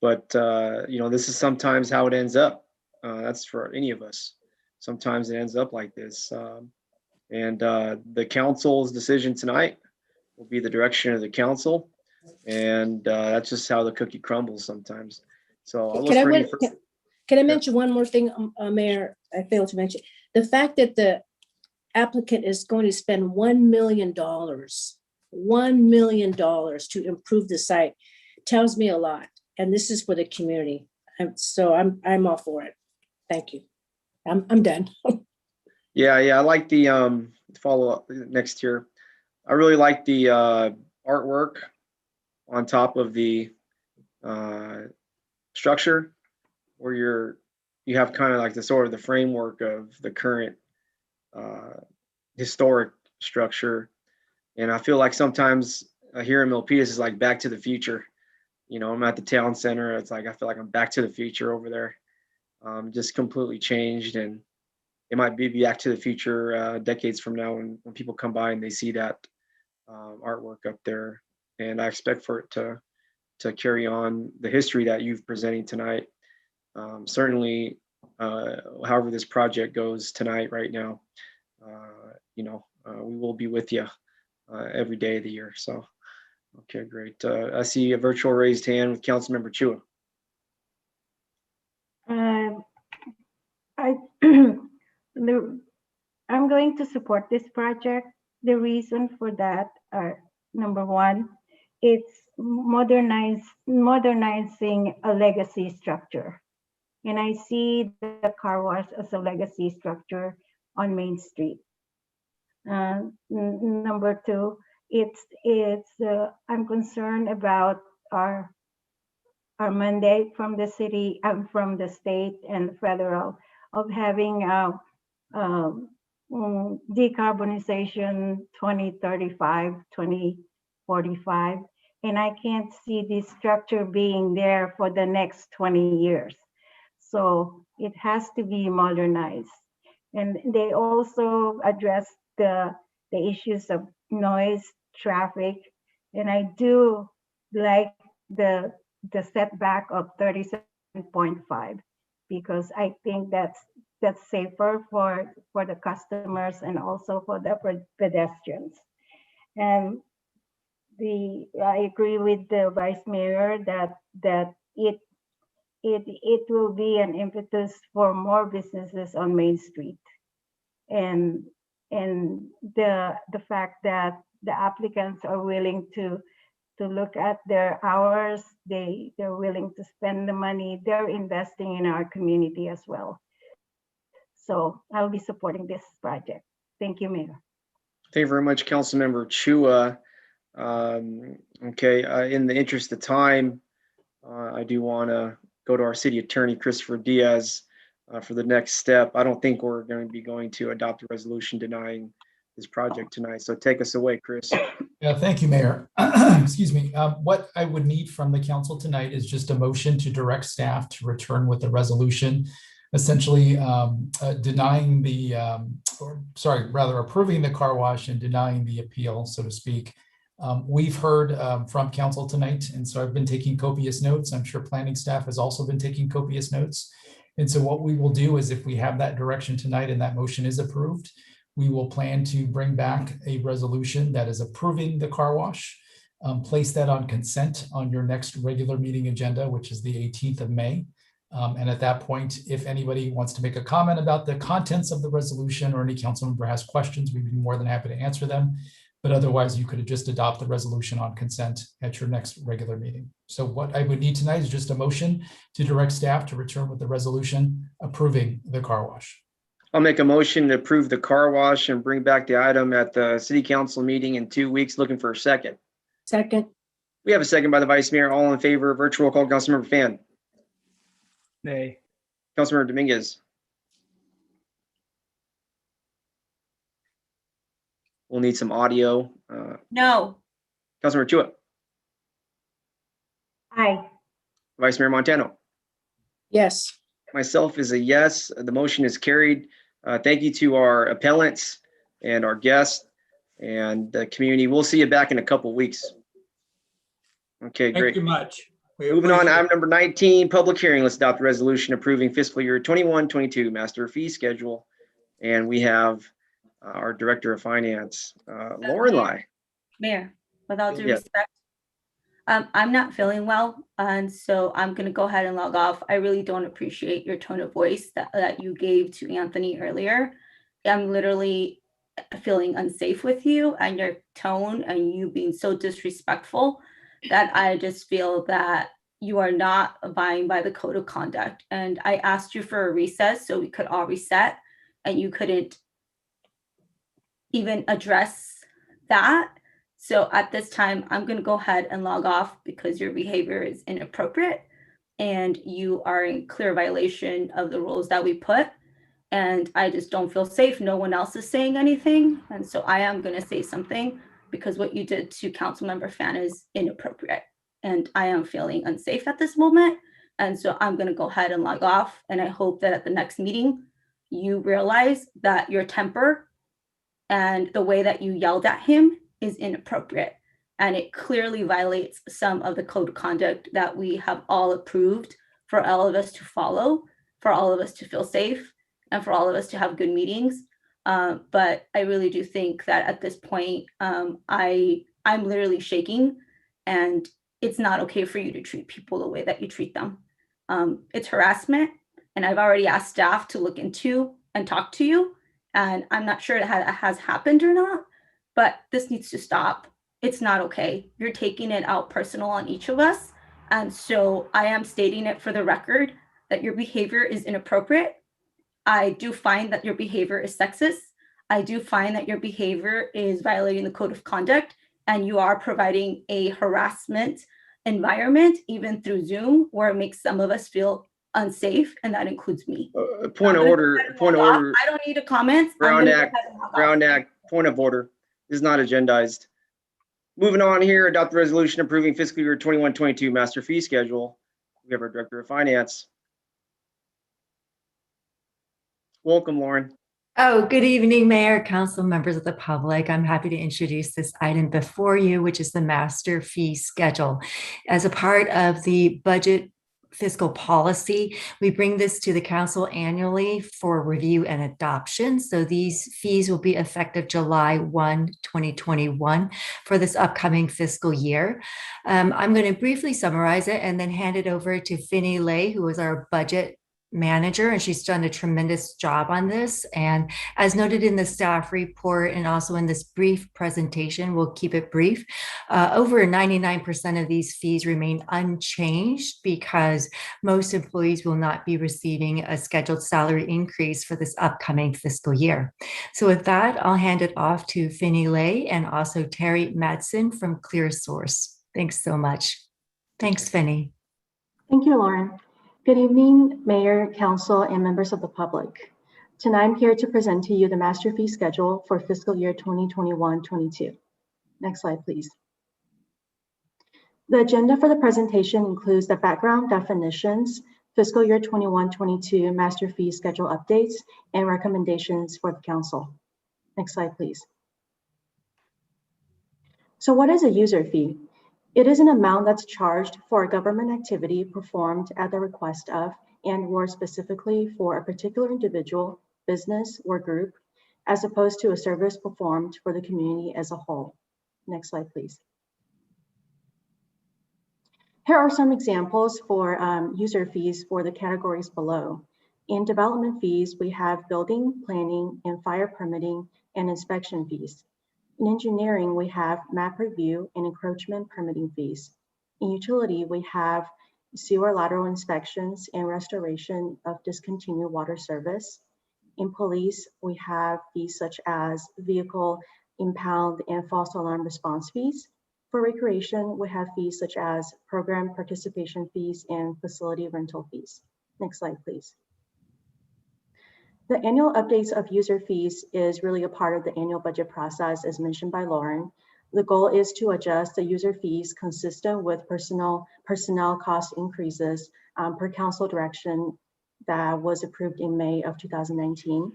But this is sometimes how it ends up. That's for any of us. Sometimes it ends up like this. And the council's decision tonight will be the direction of the council. And that's just how the cookie crumbles sometimes. So I'll look for any further. Can I mention one more thing, Mayor? I failed to mention the fact that the applicant is going to spend $1 million to improve the site tells me a lot. And this is for the community. So I'm all for it. Thank you. I'm done. Yeah, I like the follow up next here. I really like the artwork on top of the structure, where you have kind of like the sort of the framework of the current historic structure. And I feel like sometimes here in Milpitas is like Back to the Future. I'm at the town center. It's like I feel like I'm Back to the Future over there, just completely changed. And it might be Back to the Future decades from now when people come by and they see that artwork up there. And I expect for it to carry on the history that you've presenting tonight. Certainly, however this project goes tonight, right now, we will be with you every day of the year. So, okay, great. I see a virtual raised hand with Councilmember Chua. I'm going to support this project. The reason for that are, number one, it's modernizing a legacy structure. And I see the car wash as a legacy structure on Main Street. Number two, I'm concerned about our mandate from the city and from the state and federal of having decarbonization 2035, 2045, and I can't see this structure being there for the next 20 years. So it has to be modernized. And they also address the issues of noise, traffic, and I do like the setback of 37.5 because I think that's safer for the customers and also for the pedestrians. And I agree with the Vice Mayor that it will be an impetus for more businesses on Main Street. And the fact that the applicants are willing to look at their hours, they're willing to spend the money, they're investing in our community as well. So I'll be supporting this project. Thank you, Mayor. Thank you very much, Councilmember Chua. Okay, in the interest of time, I do want to go to our city attorney, Christopher Diaz, for the next step. I don't think we're going to be going to adopt a resolution denying this project tonight. So take us away, Chris. Yeah, thank you, Mayor. Excuse me. What I would need from the council tonight is just a motion to direct staff to return with a resolution, essentially denying the, approving the car wash and denying the appeal, so to speak. We've heard from council tonight, and so I've been taking copious notes. I'm sure planning staff has also been taking copious notes. And so what we will do is if we have that direction tonight and that motion is approved, we will plan to bring back a resolution that is approving the car wash, place that on consent on your next regular meeting agenda, which is the 18th of May. And at that point, if anybody wants to make a comment about the contents of the resolution or any council member has questions, we'd be more than happy to answer them. But otherwise, you could just adopt the resolution on consent at your next regular meeting. So what I would need tonight is just a motion to direct staff to return with the resolution approving the car wash. I'll make a motion to approve the car wash and bring back the item at the city council meeting in 2 weeks. Looking for a second. Second. We have a second by the Vice Mayor. All in favor, virtual call, Councilmember Fan. Nay. Councilmember Dominguez. We'll need some audio. No. Councilmember Chua. Aye. Vice Mayor Montano. Yes. Myself is a yes. The motion is carried. Thank you to our appellants and our guests and the community. We'll see you back in a couple of weeks. Okay, great. Thank you much. Moving on, item number 19, public hearing. Let's adopt a resolution approving fiscal year 21-22 master fee schedule. And we have our Director of Finance, Lauren Lai. Mayor, with all due Yes. respect, I'm not feeling well, and so I'm going to go ahead and log off. I really don't appreciate your tone of voice that you gave to Anthony earlier. I'm literally feeling unsafe with you and your tone and you being so disrespectful that I just feel that you are not abiding by the code of conduct. And I asked you for a recess so we could all reset, and you couldn't even address that. So at this time, I'm going to go ahead and log off because your behavior is inappropriate and you are in clear violation of the rules that we put. And I just don't feel safe. No one else is saying anything. And so I am going to say something because what you did to Councilmember Fan is inappropriate. And I am feeling unsafe at this moment. And so I'm going to go ahead and log off. And I hope that at the next meeting, you realize that your temper and the way that you yelled at him is inappropriate. And it clearly violates some of the code of conduct that we have all approved for all of us to follow, for all of us to feel safe, and for all of us to have good meetings. But I really do think that at this point, I'm literally shaking, and it's not okay for you to treat people the way that you treat them. It's harassment, and I've already asked staff to look into and talk to you, and I'm not sure it has happened or not, but this needs to stop. It's not okay. You're taking it out personal on each of us. And so I am stating it for the record that your behavior is inappropriate. I do find that your behavior is sexist. I do find that your behavior is violating the code of conduct, and you are providing a harassment environment, even through Zoom, where it makes some of us feel unsafe, and that includes me. Point of order. Point of order. I don't need a comment. Brown Act. Brown Act. Point of order. This is not agendized. Moving on here, adopt the resolution approving fiscal year 21-22 master fee schedule. We have our Director of Finance. Welcome, Lauren. Oh, good evening, Mayor, Council, members of the public. I'm happy to introduce this item before you, which is the master fee schedule. As a part of the budget fiscal policy, we bring this to the council annually for review and adoption. So these fees will be effective July 1, 2021 for this upcoming fiscal year. I'm going to briefly summarize it and then hand it over to Finny Lay, who is our budget manager, and she's done a tremendous job on this. And as noted in the staff report and also in this brief presentation, we'll keep it brief. Over 99% of these fees remain unchanged because most employees will not be receiving a scheduled salary increase for this upcoming fiscal year. So with that, I'll hand it off to Finny Lay and also Terry Madsen from ClearSource. Thanks so much. Thanks, Finny. Thank you, Lauren. Good evening, Mayor, Council, and members of the public. Tonight, I'm here to present to you the master fee schedule for fiscal year 2021-22. Next slide, please. The agenda for the presentation includes the background definitions, fiscal year 21-22 master fee schedule updates, and recommendations for the council. Next slide, please. So what is a user fee? It is an amount that's charged for a government activity performed at the request of and/or specifically for a particular individual, business, or group, as opposed to a service performed for the community as a whole. Next slide, please. Here are some examples for user fees for the categories below. In development fees, we have building, planning, and fire permitting and inspection fees. In engineering, we have map review and encroachment permitting fees. In utility, we have sewer lateral inspections and restoration of discontinued water service. In police, we have fees such as vehicle impound and false alarm response fees. For recreation, we have fees such as program participation fees and facility rental fees. Next slide, please. The annual updates of user fees is really a part of the annual budget process, as mentioned by Lauren. The goal is to adjust the user fees consistent with personnel cost increases per council direction that was approved in May of 2019.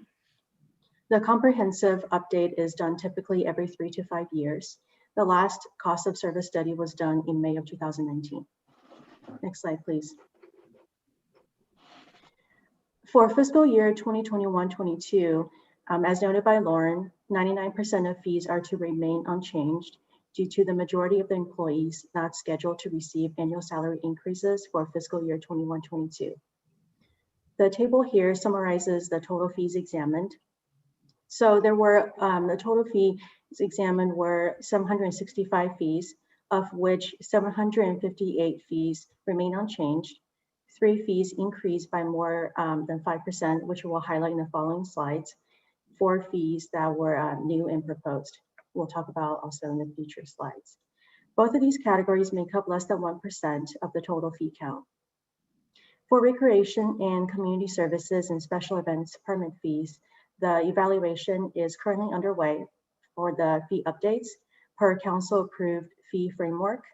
The comprehensive update is done typically every 3 to 5 years. The last cost of service study was done in May of 2019. Next slide, please. For fiscal year 2021-22, as noted by Lauren, 99% of fees are to remain unchanged due to the majority of the employees not scheduled to receive annual salary increases for fiscal year 21-22. The table here summarizes the total fees examined. So there were, the total fees examined were 765 fees, of which 758 fees remain unchanged. 3 fees increased by more than 5%, which we will highlight in the following slides. 4 fees that were new and proposed. We'll talk about also in the future slides. Both of these categories make up less than 1% of the total fee count. For recreation and community services and special events permit fees, the evaluation is currently underway for the fee updates per council approved fee framework.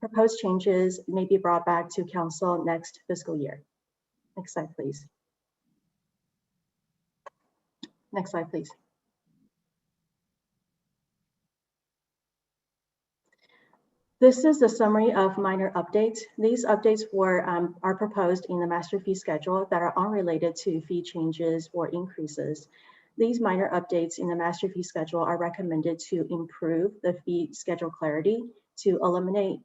Proposed changes may be brought back to council next fiscal year. Next slide, please. Next slide, please. This is the summary of minor updates. These updates are proposed in the master fee schedule that are unrelated to fee changes or increases. These minor updates in the master fee schedule are recommended to improve the fee schedule clarity, to eliminate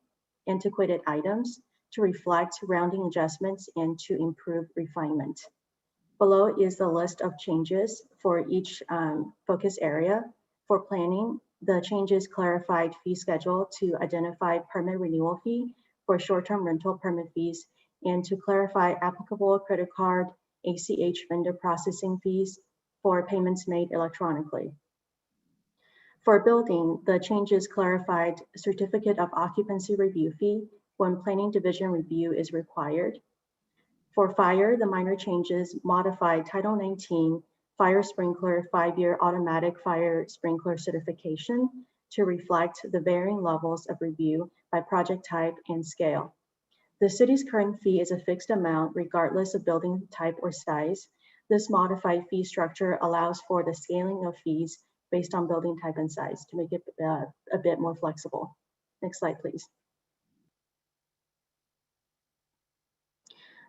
antiquated items, to reflect rounding adjustments, and to improve refinement. Below is the list of changes for each focus area. For planning, the changes clarified fee schedule to identify permit renewal fee for short-term rental permit fees and to clarify applicable credit card, ACH vendor processing fees for payments made electronically. For building, the changes clarified certificate of occupancy review fee when planning division review is required. For fire, the minor changes modified Title 19 fire sprinkler 5-year automatic fire sprinkler certification to reflect the varying levels of review by project type and scale. The city's current fee is a fixed amount regardless of building type or size. This modified fee structure allows for the scaling of fees based on building type and size to make it a bit more flexible. Next slide, please.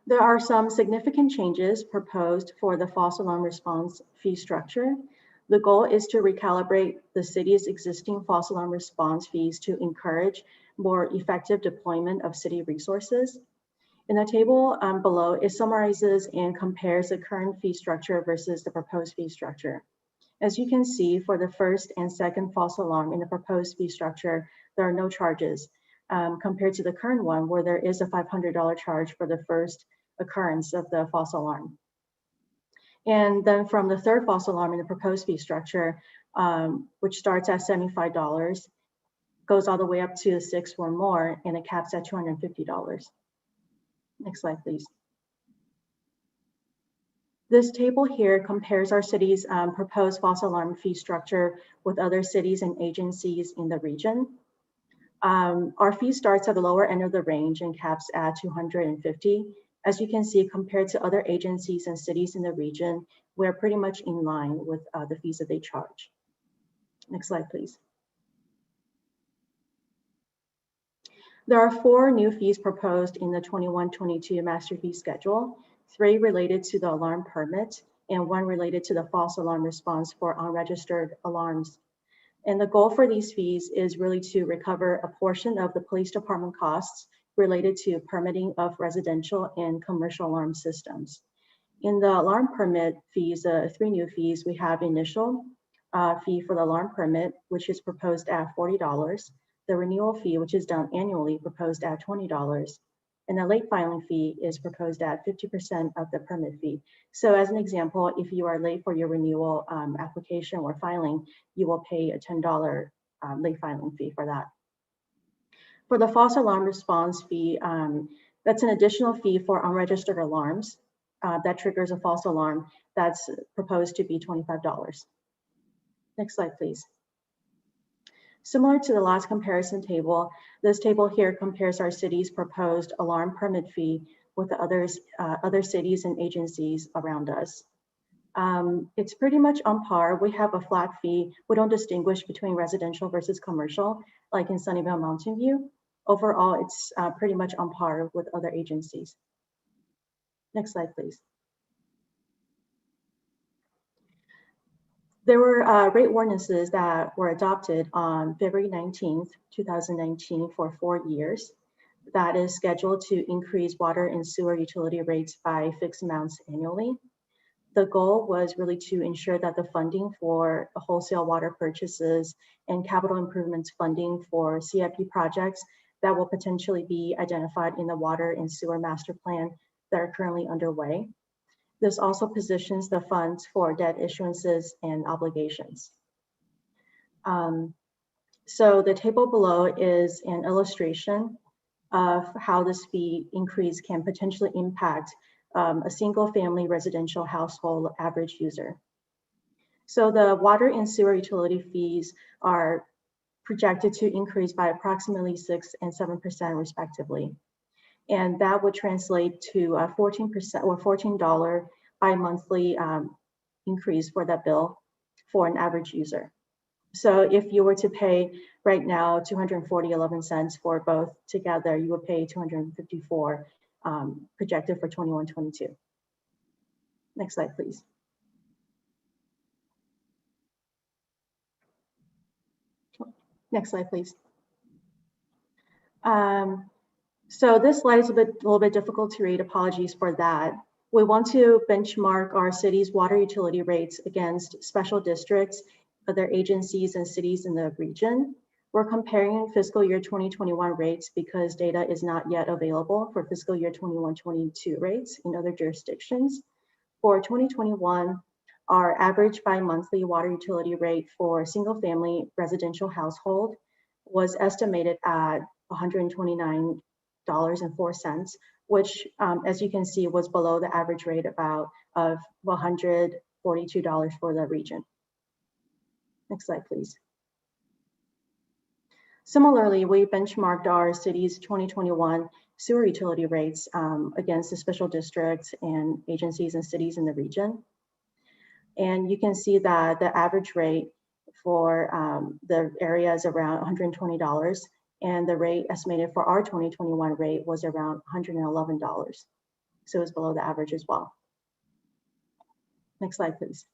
There are some significant changes proposed for the false alarm response fee structure. The goal is to recalibrate the city's existing false alarm response fees to encourage more effective deployment of city resources. In the table below, it summarizes and compares the current fee structure versus the proposed fee structure. As you can see, for the first and second false alarm in the proposed fee structure, there are no charges compared to the current one where there is a $500 charge for the first occurrence of the false alarm. And then from the third false alarm in the proposed fee structure, which starts at $75, goes all the way up to 6 or more, and it caps at $250. Next slide, please. This table here compares our city's proposed false alarm fee structure with other cities and agencies in the region. Our fee starts at the lower end of the range and caps at $250. As you can see, compared to other agencies and cities in the region, we're pretty much in line with the fees that they charge. Next slide, please. There are 4 new fees proposed in the 21-22 master fee schedule, 3 related to the alarm permit and 1 related to the false alarm response for unregistered alarms. And the goal for these fees is really to recover a portion of the police department costs related to permitting of residential and commercial alarm systems. In the alarm permit fees, 3 new fees, we have initial fee for the alarm permit, which is proposed at $40. The renewal fee, which is done annually, proposed at $20. And the late filing fee is proposed at 50% of the permit fee. So as an example, if you are late for your renewal application or filing, you will pay a $10 late filing fee for that. For the false alarm response fee, that's an additional fee for unregistered alarms that triggers a false alarm. That's proposed to be $25. Next slide, please. Similar to the last comparison table, this table here compares our city's proposed alarm permit fee with the other cities and agencies around us. It's pretty much on par. We have a flat fee. We don't distinguish between residential versus commercial, like in Sunnyvale Mountain View. Overall, it's pretty much on par with other agencies. Next slide, please. There were rate ordinances that were adopted on February 19th, 2019 for 4 years. That is scheduled to increase water and sewer utility rates by fixed amounts annually. The goal was really to ensure that the funding for wholesale water purchases and capital improvements funding for CIP projects that will potentially be identified in the water and sewer master plan that are currently underway. This also positions the funds for debt issuances and obligations. So the table below is an illustration of how this fee increase can potentially impact a single family residential household average user. So the water and sewer utility fees are projected to increase by approximately 6% and 7% respectively. And that would translate to a 14% or $14 bi-monthly increase for that bill for an average user. So if you were to pay right now $240.11 for both together, you would pay $254 projected for 21-22. Next slide, please. Next slide, please. So this slide is a little bit difficult to read. Apologies for that. We want to benchmark our city's water utility rates against special districts, other agencies and cities in the region. We're comparing fiscal year 2021 rates because data is not yet available for fiscal year 21-22 rates in other jurisdictions. For 2021, our average bi-monthly water utility rate for single family residential household was estimated at $129.04, which, as you can see, was below the average rate of $142 for the region. Next slide, please. Similarly, we benchmarked our city's 2021 sewer utility rates against the special districts and agencies and cities in the region. And you can see that the average rate for the area is around $120, and the rate estimated for our 2021 rate was around $111. So it's below the average as well. Next slide, please.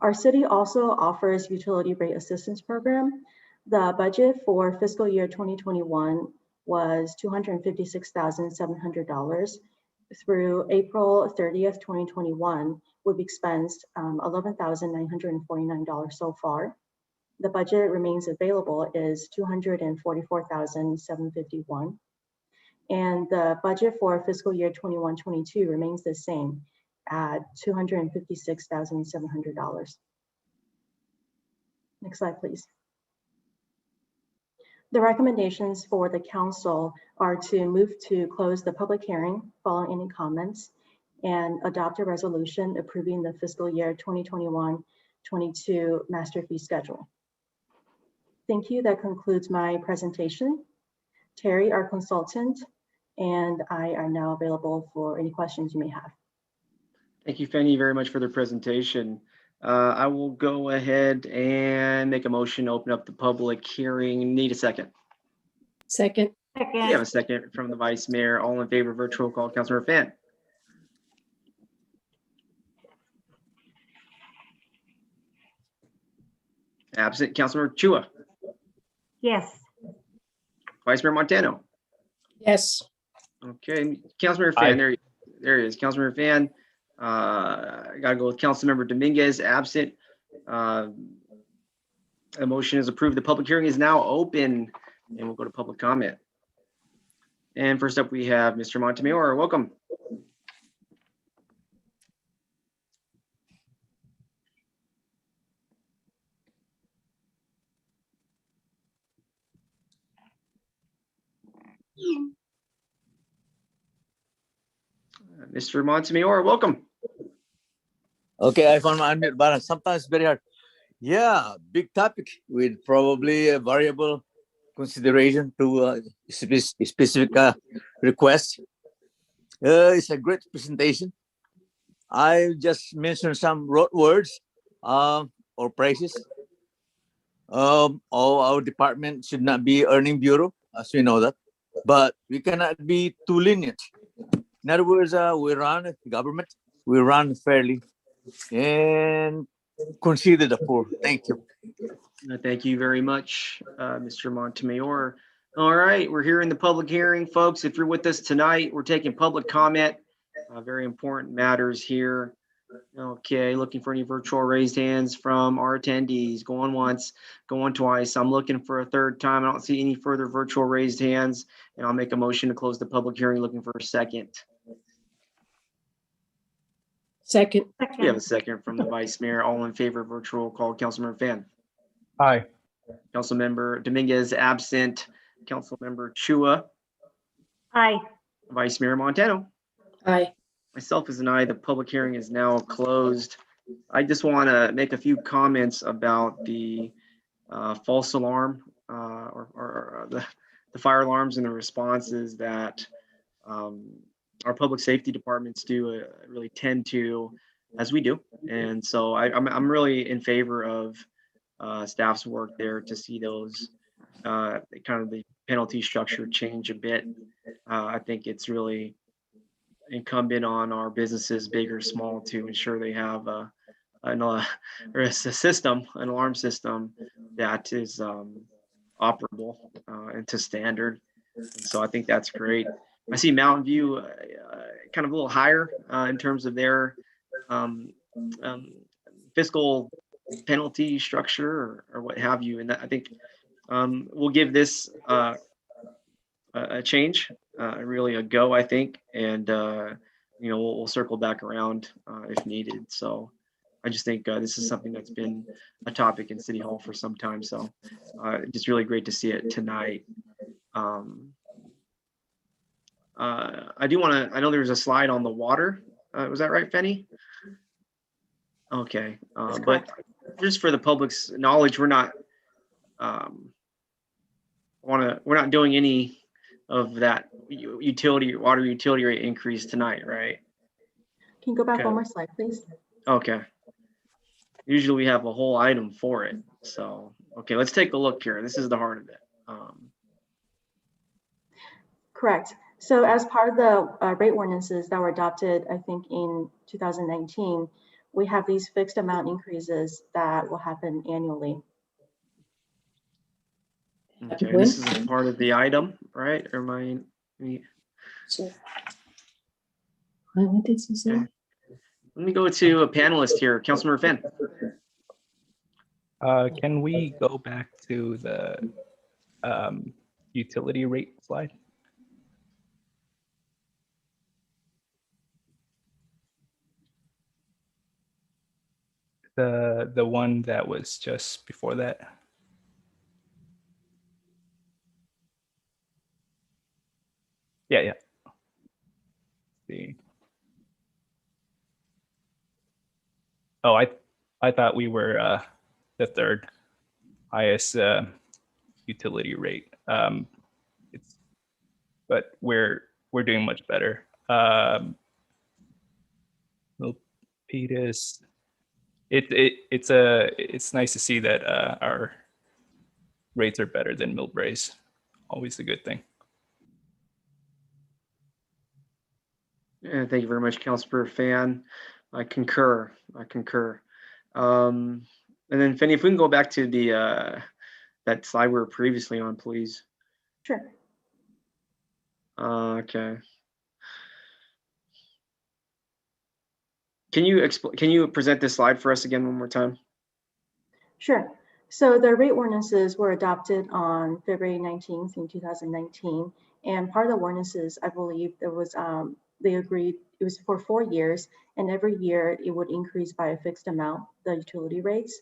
Our city also offers utility rate assistance program. The budget for fiscal year 2021 was $256,700. Through April 30th, 2021, we've expensed $11,949 so far. The budget remains available is $244,751. And the budget for fiscal year 21-22 remains the same at $256,700. Next slide, please. The recommendations for the council are to move to close the public hearing following any comments and adopt a resolution approving the fiscal year 2021-22 master fee schedule. Thank you. That concludes my presentation. Terry, our consultant, and I are now available for any questions you may have. Thank you, Fanny, very much for the presentation. I will go ahead and make a motion to open up the public hearing. Need a second. Second. We have a second from the Vice Mayor. All in favor of virtual call, Councilmember Fan. Absent, Councilmember Chua. Yes. Vice Mayor Montano. Yes. Okay, Councilmember Fan, there he is. Councilmember Fan. I gotta go with Councilmember Dominguez, absent. The motion is approved. The public hearing is now open, and we'll go to public comment. And first up, we have Mr. Montemayor. Welcome. Mr. Montemayor, welcome. Okay, I found my unmute button. Sometimes very hard. Yeah, big topic with probably a variable consideration to specific requests. It's a great presentation. I just mentioned some rote words or phrases. All our department should not be earning bureau, as we know that, but we cannot be too lenient. In other words, we run government, we run fairly, and consider the poor. Thank you. Thank you very much, Mr. Montemayor. All right, we're here in the public hearing, folks. If you're with us tonight, we're taking public comment. Very important matters here. Okay, looking for any virtual raised hands from our attendees. Going once, going twice. I'm looking for a third time. I don't see any further virtual raised hands, and I'll make a motion to close the public hearing. Looking for a second. Second. We have a second from the Vice Mayor. All in favor of virtual call, Councilmember Fan. Aye. Councilmember Dominguez, absent. Councilmember Chua. Aye. Vice Mayor Montano. Aye. Myself as an aye. The public hearing is now closed. I just want to make a few comments about the false alarm or the fire alarms and the responses that our public safety departments do really tend to, as we do. And so I'm really in favor of staff's work there to see those kind of the penalty structure change a bit. I think it's really incumbent on our businesses, big or small, to ensure they have an alarm system that is operable and to standard. And so I think that's great. I see Mountain View kind of a little higher in terms of their fiscal penalty structure or what have you. And I think we'll give this a change, really a go, I think. And, we'll circle back around if needed. So I just think this is something that's been a topic in City Hall for some time. So just really great to see it tonight. I do want to, I know there's a slide on the water. Was that right, Fenny? Okay, but just for the public's knowledge, we're not we're not doing any of that water utility rate increase tonight, right? Can you go back Okay. one more slide, please? Okay. Usually we have a whole item for it. So, okay, let's take a look here. This is the heart of it. Correct. So as part of the rate ordinances that were adopted, I think in 2019, we have these fixed amount increases that will happen annually. Okay, this is a part of the item, right? Or What did you say? Okay. Let me go to a panelist here, Councilmember Fenn. Can we go back to the utility rate slide? The one that was just before that. Yeah, yeah. See. Oh, I thought we were the third highest utility rate. But we're doing much better. Milpitas. It's nice to see that our rates are better than Millbrae's. Always a good thing. Yeah, thank you very much, Councilor Fan. I concur. And then Fenny, if we can go back to the that slide we were previously on, please. Sure. Okay. Can you present this slide for us again one more time? Sure. So the rate ordinances were adopted on February 19th in 2019. And part of the ordinances, I believe there was, they agreed it was for 4 years, and every year it would increase by a fixed amount, the utility rates.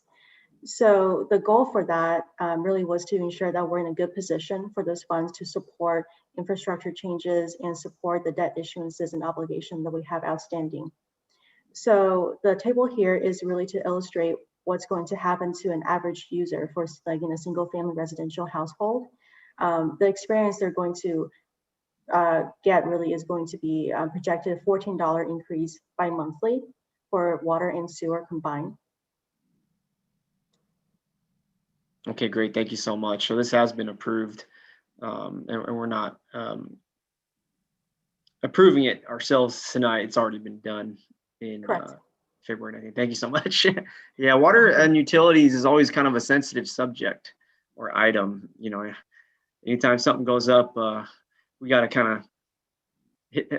So the goal for that really was to ensure that we're in a good position for those funds to support infrastructure changes and support the debt issuances and obligation that we have outstanding. So the table here is really to illustrate what's going to happen to an average user for like in a single family residential household. The experience they're going to get really is going to be projected $14 increase bi-monthly for water and sewer combined. Okay, great. Thank you so much. So this has been approved, and we're not approving it ourselves tonight. It's already been done in February 19th. Thank you so much. Yeah, water and utilities is always kind of a sensitive subject or item. You know, anytime something goes up, we got to kind of hit,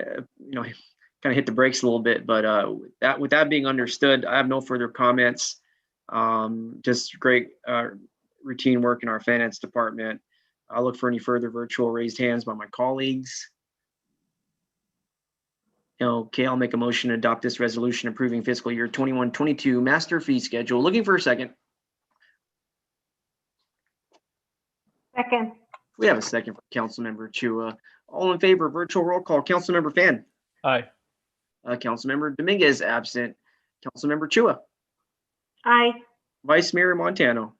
hit the brakes a little bit. But with that being understood, I have no further comments. Just great routine work in our finance department. I'll look for any further virtual raised hands by my colleagues. Okay, I'll make a motion to adopt this resolution approving fiscal year 21-22 master fee schedule. Looking for a second. Second. We have a second for Councilmember Chua. All in favor, virtual roll call. Councilmember Fan. Aye. Councilmember Dominguez absent. Councilmember Chua. Aye. Vice Mayor Montano.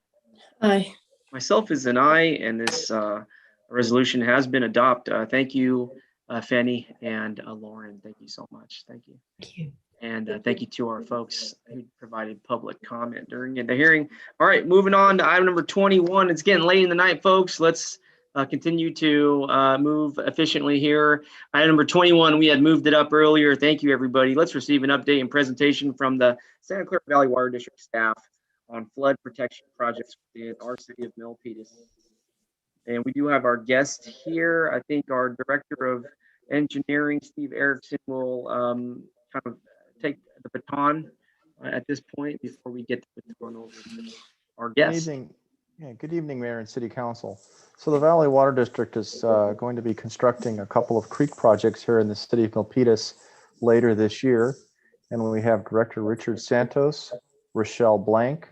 Aye. Myself is an aye, and this resolution has been adopted. Thank you, Fenny and Lauren. Thank you so much. Thank you. Thank you. And thank you to our folks who provided public comment during the hearing. All right, moving on to item number 21. It's getting late in the night, folks. Let's continue to move efficiently here. Item number 21, we had moved it up earlier. Thank you, everybody. Let's receive an update and presentation from the Santa Clara Valley Water District staff on flood protection projects within our city of Milpitas. And we do have our guest here. I think our Director of Engineering, Steve Erickson, will kind of take the baton at this point before we get the baton over to our guest. Good evening. Yeah, good evening, Mayor and City Council. So the Valley Water District is going to be constructing a couple of creek projects here in the city of Milpitas later this year. And we have Director Richard Santos, Rochelle Blank,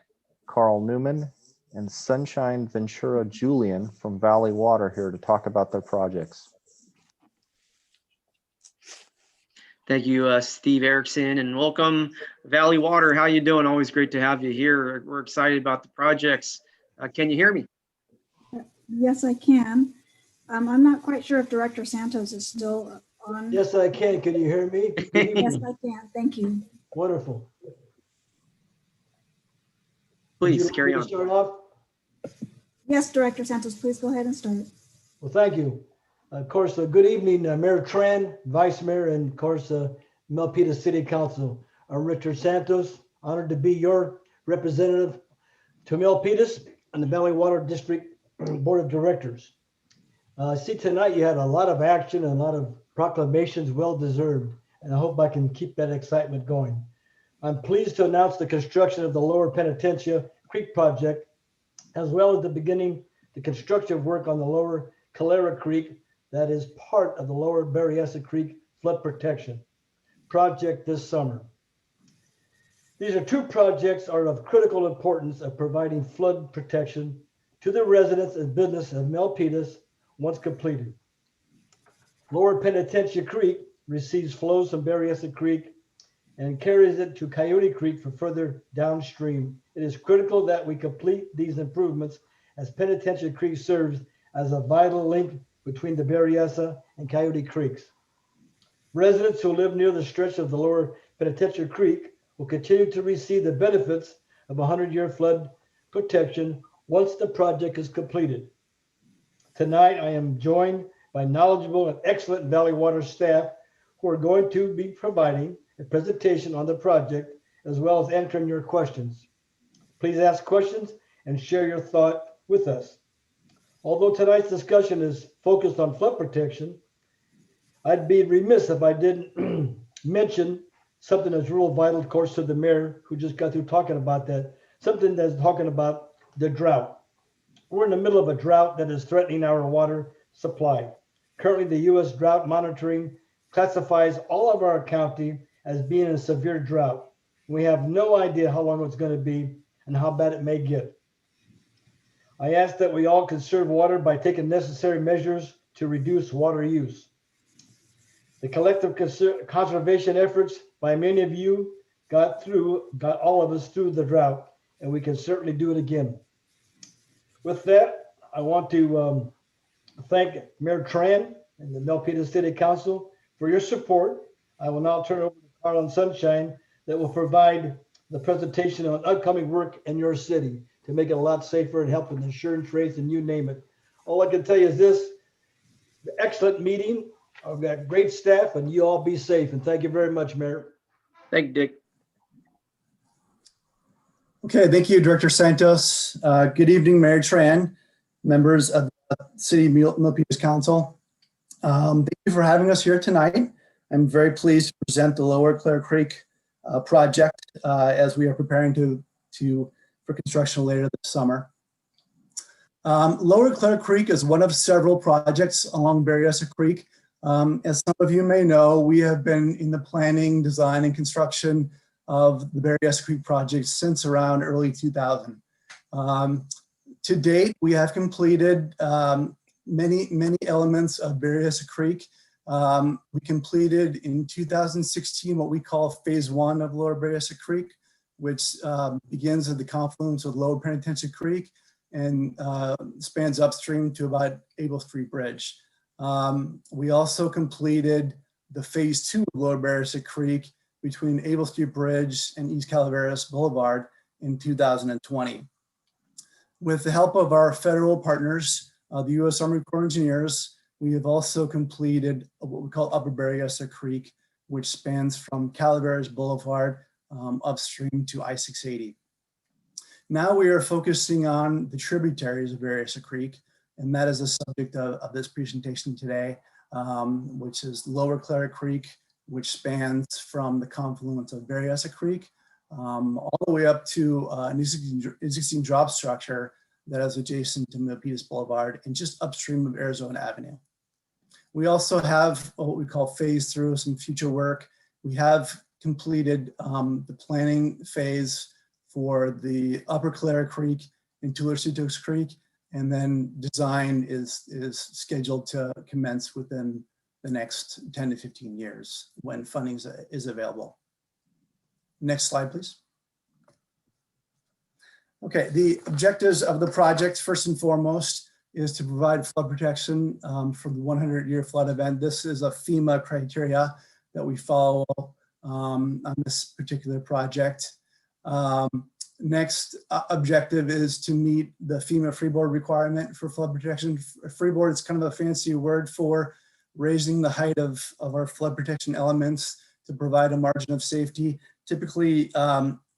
Carl Newman, and Sunshine Ventura Julian from Valley Water here to talk about their projects. Thank you, Steve Erickson, and welcome, Valley Water. How you doing? Always great to have you here. We're excited about the projects. Can you hear me? Yes, I can. I'm not quite sure if Director Santos is still on. Yes, I can. Can you hear me? Yes, I can. Thank you. Wonderful. Please carry on. Start off? Yes, Director Santos, please go ahead and start. Well, thank you. Of course, good evening, Mayor Tran, Vice Mayor, and of course, Milpitas City Council. I'm Richard Santos, honored to be your representative to Milpitas and the Valley Water District Board of Directors. See, tonight you had a lot of action and a lot of proclamations, well deserved, and I hope I can keep that excitement going. I'm pleased to announce the construction of the Lower Penitencia Creek project, as well as the construction work on the Lower Calera Creek that is part of the Lower Berryessa Creek flood protection project this summer. These are two projects are of critical importance of providing flood protection to the residents and business of Milpitas once completed. Lower Penitencia Creek receives flows from Berryessa Creek and carries it to Coyote Creek for further downstream. It is critical that we complete these improvements as Penitencia Creek serves as a vital link between the Berryessa and Coyote Creeks. Residents who live near the stretch of the Lower Penitencia Creek will continue to receive the benefits of 100-year flood protection once the project is completed. Tonight, I am joined by knowledgeable and excellent Valley Water staff who are going to be providing a presentation on the project as well as answering your questions. Please ask questions and share your thought with us. Although tonight's discussion is focused on flood protection, I'd be remiss if I didn't mention something that's real vital, of course, to the mayor who just got through talking about that, something that's talking about the drought. We're in the middle of a drought that is threatening our water supply. Currently, the U.S. Drought Monitoring classifies all of our county as being in a severe drought. We have no idea how long it's going to be and how bad it may get. I ask that we all conserve water by taking necessary measures to reduce water use. The collective conservation efforts by many of you got all of us through the drought, and we can certainly do it again. With that, I want to thank Mayor Tran and the Milpitas City Council for your support. I will now turn it over to Carlin Sunshine that will provide the presentation on upcoming work in your city to make it a lot safer and help with insurance rates and you name it. All I can tell you is this, excellent meeting. I've got great staff and you all be safe. And thank you very much, Mayor. Thank you, Dick. Okay, thank you, Director Santos. Good evening, Mayor Tran, members of the City Milpitas Council. Thank you for having us here tonight. I'm very pleased to present the Lower Calera Creek project as we are preparing for construction later this summer. Lower Calera Creek is one of several projects along Berryessa Creek. As some of you may know, we have been in the planning, design, and construction of the Berryessa Creek project since around early 2000. To date, we have completed many elements of Berryessa Creek. We completed in 2016 what we call phase 1 of Lower Berryessa Creek, which begins at the confluence with Lower Penitencia Creek and spans upstream to about Able Street Bridge. We also completed the phase 2 of Lower Berryessa Creek between Able Street Bridge and East Calaveras Boulevard in 2020. With the help of our federal partners, the U.S. Army Corps of Engineers, we have also completed what we call Upper Berryessa Creek, which spans from Calaveras Boulevard upstream to I-680. Now we are focusing on the tributaries of Berryessa Creek, and that is the subject of this presentation today, which is Lower Calera Creek, which spans from the confluence of Berryessa Creek all the way up to an existing drop structure that is adjacent to Milpitas Boulevard and just upstream of Arizona Avenue. We also have what we call phase through, some future work. We have completed the planning phase for the Upper Calera Creek and Tularcitos Creek, and then design is scheduled to commence within the next 10 to 15 years when funding is available. Next slide, please. Okay, the objectives of the project, first and foremost, is to provide flood protection for the 100-year flood event. This is a FEMA criteria that we follow on this particular project. Next objective is to meet the FEMA freeboard requirement for flood protection. Freeboard is kind of a fancy word for raising the height of our flood protection elements to provide a margin of safety. Typically,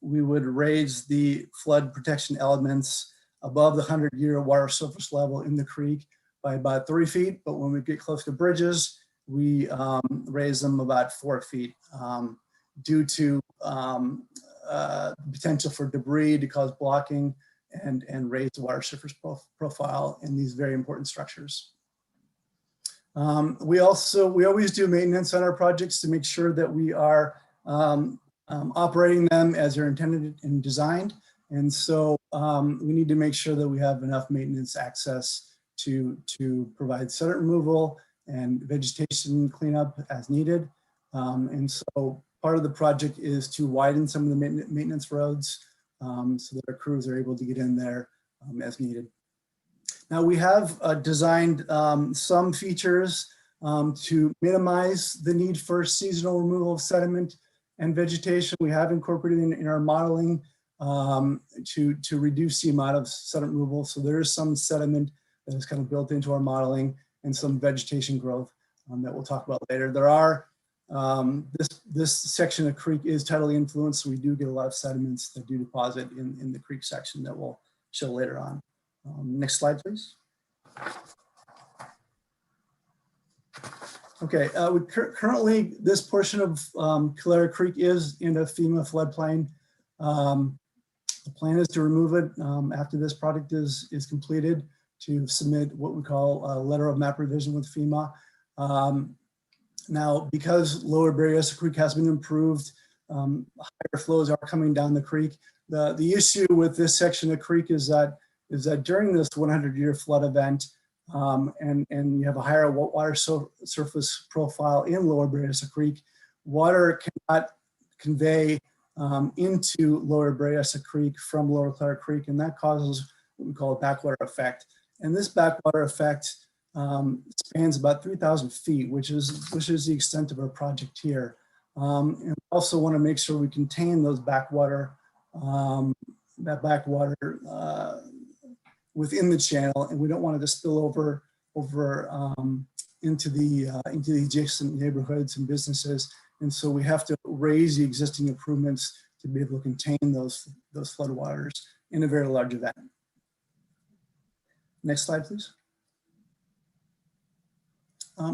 we would raise the flood protection elements above the 100-year water surface level in the creek by about 3 feet. But when we get close to bridges, we raise them about 4 feet due to potential for debris to cause blocking and raise the water surface profile in these very important structures. We always do maintenance on our projects to make sure that we are operating them as they're intended and designed. And so we need to make sure that we have enough maintenance access to provide sediment removal and vegetation cleanup as needed. And so part of the project is to widen some of the maintenance roads so that our crews are able to get in there as needed. Now we have designed some features to minimize the need for seasonal removal of sediment and vegetation. We have incorporated in our modeling to reduce the amount of sediment removal. So there is some sediment that is kind of built into our modeling and some vegetation growth that we'll talk about later. There are, this section of creek is tidally influenced, so we do get a lot of sediments that do deposit in the creek section that we'll show later on. Next slide, please. Okay, currently this portion of Calera Creek is in a FEMA floodplain. The plan is to remove it after this project is completed, to submit what we call a letter of map revision with FEMA. Now, because Lower Berryessa Creek has been improved, higher flows are coming down the creek. The issue with this section of creek is that during this 100-year flood event, and you have a higher water surface profile in Lower Berryessa Creek, water cannot convey into Lower Berryessa Creek from Lower Clara Creek, and that causes what we call a backwater effect. And this backwater effect spans about 3,000 feet, which is the extent of our project here. And we also want to make sure we contain those backwater, within the channel, and we don't want it to spill over into the adjacent neighborhoods and businesses. And so we have to raise the existing improvements to be able to contain those floodwaters in a very large event. Next slide, please.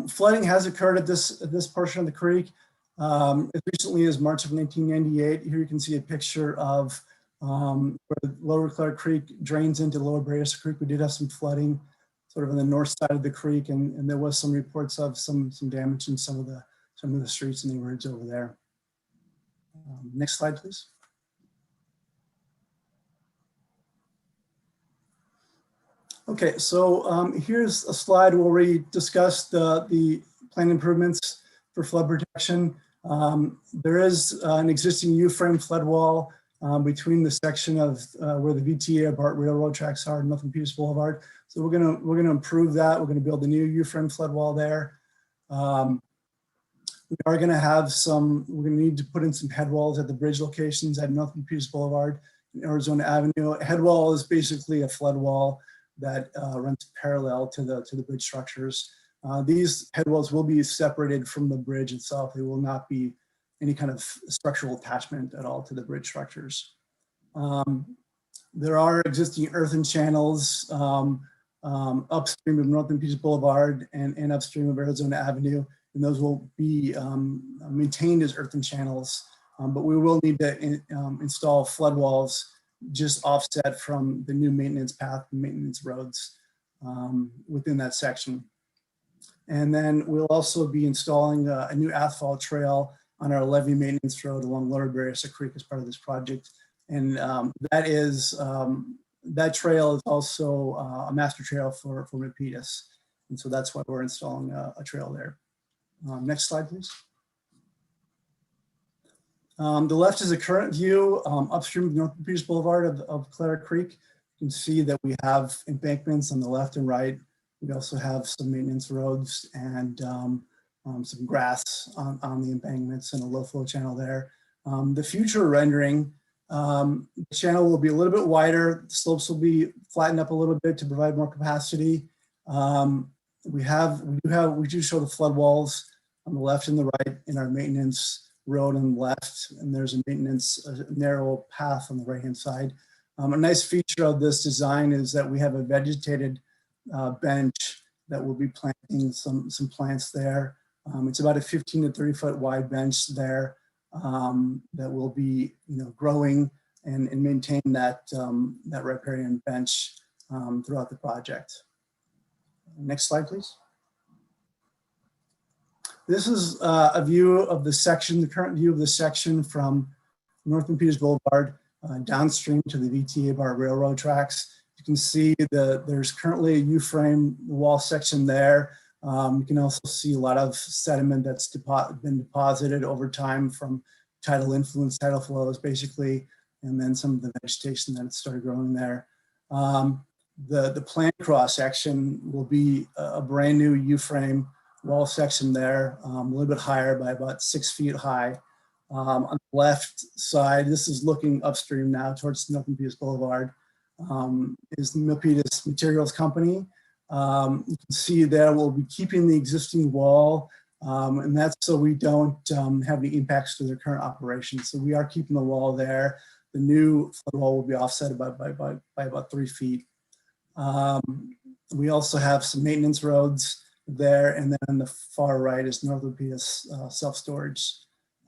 Flooding has occurred at this portion of the creek as recently as March of 1998. Here you can see a picture of where Lower Clark Creek drains into Lower Berryessa Creek. We did have some flooding sort of on the north side of the creek, and there was some reports of some damage in some of the streets and neighborhoods over there. Next slide, please. Okay, so here's a slide where we discussed the planned improvements for flood protection. There is an existing U-frame flood wall between the section of where the VTA BART railroad tracks are and Milpitas Boulevard. So we're gonna improve that. We're gonna build a new U-frame flood wall there. We are gonna have we're gonna need to put in some head walls at the bridge locations at Milpitas Boulevard and Arizona Avenue. A head wall is basically a flood wall that runs parallel to the bridge structures. These head walls will be separated from the bridge itself. They will not be any kind of structural attachment at all to the bridge structures. There are existing earthen channels upstream of North Milpitas Boulevard and upstream of Arizona Avenue, and those will be maintained as earthen channels, but we will need to install flood walls just offset from the new maintenance path and maintenance roads within that section. And then we'll also be installing a new asphalt trail on our levee maintenance road along Lower Berryessa Creek as part of this project. And that trail is also a master trail for Milpitas. And so that's why we're installing a trail there. Next slide, please. The left is a current view upstream of North Milpitas Boulevard of Clara Creek. You can see that we have embankments on the left and right. We also have some maintenance roads and some grass on the embankments and a low flow channel there. The future rendering, the channel will be a little bit wider. The slopes will be flattened up a little bit to provide more capacity. We do show the flood walls on the left and the right in our maintenance road on the left, and there's a narrow path on the right-hand side. A nice feature of this design is that we have a vegetated bench that will be planting some plants there. It's about a 15 to 30 foot wide bench there that will be growing and maintain that riparian bench throughout the project. Next slide, please. This is a view of the section, the current view of the section from North Milpitas Boulevard downstream to the VTA Bar Railroad tracks. You can see there's currently a U-frame wall section there. You can also see a lot of sediment that's been deposited over time from tidal influence, tidal flows basically, and then some of the vegetation that started growing there. The planned cross section will be a brand new U-frame wall section there, a little bit higher by about 6 feet high. On the left side, this is looking upstream now towards North Milpitas Boulevard, is the Milpitas Materials Company. You can see there we'll be keeping the existing wall, and that's so we don't have any impacts to their current operations. So we are keeping the wall there. The new flood wall will be offset by about 3 feet. We also have some maintenance roads there, and then on the far right is North Milpitas self-storage.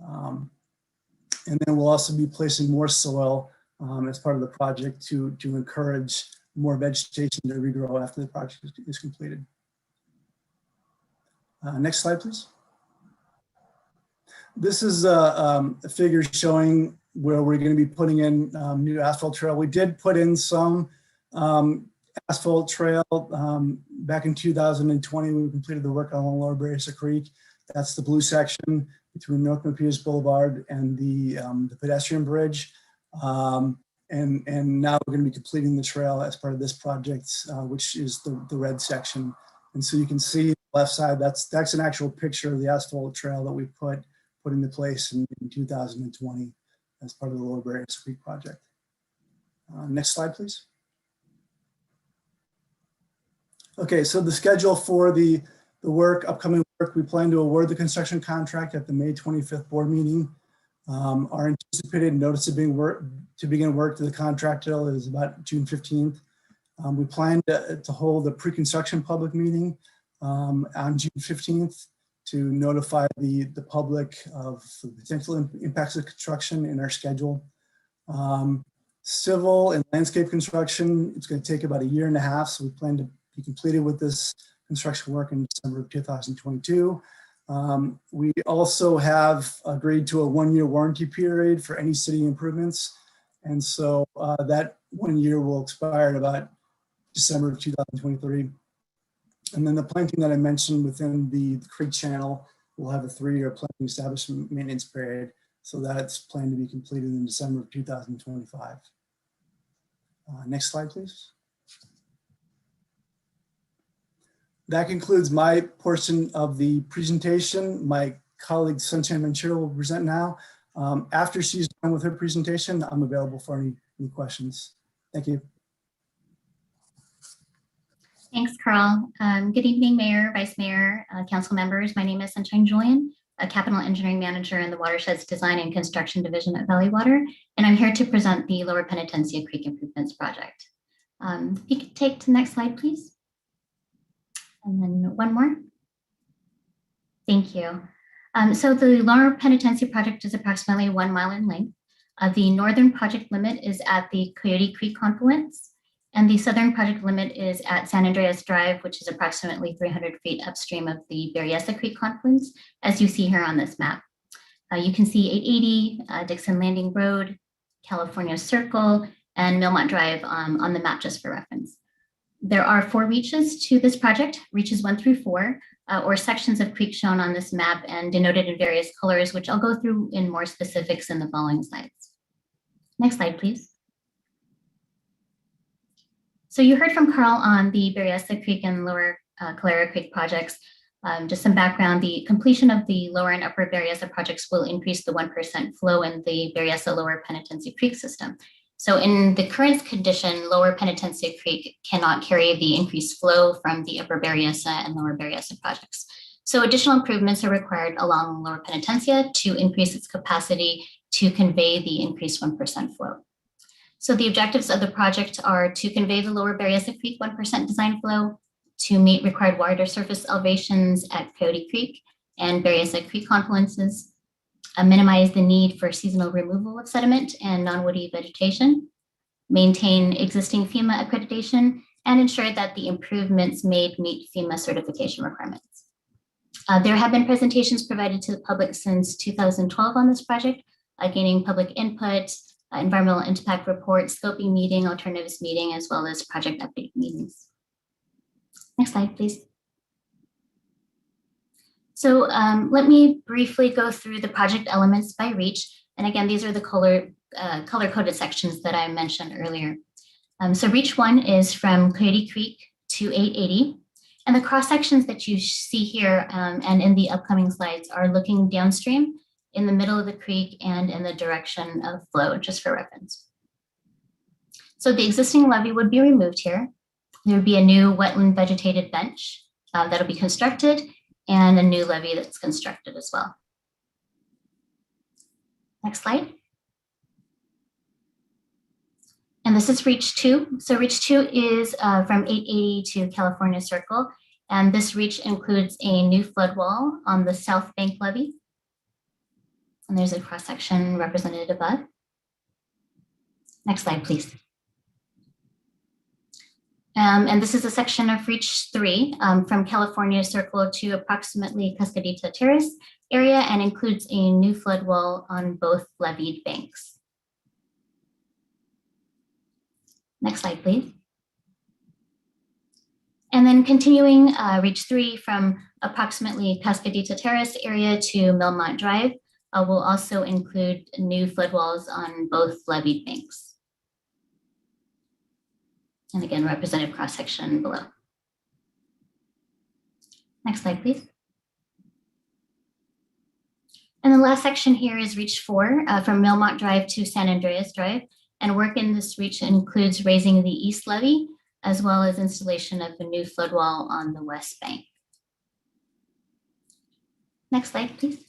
And then we'll also be placing more soil as part of the project to encourage more vegetation to regrow after the project is completed. Next slide, please. This is a figure showing where we're going to be putting in new asphalt trail. We did put in some asphalt trail back in 2020. We completed the work along Lower Berryessa Creek. That's the blue section between North Milpitas Boulevard and the pedestrian bridge. And now we're going to be completing the trail as part of this project, which is the red section. And so you can see the left side, that's an actual picture of the asphalt trail that we put into place in 2020 as part of the Lower Berryessa Creek project. Next slide, please. Okay, so the schedule for the upcoming work, we plan to award the construction contract at the May 25th board meeting. Our anticipated notice to begin work to the contractor is about June 15th. We plan to hold a pre-construction public meeting on June 15th to notify the public of the potential impacts of construction in our schedule. Civil and landscape construction, it's going to take about 1.5 years, so we plan to be completed with this construction work in December of 2022. We also have agreed to a 1-year warranty period for any city improvements. And so that 1 year will expire at about December of 2023. And then the planting that I mentioned within the creek channel will have a 3-year planting establishment maintenance period. So that's planned to be completed in December of 2025. Next slide, please. That concludes my portion of the presentation. My colleague Sunshine Ventura will present now. After she's done with her presentation, I'm available for any questions. Thank you. Thanks, Carl. Good evening, Mayor, Vice Mayor, Council members. My name is Sunshine Julian, a Capital Engineering Manager in the Watersheds Design and Construction Division at Valley Water, and I'm here to present the Lower Penitencia Creek Improvements Project. If you could take to the next slide, please. And then one more. Thank you. So the Lower Penitencia project is approximately 1 mile in length. The northern project limit is at the Coyote Creek confluence, and the southern project limit is at San Andreas Drive, which is approximately 300 feet upstream of the Berryessa Creek confluence, as you see here on this map. You can see 880, Dixon Landing Road, California Circle, and Millmont Drive on the map just for reference. There are 4 reaches to this project, reaches 1 through 4. or sections of creek shown on this map and denoted in various colors, which I'll go through in more specifics in the following slides. Next slide, please. So you heard from Carl on the Berryessa Creek and Lower Calera Creek projects. Just some background, the completion of the Lower and Upper Berryessa projects will increase the 1% flow in the Berryessa Lower Penitencia Creek system. So in the current condition, Lower Penitencia Creek cannot carry the increased flow from the Upper Berryessa and Lower Berryessa projects. So additional improvements are required along Lower Penitencia to increase its capacity to convey the increased 1% flow. So the objectives of the project are to convey the Lower Berryessa Creek 1% design flow, to meet required water surface elevations at Coyote Creek and Berryessa Creek confluences, minimize the need for seasonal removal of sediment and non-woody vegetation, maintain existing FEMA accreditation, and ensure that the improvements made meet FEMA certification requirements. There have been presentations provided to the public since 2012 on this project, gaining public input, environmental impact report, scoping meeting, alternatives meeting, as well as project update meetings. Next slide, please. So let me briefly go through the project elements by reach. And again, these are the color-coded sections that I mentioned earlier. So reach 1 is from Coyote Creek to 880. And the cross sections that you see here and in the upcoming slides are looking downstream in the middle of the creek and in the direction of flow, just for reference. So the existing levee would be removed here. There would be a new wetland vegetated bench that'll be constructed and a new levee that's constructed as well. Next slide. And this is reach 2. So reach 2 is from 880 to California Circle. And this reach includes a new flood wall on the South Bank levee. And there's a cross section represented above. Next slide, please. And this is a section of reach 3 from California Circle to approximately Cascadita Terrace area and includes a new flood wall on both leveed banks. Next slide, please. And then continuing reach 3 from approximately Cascadita Terrace area to Millmont Drive will also include new flood walls on both leveed banks. And again, represented cross-section below. Next slide, please. And the last section here is reach 4 from Millmont Drive to San Andreas Drive. And work in this reach includes raising the east levee, as well as installation of a new flood wall on the west bank. Next slide, please.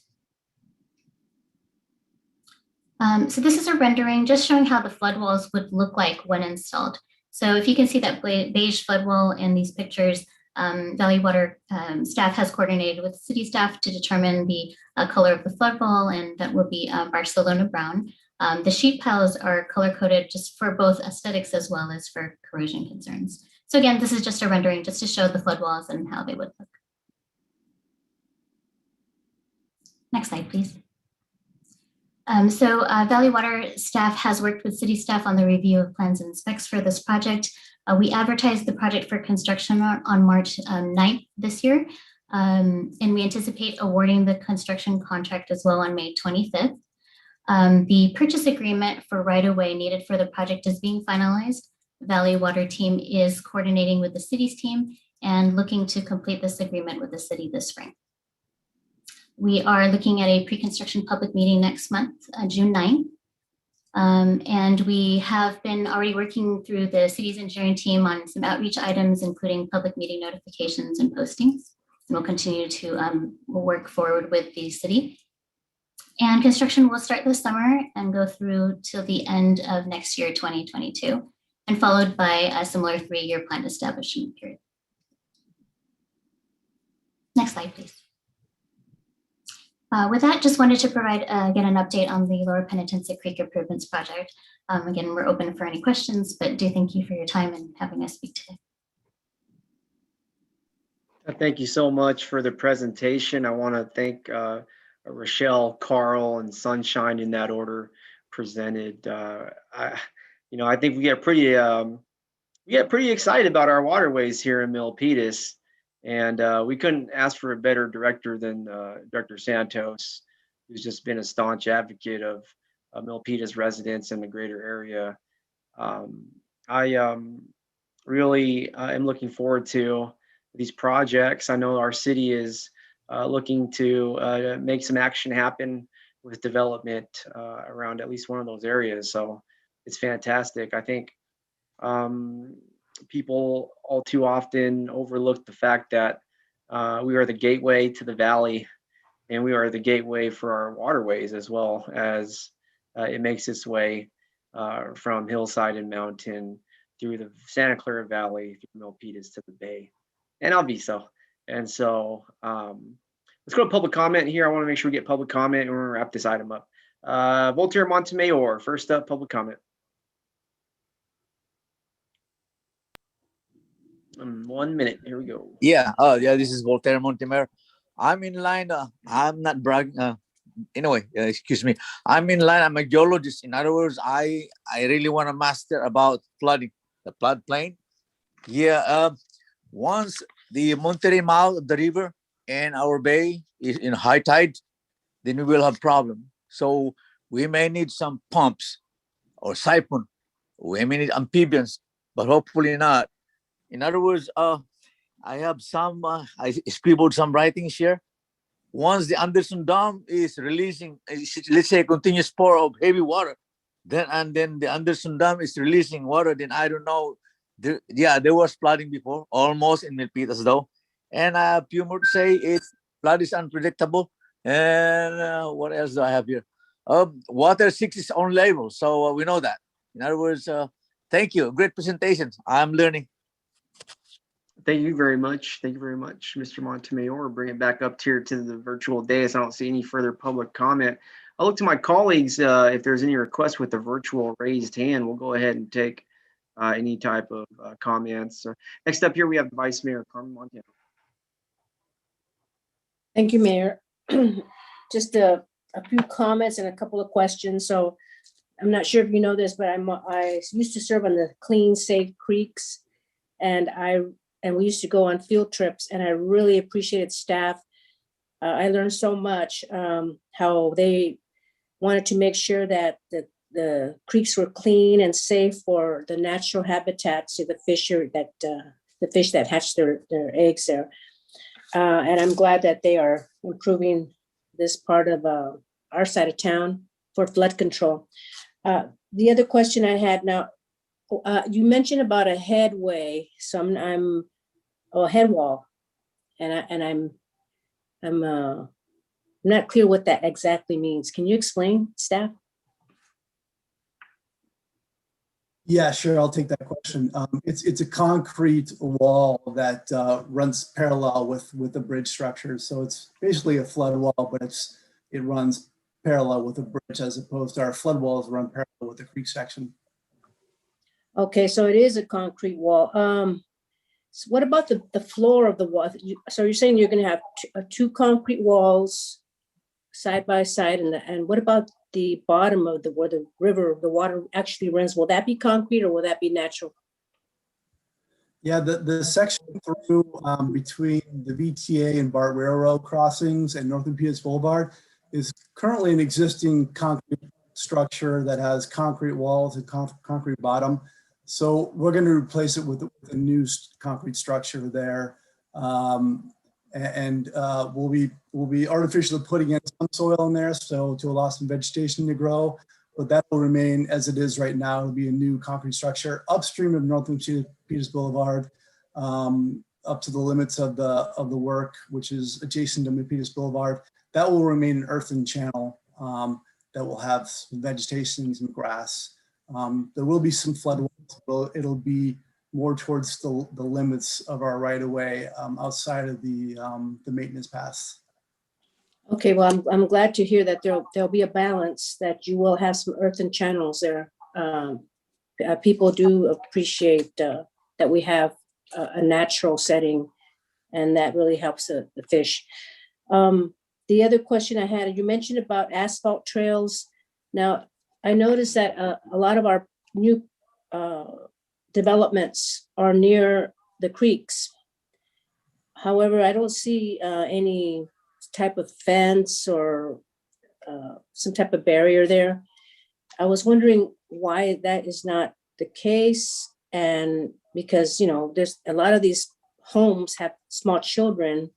So this is a rendering just showing how the flood walls would look like when installed. So if you can see that beige flood wall in these pictures, Valley Water staff has coordinated with city staff to determine the color of the flood wall, and that will be Barcelona brown. The sheet piles are color-coded just for both aesthetics as well as for corrosion concerns. So again, this is just a rendering just to show the flood walls and how they would look. Next slide, please. Valley Water staff has worked with city staff on the review of plans and specs for this project. We advertised the project for construction on March 9th this year, and we anticipate awarding the construction contract as well on May 25th. The purchase agreement for right-of-way needed for the project is being finalized. Valley Water team is coordinating with the city's team and looking to complete this agreement with the city this spring. We are looking at a pre-construction public meeting next month, June 9th. And we have been already working through the city's engineering team on some outreach items, including public meeting notifications and postings. And we'll continue to work forward with the city. And construction will start this summer and go through till the end of next year, 2022, and followed by a similar 3-year planned establishment period. Next slide, please. With that, just wanted to provide, again, an update on the Lower Penitencia Creek Improvements Project. Again, we're open for any questions, but do thank you for your time and having us speak today. Thank you so much for the presentation. I want to thank Rochelle, Carl, and Sunshine in that order presented. I think we get pretty excited about our waterways here in Milpitas. And we couldn't ask for a better director than Director Santos, who's just been a staunch advocate of Milpitas residents in the greater area. I really am looking forward to these projects. I know our city is looking to make some action happen with development around at least one of those areas. So it's fantastic. I think people all too often overlook the fact that we are the gateway to the valley, and we are the gateway for our waterways as well, as it makes its way from hillside and mountain through the Santa Clara Valley, through Milpitas to the Bay and Alviso. And so let's go to public comment here. I want to make sure we get public comment and we're going to wrap this item up. Voltaire Montemayor, first up, public comment. 1 minute. Here we go. Yeah. Yeah. This is Voltaire Montemer. I'm in line. I'm not bragging. Anyway, excuse me. I'm in line. I'm a geologist. In other words, I really want to master about flooding, the floodplain. Yeah. Once the Monterey mouth of the river and our bay is in high tide, then we will have problem. So we may need some pumps or siphon. We may need amphibians, but hopefully not. In other words, I have some, I scribbled some writings here. Once the Anderson Dam is releasing, let's say, a continuous pour of heavy water, then the Anderson Dam is releasing water, then I don't know. There was flooding before, almost in Milpitas though. And I have few more to say. Flood is unpredictable. And what else do I have here? Water seeks its own level, so we know that. In other words, thank you. Great presentations. I'm learning. Thank you very much. Thank you very much, Mr. Montemayor. Bring it back up here to the virtual dais. I don't see any further public comment. I'll look to my colleagues if there's any requests with the virtual raised hand. We'll go ahead and take any type of comments. Next up here, we have Vice Mayor Carmen Montano. Thank you, Mayor. Just a few comments and a couple of questions. So I'm not sure if you know this, but I used to serve on the Clean Safe Creeks, and we used to go on field trips, and I really appreciated staff. I learned so much how they wanted to make sure that the creeks were clean and safe for the natural habitats of the fish that hatch their eggs there. And I'm glad that they are improving this part of our side of town for flood control. The other question I had now, you mentioned about a headway, so I'm a head wall, and I'm not clear what that exactly means. Can you explain, staff? Yeah, sure. I'll take that question. It's a concrete wall that runs parallel with the bridge structure. So it's basically a flood wall, but it runs parallel with the bridge, as opposed to our flood walls run parallel with the creek section. Okay, so it is a concrete wall. So what about the floor of the wall? So you're saying you're going to have two concrete walls side by side, and what about the bottom of where the river, the water actually runs? Will that be concrete or will that be natural? Yeah, the section through between the VTA and BART Railroad crossings and North Milpitas Boulevard is currently an existing concrete structure that has concrete walls and concrete bottom. So we're going to replace it with a new concrete structure there, and we'll be artificially putting in some soil in there, so to allow some vegetation to grow. But that will remain as it is right now. It'll be a new concrete structure upstream of North Milpitas Boulevard, up to the limits of the work, which is adjacent to Milpitas Boulevard. That will remain an earthen channel that will have some vegetation, some grass. There will be some flood walls, but it'll be more towards the limits of our right-of-way, outside of the maintenance paths. Okay, well, I'm glad to hear that there'll be a balance, that you will have some earthen channels there. People do appreciate that we have a natural setting, and that really helps the fish. The other question I had, you mentioned about asphalt trails. Now, I noticed that a lot of our new developments are near the creeks. However, I don't see any type of fence or some type of barrier there. I was wondering why that is not the case. And because, you know, there's a lot of these homes have small children.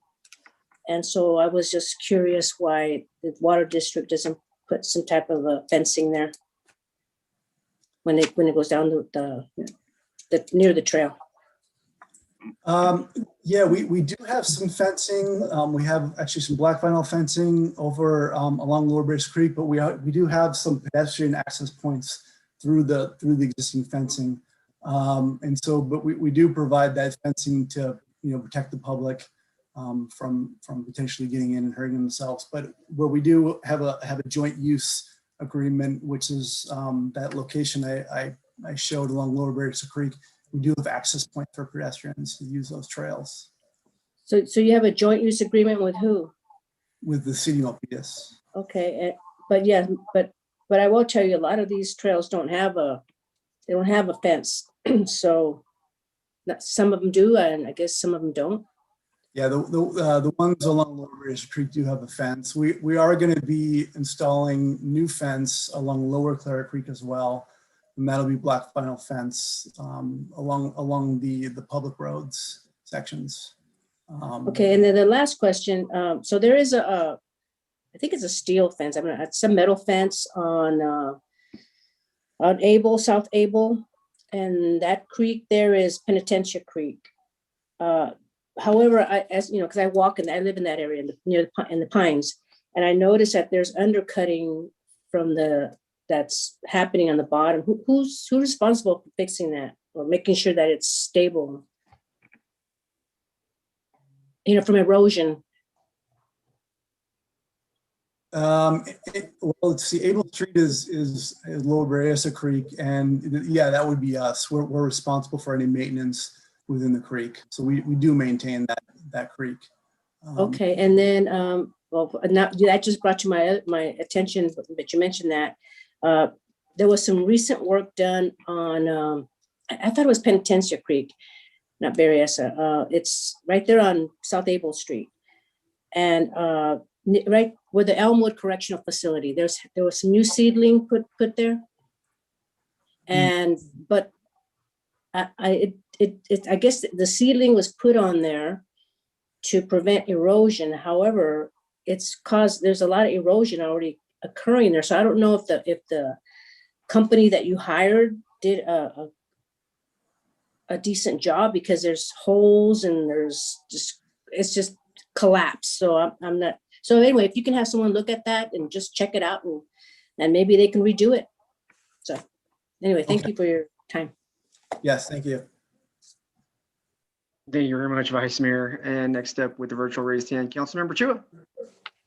And so I was just curious why the water district doesn't put some type of a fencing there when it goes down the near the trail. Yeah, we do have some fencing. We have actually some black vinyl fencing over along Lower Bridge Creek, but we do have some pedestrian access points through the existing fencing. And so, but we do provide that fencing to, you know, protect the public from potentially getting in and hurting themselves. But where we do have a joint use agreement, which is that location I showed along Lower Bridge Creek. We do have access points for pedestrians to use those trails. So you have a joint use agreement with who? With the city of Milpitas. Okay, but yeah, but I will tell you, a lot of these trails don't have a fence. So some of them do, and I guess some of them don't. Yeah, the ones along Lower Bridge Creek do have a fence. We are going to be installing new fence along Lower Clara Creek as well. And that'll be black vinyl fence along the public roads sections. Okay, and then the last question. So there is I think it's a steel fence. I mean, it's some metal fence on Able, South Able, and that creek there is Penitencia Creek. However, as you know, because I live in that area near the Pines, and I noticed that there's undercutting from that's happening on the bottom. Who's responsible for fixing that or making sure that it's stable? You know, from erosion. Well, let's see. Able Street is Lower Berryessa Creek, and yeah, that would be us. We're responsible for any maintenance within the creek, so we do maintain that creek. Okay, and then well, now that just brought to my attention, but you mentioned that there was some recent work done on. I thought it was Penitencia Creek, not Berryessa. It's right there on South Able Street, and right where the Elmwood Correctional Facility. There was some new seedling put there, and but I guess the seedling was put on there to prevent erosion. However, there's a lot of erosion already occurring there. So I don't know if the company that you hired did a decent job, because there's holes and it's just collapsed. So I'm not. So anyway, if you can have someone look at that and just check it out, and maybe they can redo it. So anyway, thank you for your time. Yes, thank you. Thank you very much, Vice Mayor. And next up with the virtual raised hand, Councilmember Chua.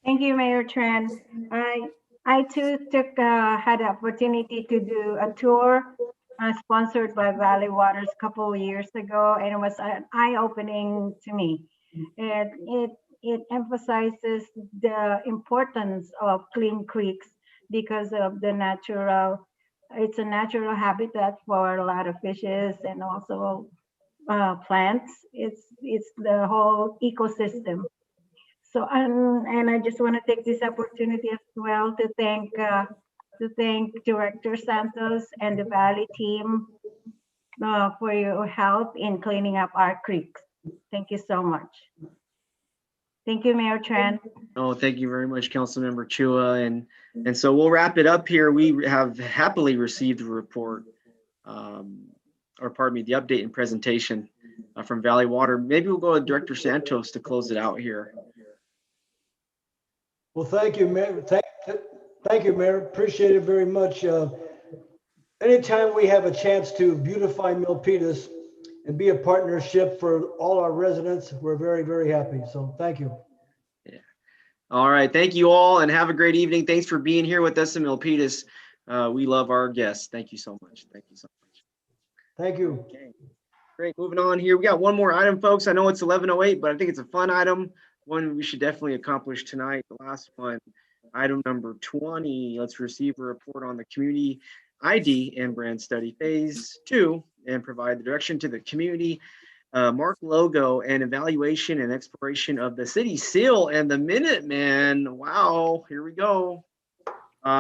Thank you, Mayor Tran. I too had the opportunity to do a tour sponsored by Valley Waters a couple of years ago, and it was eye-opening to me. It emphasizes the importance of clean creeks because of it's a natural habitat for a lot of fishes and also plants. It's the whole ecosystem. So and I just want to take this opportunity as well to thank Director Santos and the Valley team for your help in cleaning up our creeks. Thank you so much. Thank you, Mayor Tran. Oh, thank you very much, Councilmember Chua. And so we'll wrap it up here. We have happily received a report, or pardon me, the update and presentation from Valley Water. Maybe we'll go to Director Santos to close it out here. Well, thank you, Mayor. Thank you, Mayor. Appreciate it very much. Anytime we have a chance to beautify Milpitas and be a partnership for all our residents, we're very, very happy. So thank you. Yeah. All right. Thank you all and have a great evening. Thanks for being here with us in Milpitas. We love our guests. Thank you so much. Thank you so much. Thank you. Okay. Great. Moving on here. We got one more item, folks. I know it's 11:08, but I think it's a fun item. One we should definitely accomplish tonight. The last one, item number 20. Let's receive a report on the community ID and brand study phase 2 and provide the direction to the community mark logo and evaluation and exploration of the city seal and the Minuteman. Wow, here we go.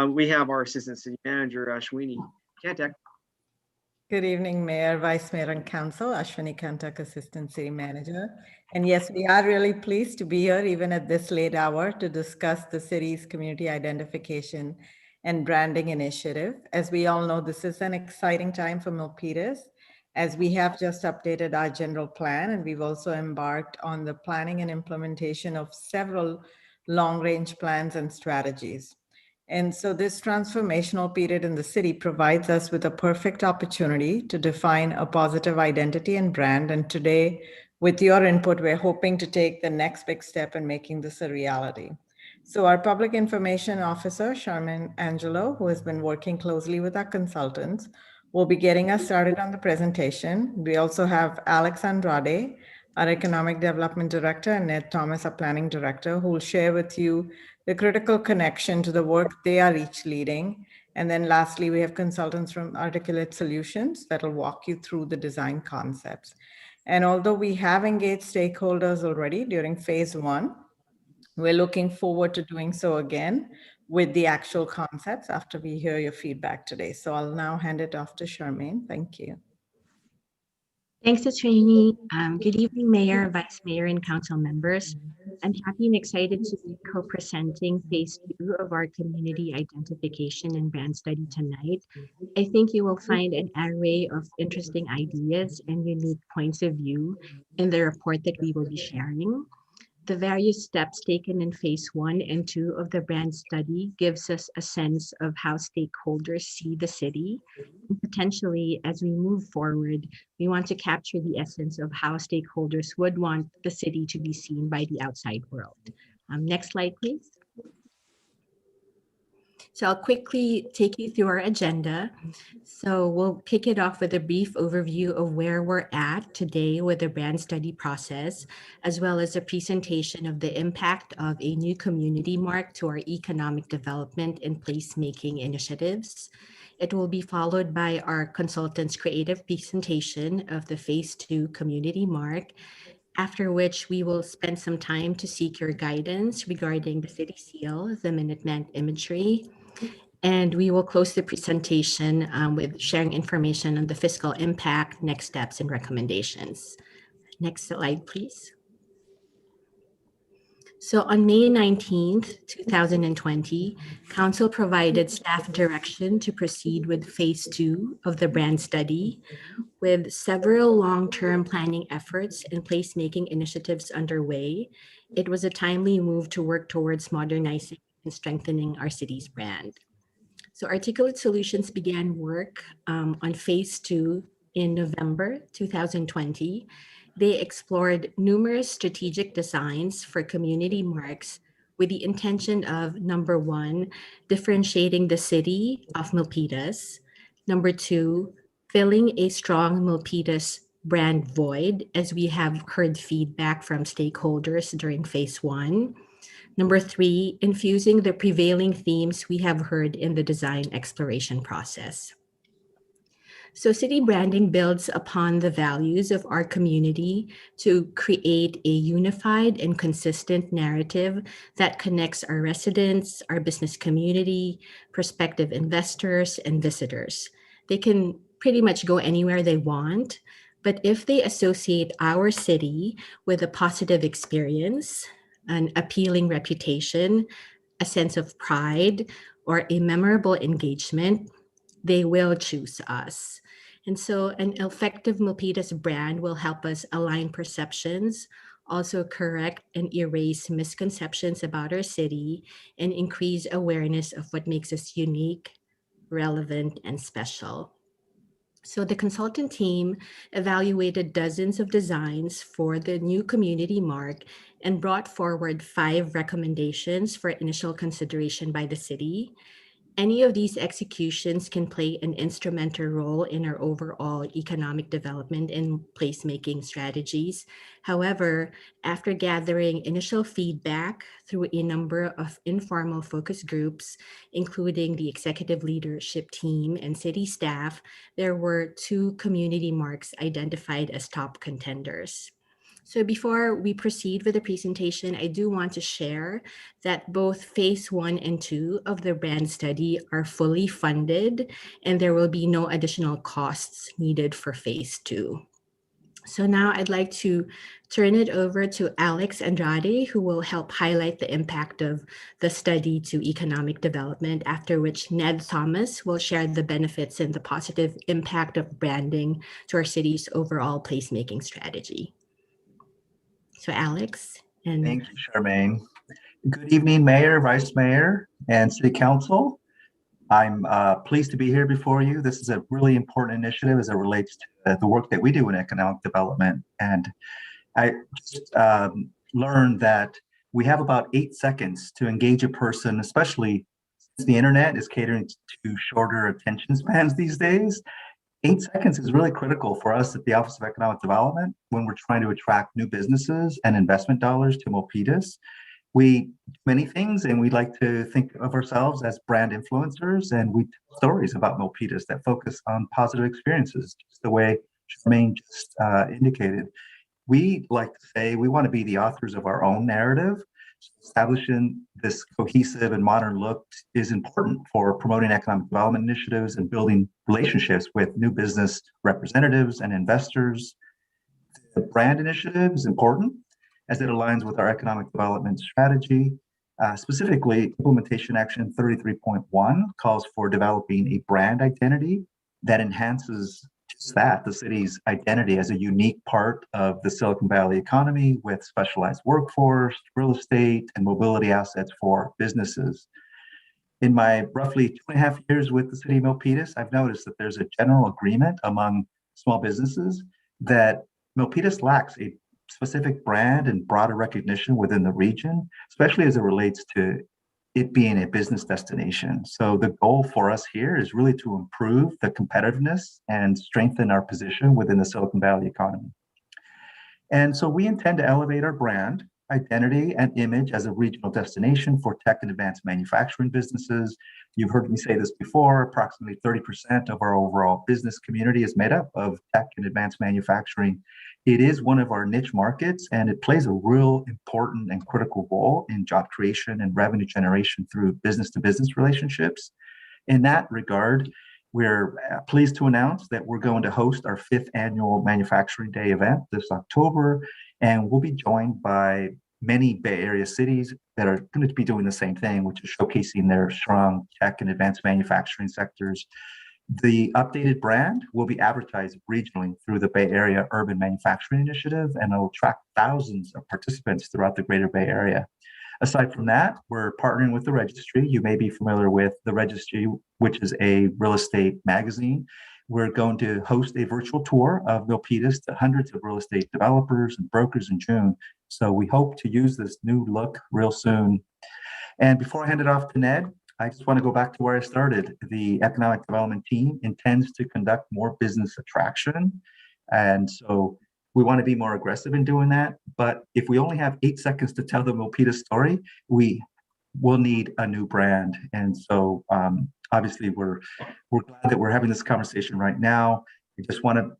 We have our Assistant City Manager, Ashwini Kantak. Good evening, Mayor, Vice Mayor, and Council. Ashwini Kantak, Assistant City Manager. And yes, we are really pleased to be here even at this late hour to discuss the city's community identification and branding initiative. As we all know, this is an exciting time for Milpitas, as we have just updated our general plan, and we've also embarked on the planning and implementation of several long-range plans and strategies. And so this transformational period in the city provides us with a perfect opportunity to define a positive identity and brand. And today, with your input, we're hoping to take the next big step in making this a reality. So our Public Information Officer, Charmaine Angelo, who has been working closely with our consultants, will be getting us started on the presentation. We also have Alex Andrade, our Economic Development Director, and Ned Thomas, our Planning Director, who will share with you the critical connection to the work they are each leading. And then lastly, we have consultants from Articulate Solutions that will walk you through the design concepts. And although we have engaged stakeholders already during phase 1, we're looking forward to doing so again with the actual concepts after we hear your feedback today. So I'll now hand it off to Charmaine. Thank you. Thanks, Ashwini. Good evening, Mayor, Vice Mayor, and Council members. I'm happy and excited to be co-presenting phase 2 of our community identification and brand study tonight. I think you will find an array of interesting ideas and unique points of view in the report that we will be sharing. The various steps taken in phase 1 and 2 of the brand study gives us a sense of how stakeholders see the city. And potentially, as we move forward, we want to capture the essence of how stakeholders would want the city to be seen by the outside world. Next slide, please. So I'll quickly take you through our agenda. So we'll kick it off with a brief overview of where we're at today with the brand study process, as well as a presentation of the impact of a new community mark to our economic development and placemaking initiatives. It will be followed by our consultant's creative presentation of the phase 2 community mark, after which we will spend some time to seek your guidance regarding the city seal, the Minuteman imagery. And we will close the presentation with sharing information on the fiscal impact, next steps, and recommendations. Next slide, please. So on May 19th, 2020, Council provided staff direction to proceed with phase 2 of the brand study, with several long-term planning efforts and placemaking initiatives underway. It was a timely move to work towards modernizing and strengthening our city's brand. So Articulate Solutions began work on phase 2 in November 2020. They explored numerous strategic designs for community marks with the intention of, number 1, differentiating the city of Milpitas. Number 2, filling a strong Milpitas brand void, as we have heard feedback from stakeholders during phase 1. Number 3, infusing the prevailing themes we have heard in the design exploration process. So city branding builds upon the values of our community to create a unified and consistent narrative that connects our residents, our business community, prospective investors, and visitors. They can pretty much go anywhere they want, but if they associate our city with a positive experience, an appealing reputation, a sense of pride, or a memorable engagement, they will choose us. And so an effective Milpitas brand will help us align perceptions, also correct and erase misconceptions about our city, and increase awareness of what makes us unique, relevant, and special. So the consultant team evaluated dozens of designs for the new community mark and brought forward 5 recommendations for initial consideration by the city. Any of these executions can play an instrumental role in our overall economic development and placemaking strategies. However, after gathering initial feedback through a number of informal focus groups, including the executive leadership team and city staff, there were 2 community marks identified as top contenders. So before we proceed with the presentation, I do want to share that both phase 1 and 2 of the brand study are fully funded, and there will be no additional costs needed for phase 2. So now I'd like to turn it over to Alex Andrade, who will help highlight the impact of the study to economic development, after which Ned Thomas will share the benefits and the positive impact of branding to our city's overall placemaking strategy. So Alex. Thank you, Charmaine. Good evening, Mayor, Vice Mayor, and City Council. I'm pleased to be here before you. This is a really important initiative as it relates to the work that we do in economic development. And I just learned that we have about 8 seconds to engage a person, especially since the internet is catering to shorter attention spans these days. 8 seconds is really critical for us at the Office of Economic Development when we're trying to attract new businesses and investment dollars to Milpitas. We do many things, and we like to think of ourselves as brand influencers, and we tell stories about Milpitas that focus on positive experiences, just the way Charmaine just indicated. We like to say we want to be the authors of our own narrative. So establishing this cohesive and modern look is important for promoting economic development initiatives and building relationships with new business representatives and investors. The brand initiative is important as it aligns with our economic development strategy. Specifically, Implementation Action 33.1 calls for developing a brand identity that enhances just that, the city's identity as a unique part of the Silicon Valley economy with specialized workforce, real estate, and mobility assets for businesses. In my roughly 2.5 years with the city of Milpitas, I've noticed that there's a general agreement among small businesses that Milpitas lacks a specific brand and broader recognition within the region, especially as it relates to it being a business destination. So the goal for us here is really to improve the competitiveness and strengthen our position within the Silicon Valley economy. And so we intend to elevate our brand identity and image as a regional destination for tech and advanced manufacturing businesses. You've heard me say this before, approximately 30% of our overall business community is made up of tech and advanced manufacturing. It is one of our niche markets, and it plays a real important and critical role in job creation and revenue generation through business-to-business relationships. In that regard, we're pleased to announce that we're going to host our 5th annual Manufacturing Day event this October, and we'll be joined by many Bay Area cities that are going to be doing the same thing, which is showcasing their strong tech and advanced manufacturing sectors. The updated brand will be advertised regionally through the Bay Area Urban Manufacturing Initiative, and it'll attract thousands of participants throughout the greater Bay Area. Aside from that, we're partnering with the Registry. You may be familiar with the Registry, which is a real estate magazine. We're going to host a virtual tour of Milpitas to hundreds of real estate developers and brokers in June. So we hope to use this new look real soon. And before I hand it off to Ned, I just want to go back to where I started. The economic development team intends to conduct more business attraction. And so we want to be more aggressive in doing that. But if we only have 8 seconds to tell the Milpitas story, we will need a new brand. And so obviously we're glad that we're having this conversation right now. I just want to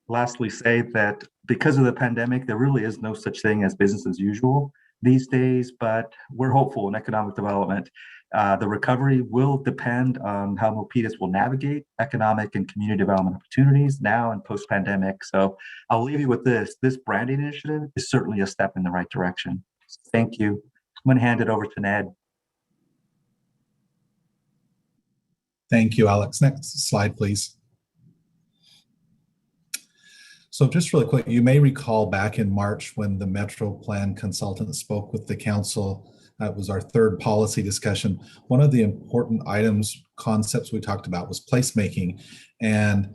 lastly say that because of the pandemic, there really is no such thing as business as usual these days, but we're hopeful in economic development. The recovery will depend on how Milpitas will navigate economic and community development opportunities now and post-pandemic. So I'll leave you with this. This branding initiative is certainly a step in the right direction. So thank you. I'm going to hand it over to Ned. Thank you, Alex. Next slide, please. So just really quick, you may recall back in March when the Metro Plan consultant spoke with the council. That was our 3rd policy discussion. One of the important concepts we talked about was placemaking. And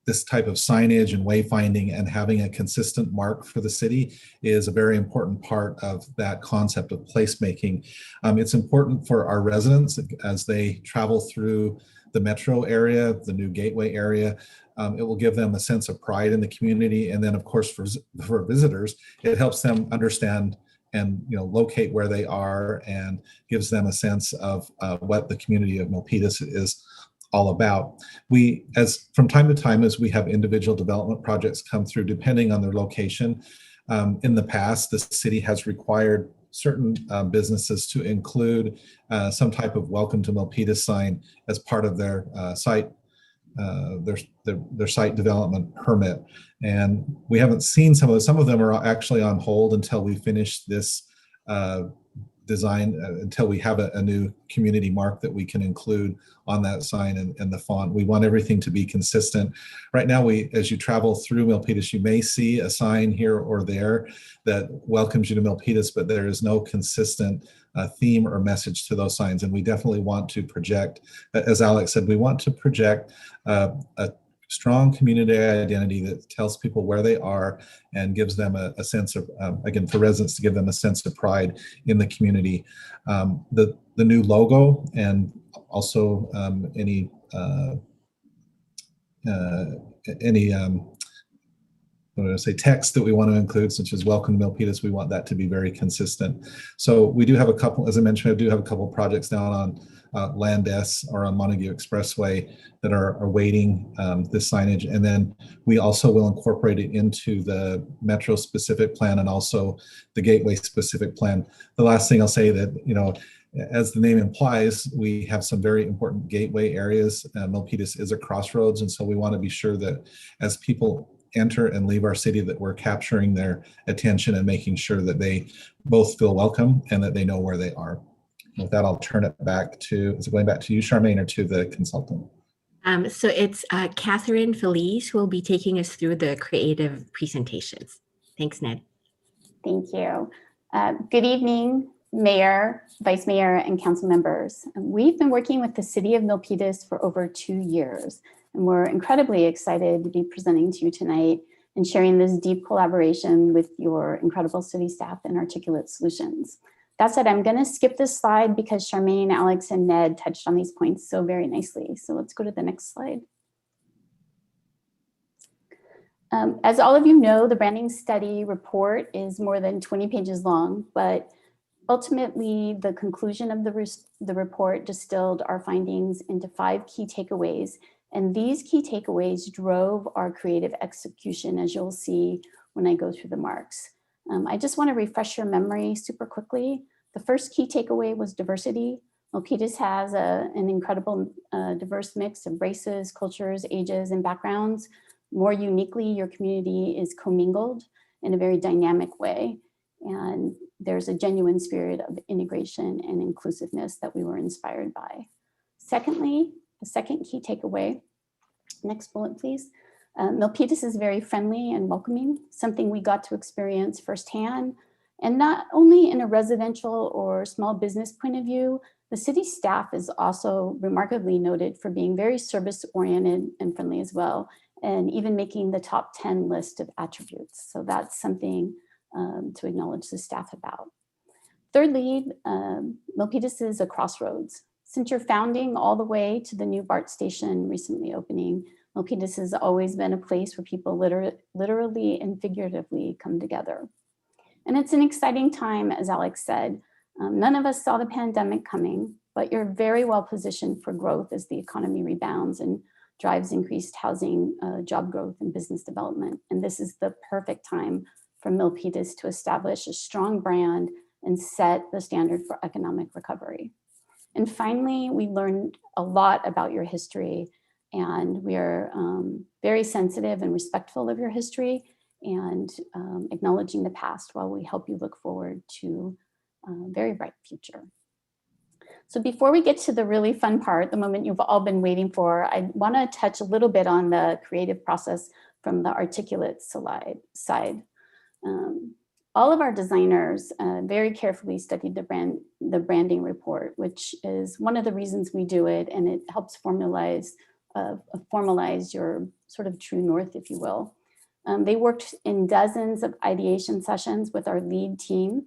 this type of signage and wayfinding and having a consistent mark for the city is a very important part of that concept of placemaking. It's important for our residents as they travel through the metro area, the new gateway area. It will give them a sense of pride in the community. And then of course, for visitors, it helps them understand and locate where they are and gives them a sense of what the community of Milpitas is all about. We, as from time to time, as we have individual development projects come through, depending on their location, in the past, the city has required certain businesses to include some type of welcome to Milpitas sign as part of their site development permit. And we haven't seen some of those. Some of them are actually on hold until we finish this design, until we have a new community mark that we can include on that sign and the font. We want everything to be consistent. Right now, as you travel through Milpitas, you may see a sign here or there that welcomes you to Milpitas, but there is no consistent theme or message to those signs. And we definitely want to project, as Alex said, we want to project a strong community identity that tells people where they are and gives them a sense of, again, for residents to give them a sense of pride in the community. The new logo and also any text that we want to include, such as welcome to Milpitas, we want that to be very consistent. So we do have a couple, as I mentioned, I do have a couple of projects down on Land S or on Montague Expressway that are awaiting this signage. And then we also will incorporate it into the Metro specific plan and also the Gateway specific plan. The last thing I'll say that, as the name implies, we have some very important gateway areas. Milpitas is a crossroads. And so we want to be sure that as people enter and leave our city, that we're capturing their attention and making sure that they both feel welcome and that they know where they are. With that, I'll turn it back to, is it going back to you, Charmaine, or to the consultant? So it's Catherine Felice who will be taking us through the creative presentations. Thanks, Ned. Thank you. Good evening, Mayor, Vice Mayor, and council members. We've been working with the City of Milpitas for over 2 years, and we're incredibly excited to be presenting to you tonight and sharing this deep collaboration with your incredible city staff and Articulate Solutions. That said, I'm going to skip this slide because Charmaine, Alex, and Ned touched on these points so very nicely. So let's go to the next slide. As all of you know, the branding study report is more than 20 pages long, but ultimately the conclusion of the report distilled our findings into 5 key takeaways. And these key takeaways drove our creative execution, as you'll see when I go through the marks. I just want to refresh your memory super quickly. The first key takeaway was diversity. Milpitas has an incredible diverse mix of races, cultures, ages, and backgrounds. More uniquely, your community is commingled in a very dynamic way. And there's a genuine spirit of integration and inclusiveness that we were inspired by. Secondly, the second key takeaway, next bullet, please. Milpitas is very friendly and welcoming, something we got to experience firsthand. And not only in a residential or small business point of view, the city staff is also remarkably noted for being very service-oriented and friendly as well, and even making the top 10 list of attributes. So that's something to acknowledge the staff about. Thirdly, Milpitas is a crossroads. Since your founding all the way to the new BART station recently opening, Milpitas has always been a place where people literally and figuratively come together. And it's an exciting time, as Alex said. None of us saw the pandemic coming, but you're very well positioned for growth as the economy rebounds and drives increased housing, job growth, and business development. And this is the perfect time for Milpitas to establish a strong brand and set the standard for economic recovery. And finally, we learned a lot about your history, and we are very sensitive and respectful of your history and acknowledging the past while we help you look forward to a very bright future. So before we get to the really fun part, the moment you've all been waiting for, I want to touch a little bit on the creative process from the Articulate side. All of our designers very carefully studied the branding report, which is one of the reasons we do it, and it helps formalize your sort of true north, if you will. They worked in dozens of ideation sessions with our lead team.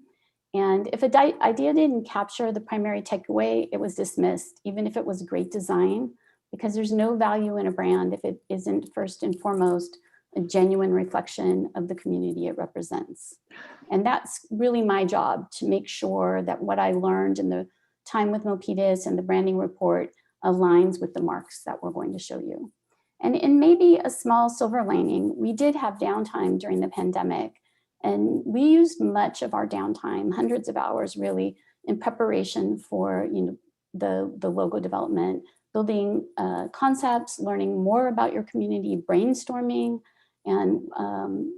And if an idea didn't capture the primary takeaway, it was dismissed, even if it was great design, because there's no value in a brand if it isn't first and foremost a genuine reflection of the community it represents. And that's really my job, to make sure that what I learned in the time with Milpitas and the branding report aligns with the marks that we're going to show you. And in maybe a small silver lining, we did have downtime during the pandemic, and we used much of our downtime, hundreds of hours really, in preparation for the logo development, building concepts, learning more about your community, brainstorming, and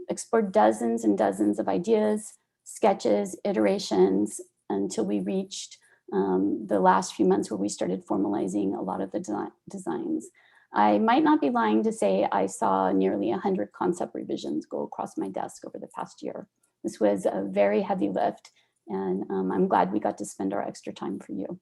explored dozens and dozens of ideas, sketches, iterations, until we reached the last few months where we started formalizing a lot of the designs. I might not be lying to say I saw nearly 100 concept revisions go across my desk over the past year. This was a very heavy lift, and I'm glad we got to spend our extra time for you.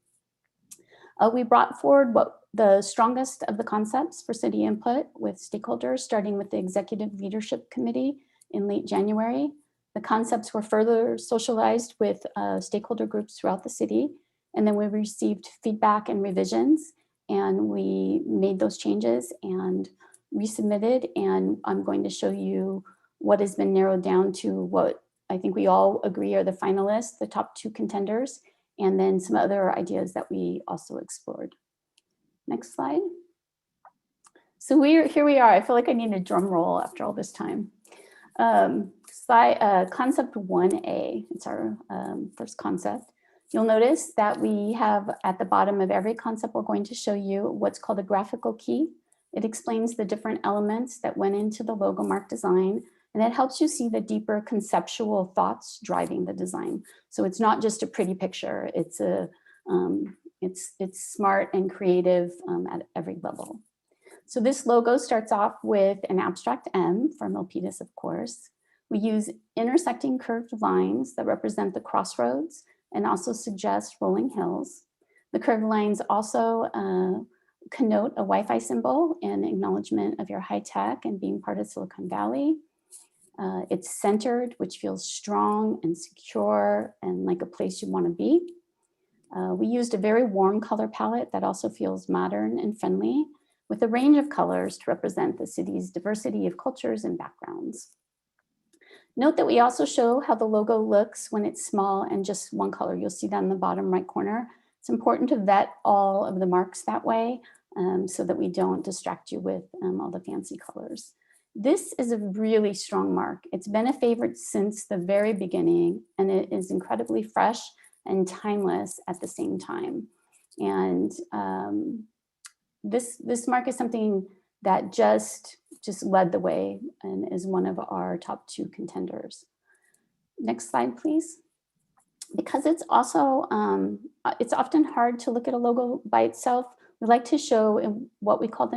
We brought forward the strongest of the concepts for city input with stakeholders, starting with the Executive Leadership Committee in late January. The concepts were further socialized with stakeholder groups throughout the city, and then we received feedback and revisions, and we made those changes and resubmitted, and I'm going to show you what has been narrowed down to what I think we all agree are the finalists, the top 2 contenders, and then some other ideas that we also explored. Next slide. So here we are. I feel like I need a drum roll after all this time. Concept 1A, it's our first concept. You'll notice that we have at the bottom of every concept, we're going to show you what's called a graphical key. It explains the different elements that went into the logo mark design, and it helps you see the deeper conceptual thoughts driving the design. So it's not just a pretty picture, it's smart and creative at every level. So this logo starts off with an abstract M for Milpitas, of course. We use intersecting curved lines that represent the crossroads and also suggest rolling hills. The curved lines also connote a Wi-Fi symbol in acknowledgement of your high tech and being part of Silicon Valley. It's centered, which feels strong and secure and like a place you want to be. We used a very warm color palette that also feels modern and friendly, with a range of colors to represent the city's diversity of cultures and backgrounds. Note that we also show how the logo looks when it's small and just one color. You'll see that in the bottom right corner. It's important to vet all of the marks that way so that we don't distract you with all the fancy colors. This is a really strong mark. It's been a favorite since the very beginning, and it is incredibly fresh and timeless at the same time. And this mark is something that just led the way and is one of our top 2 contenders. Next slide, please. Because it's also, it's often hard to look at a logo by itself, we like to show what we call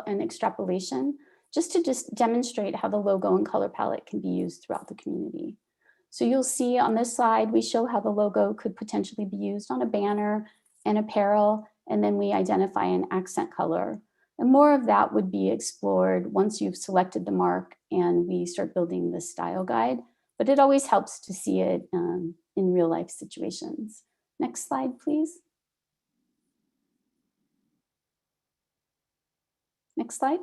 an extrapolation, just to demonstrate how the logo and color palette can be used throughout the community. So you'll see on this slide, we show how the logo could potentially be used on a banner and apparel, and then we identify an accent color. And more of that would be explored once you've selected the mark and we start building the style guide, but it always helps to see it in real life situations. Next slide, please. Next slide.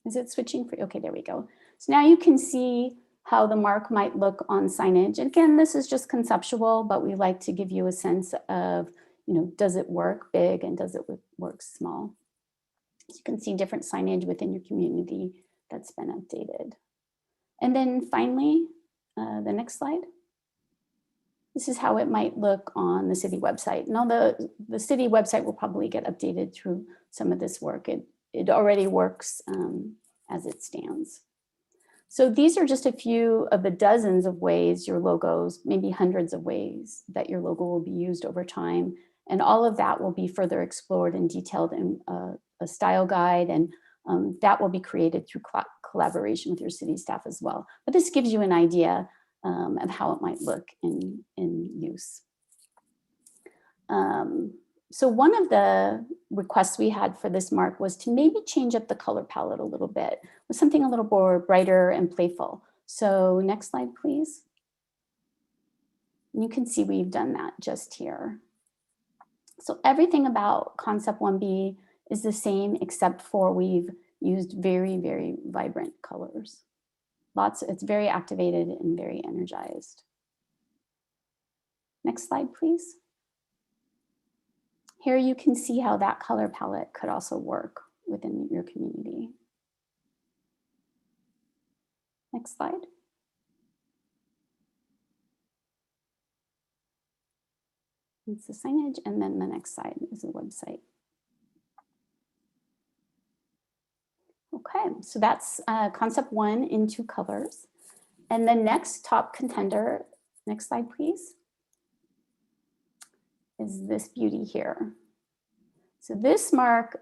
Is it switching for, okay, there we go. So now you can see how the mark might look on signage. And again, this is just conceptual, but we like to give you a sense of, does it work big and does it work small? So you can see different signage within your community that's been updated. And then finally, the next slide. This is how it might look on the city website. Now the city website will probably get updated through some of this work. It already works as it stands. So these are just a few of the dozens of ways your logos, maybe hundreds of ways that your logo will be used over time. And all of that will be further explored and detailed in a style guide, and that will be created through collaboration with your city staff as well. But this gives you an idea of how it might look in use. So one of the requests we had for this mark was to maybe change up the color palette a little bit with something a little more brighter and playful. So next slide, please. You can see we've done that just here. So everything about concept 1B is the same except for we've used very, very vibrant colors. It's very activated and very energized. Next slide, please. Here you can see how that color palette could also work within your community. Next slide. It's the signage, and then the next slide is the website. Okay, so that's concept 1 in 2 colors. And the next top contender, next slide, please, is this beauty here. So this mark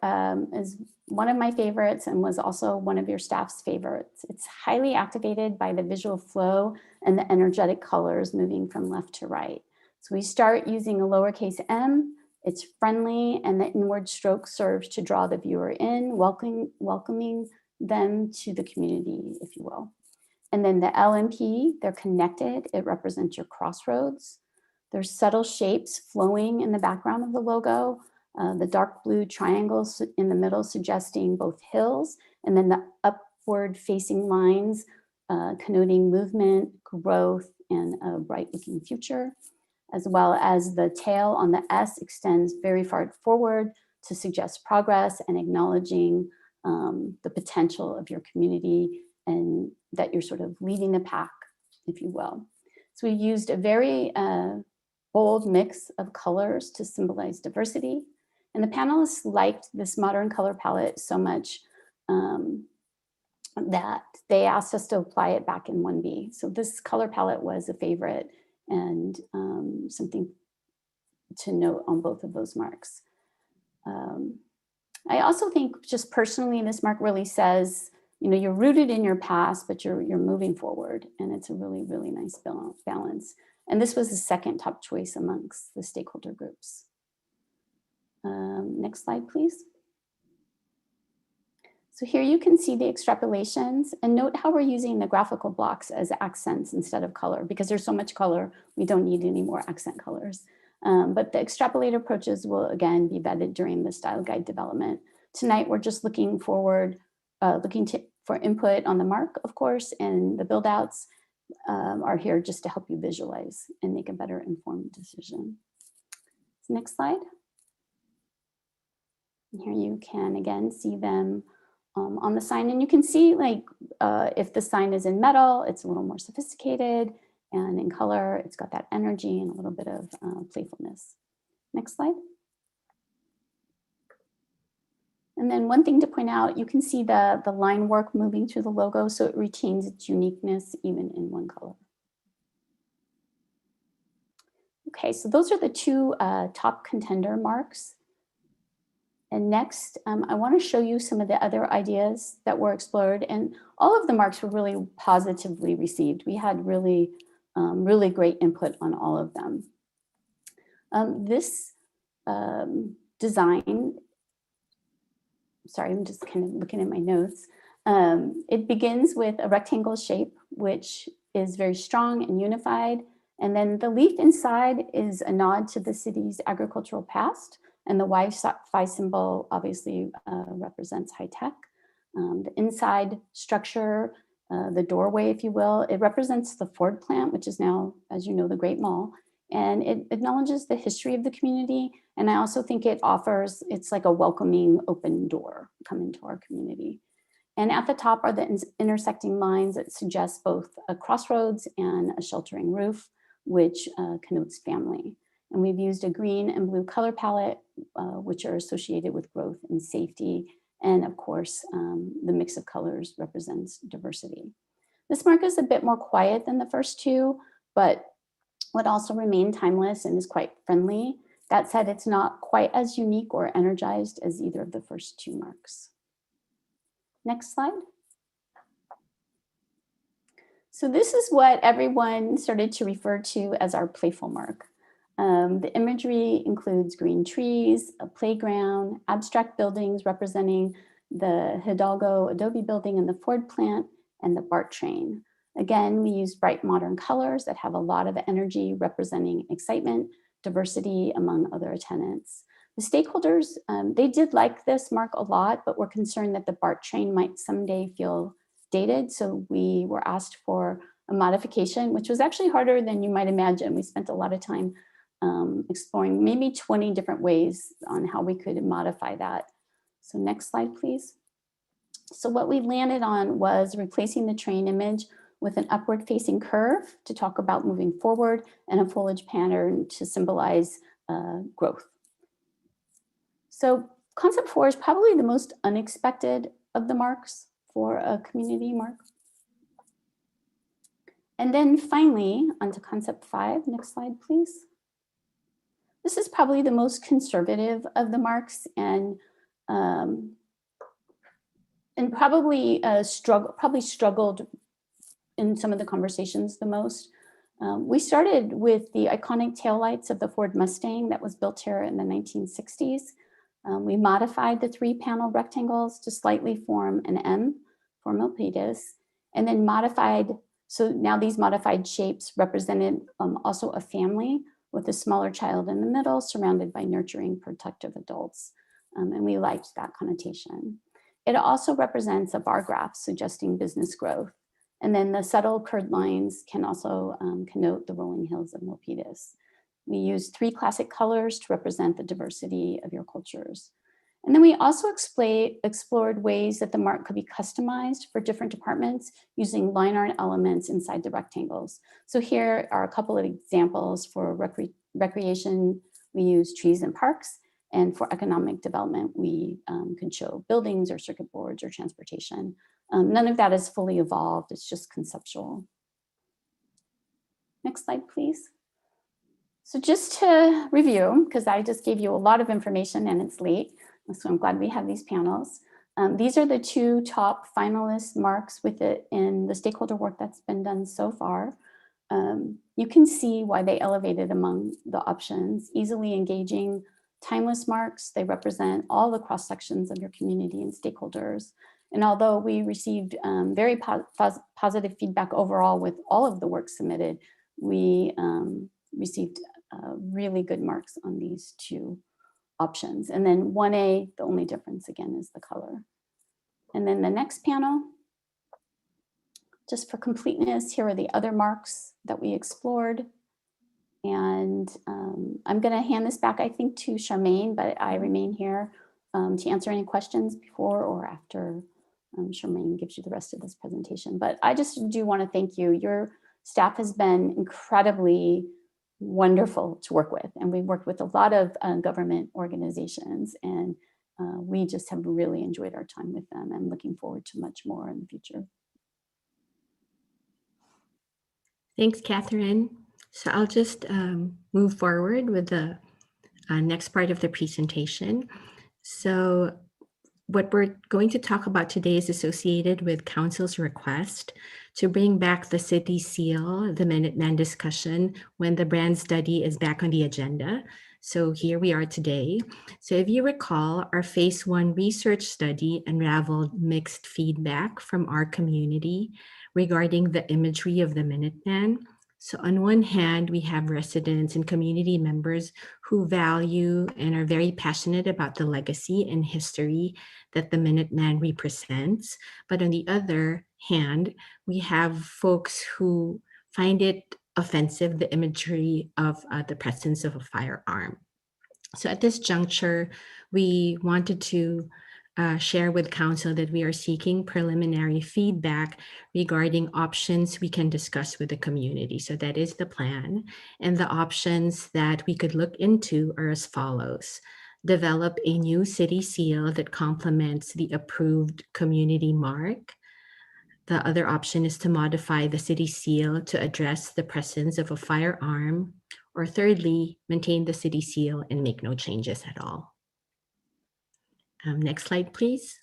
is one of my favorites and was also one of your staff's favorites. It's highly activated by the visual flow and the energetic colors moving from left to right. So we start using a lowercase m, it's friendly, and the inward stroke serves to draw the viewer in, welcoming them to the community, if you will. And then the L and P, they're connected. It represents your crossroads. There's subtle shapes flowing in the background of the logo. The dark blue triangles in the middle suggesting both hills, and then the upward facing lines connoting movement, growth, and a bright looking future, as well as the tail on the S extends very far forward to suggest progress and acknowledging the potential of your community and that you're sort of leading the pack, if you will. So we used a very bold mix of colors to symbolize diversity. And the panelists liked this modern color palette so much that they asked us to apply it back in 1B. So this color palette was a favorite and something to note on both of those marks. I also think just personally, this mark really says, you know, you're rooted in your past, but you're moving forward, and it's a really, really nice balance. And this was the second top choice amongst the stakeholder groups. Next slide, please. So here you can see the extrapolations, and note how we're using the graphical blocks as accents instead of color, because there's so much color, we don't need any more accent colors. But the extrapolate approaches will again be vetted during the style guide development. Tonight, we're just looking forward, for input on the mark, of course, and the build outs are here just to help you visualize and make a better informed decision. So next slide. And here you can again see them on the sign, and you can see like if the sign is in metal, it's a little more sophisticated, and in color, it's got that energy and a little bit of playfulness. Next slide. And then one thing to point out, you can see the line work moving through the logo, so it retains its uniqueness even in one color. Okay, so those are the 2 top contender marks. And next, I want to show you some of the other ideas that were explored, and all of the marks were really positively received. We had really, really great input on all of them. This design, sorry, I'm just kind of looking at my notes. It begins with a rectangle shape, which is very strong and unified. And then the leaf inside is a nod to the city's agricultural past. And the Wi-Fi symbol obviously represents high tech. The inside structure, the doorway, if you will, it represents the Ford plant, which is now, as you know, the Great Mall. And it acknowledges the history of the community. And I also think it offers, it's like a welcoming open door, come into our community. And at the top are the intersecting lines that suggest both a crossroads and a sheltering roof, which connotes family. And we've used a green and blue color palette, which are associated with growth and safety. And of course, the mix of colors represents diversity. This mark is a bit more quiet than the first 2, but would also remain timeless and is quite friendly. That said, it's not quite as unique or energized as either of the first 2 marks. Next slide. So this is what everyone started to refer to as our playful mark. The imagery includes green trees, a playground, abstract buildings representing the Hidalgo Adobe building and the Ford plant, and the BART train. Again, we use bright modern colors that have a lot of energy representing excitement, diversity among other tenants. The stakeholders, they did like this mark a lot, but were concerned that the BART train might someday feel dated. So we were asked for a modification, which was actually harder than you might imagine. We spent a lot of time exploring maybe 20 different ways on how we could modify that. So next slide, please. So what we landed on was replacing the train image with an upward facing curve to talk about moving forward and a foliage pattern to symbolize growth. So concept 4 is probably the most unexpected of the marks for a community mark. And then finally, onto concept 5. Next slide, please. This is probably the most conservative of the marks and probably struggled in some of the conversations the most. We started with the iconic taillights of the Ford Mustang that was built here in the 1960s. We modified the 3-panel rectangles to slightly form an M for Milpitas, and then modified, so now these modified shapes represented also a family with a smaller child in the middle, surrounded by nurturing, protective adults. And we liked that connotation. It also represents a bar graph suggesting business growth. And then the subtle curved lines can also connote the rolling hills of Milpitas. We used 3 classic colors to represent the diversity of your cultures. And then we also explored ways that the mark could be customized for different departments using line art elements inside the rectangles. So here are a couple of examples for recreation. We use trees and parks, and for economic development, we can show buildings or circuit boards or transportation. None of that is fully evolved, it's just conceptual. Next slide, please. So just to review, because I just gave you a lot of information and it's late, so I'm glad we have these panels. These are the 2 top finalist marks within the stakeholder work that's been done so far. You can see why they elevated among the options. Easily engaging, timeless marks, they represent all the cross sections of your community and stakeholders. And although we received very positive feedback overall with all of the work submitted, we received really good marks on these 2 options. And then 1A, the only difference again is the color. And then the next panel, just for completeness, here are the other marks that we explored. And I'm gonna hand this back, I think, to Charmaine, but I remain here to answer any questions before or after Charmaine gives you the rest of this presentation. But I just do wanna thank you. Your staff has been incredibly wonderful to work with. And we've worked with a lot of government organizations, and we just have really enjoyed our time with them and looking forward to much more in the future. Thanks, Catherine. So I'll just move forward with the next part of the presentation. So what we're going to talk about today is associated with Council's request to bring back the city seal, the Minuteman discussion, when the brand study is back on the agenda. So here we are today. So if you recall, our phase 1 research study unraveled mixed feedback from our community regarding the imagery of the Minuteman. So on one hand, we have residents and community members who value and are very passionate about the legacy and history that the Minuteman represents. But on the other hand, we have folks who find it offensive, the imagery of the presence of a firearm. So at this juncture, we wanted to share with Council that we are seeking preliminary feedback regarding options we can discuss with the community. So that is the plan. And the options that we could look into are as follows. Develop a new city seal that complements the approved community mark. The other option is to modify the city seal to address the presence of a firearm. Or thirdly, maintain the city seal and make no changes at all. Next slide, please.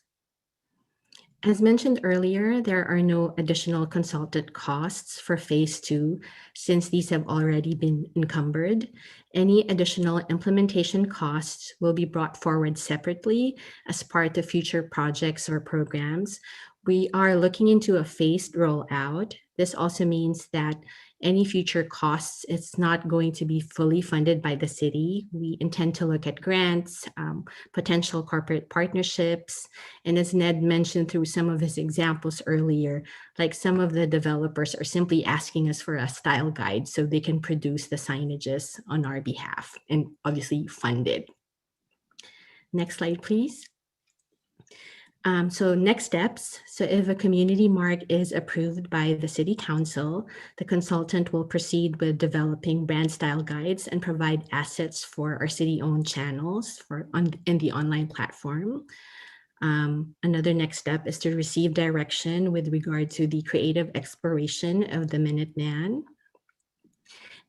As mentioned earlier, there are no additional consultant costs for phase 2 since these have already been encumbered. Any additional implementation costs will be brought forward separately as part of future projects or programs. We are looking into a phased rollout. This also means that any future costs, it's not going to be fully funded by the city. We intend to look at grants, potential corporate partnerships, and as Ned mentioned through some of his examples earlier, like some of the developers are simply asking us for a style guide so they can produce the signages on our behalf and obviously fund it. Next slide, please. So next steps. So if a community mark is approved by the city council, the consultant will proceed with developing brand style guides and provide assets for our city-owned channels in the online platform. Another next step is to receive direction with regard to the creative exploration of the Minuteman.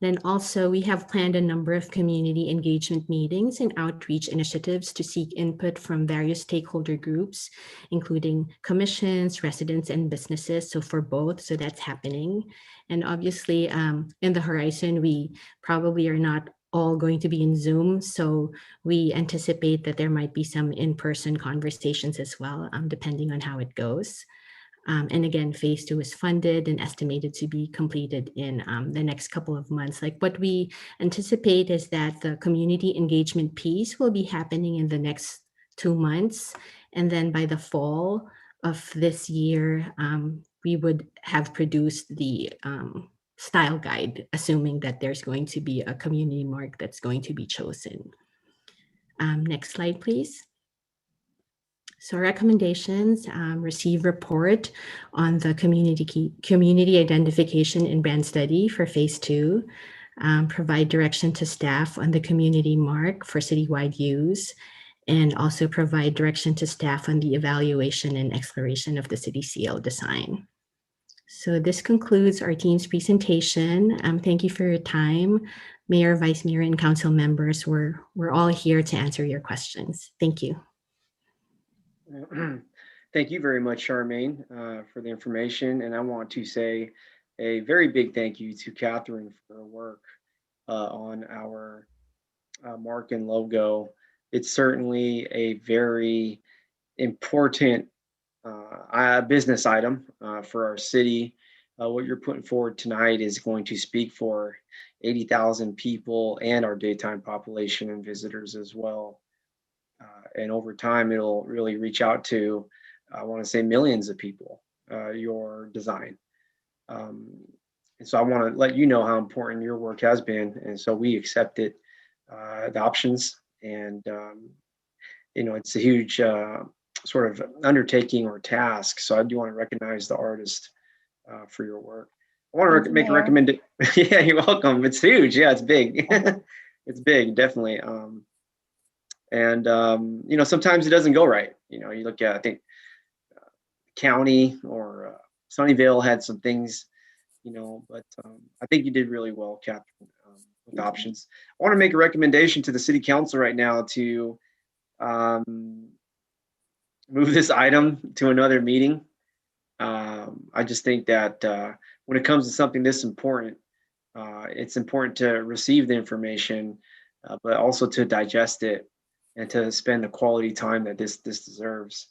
Then also we have planned a number of community engagement meetings and outreach initiatives to seek input from various stakeholder groups, including commissions, residents, and businesses. So for both, so that's happening. And obviously in the horizon, we probably are not all going to be in Zoom. So we anticipate that there might be some in-person conversations as well, depending on how it goes. And again, phase 2 is funded and estimated to be completed in the next couple of months. Like what we anticipate is that the community engagement piece will be happening in the next 2 months. And then by the fall of this year, we would have produced the style guide, assuming that there's going to be a community mark that's going to be chosen. Next slide, please. So recommendations, receive report on the community identification and brand study for phase 2, provide direction to staff on the community mark for citywide use, and also provide direction to staff on the evaluation and exploration of the city seal design. So this concludes our team's presentation. Thank you for your time. Mayor, Vice Mayor, and council members, we're all here to answer your questions. Thank you. Thank you very much, Charmaine, for the information. And I want to say a very big thank you to Catherine for her work on our mark and logo. It's certainly a very important business item for our city. What you're putting forward tonight is going to speak for 80,000 people and our daytime population and visitors as well. And over time, it'll really reach out to, I want to say, millions of people, your design. And so I want to let you know how important your work has been. And so we accepted the options. And, you know, it's a huge sort of undertaking or task. So I do want to recognize the artist for your work. I want to make a recommendation. Yeah, you're welcome. It's huge. Yeah, it's big. It's big, definitely. And, you know, sometimes it doesn't go right. You know, you look at, I think, county or Sunnyvale had some things, you know, but I think you did really well, Catherine, with options. I want to make a recommendation to the city council right now to move this item to another meeting. I just think that when it comes to something this important, it's important to receive the information, but also to digest it and to spend the quality time that this deserves.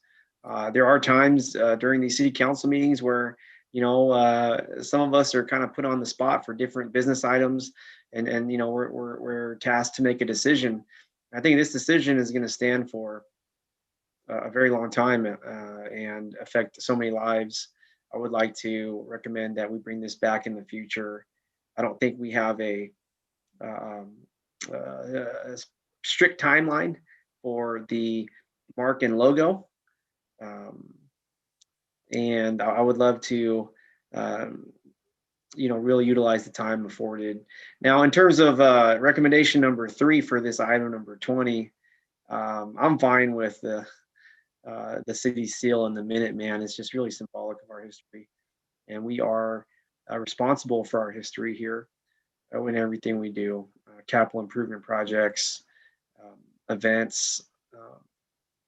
There are times during these city council meetings where, you know, some of us are kind of put on the spot for different business items, and you know, we're tasked to make a decision. I think this decision is going to stand for a very long time and affect so many lives. I would like to recommend that we bring this back in the future. I don't think we have a strict timeline for the mark and logo. And I would love to, you know, really utilize the time afforded. Now, in terms of recommendation number 3 for this item number 20, I'm fine with the city seal and the Minuteman. It's just really symbolic of our history. And we are responsible for our history here in everything we do, capital improvement projects, events,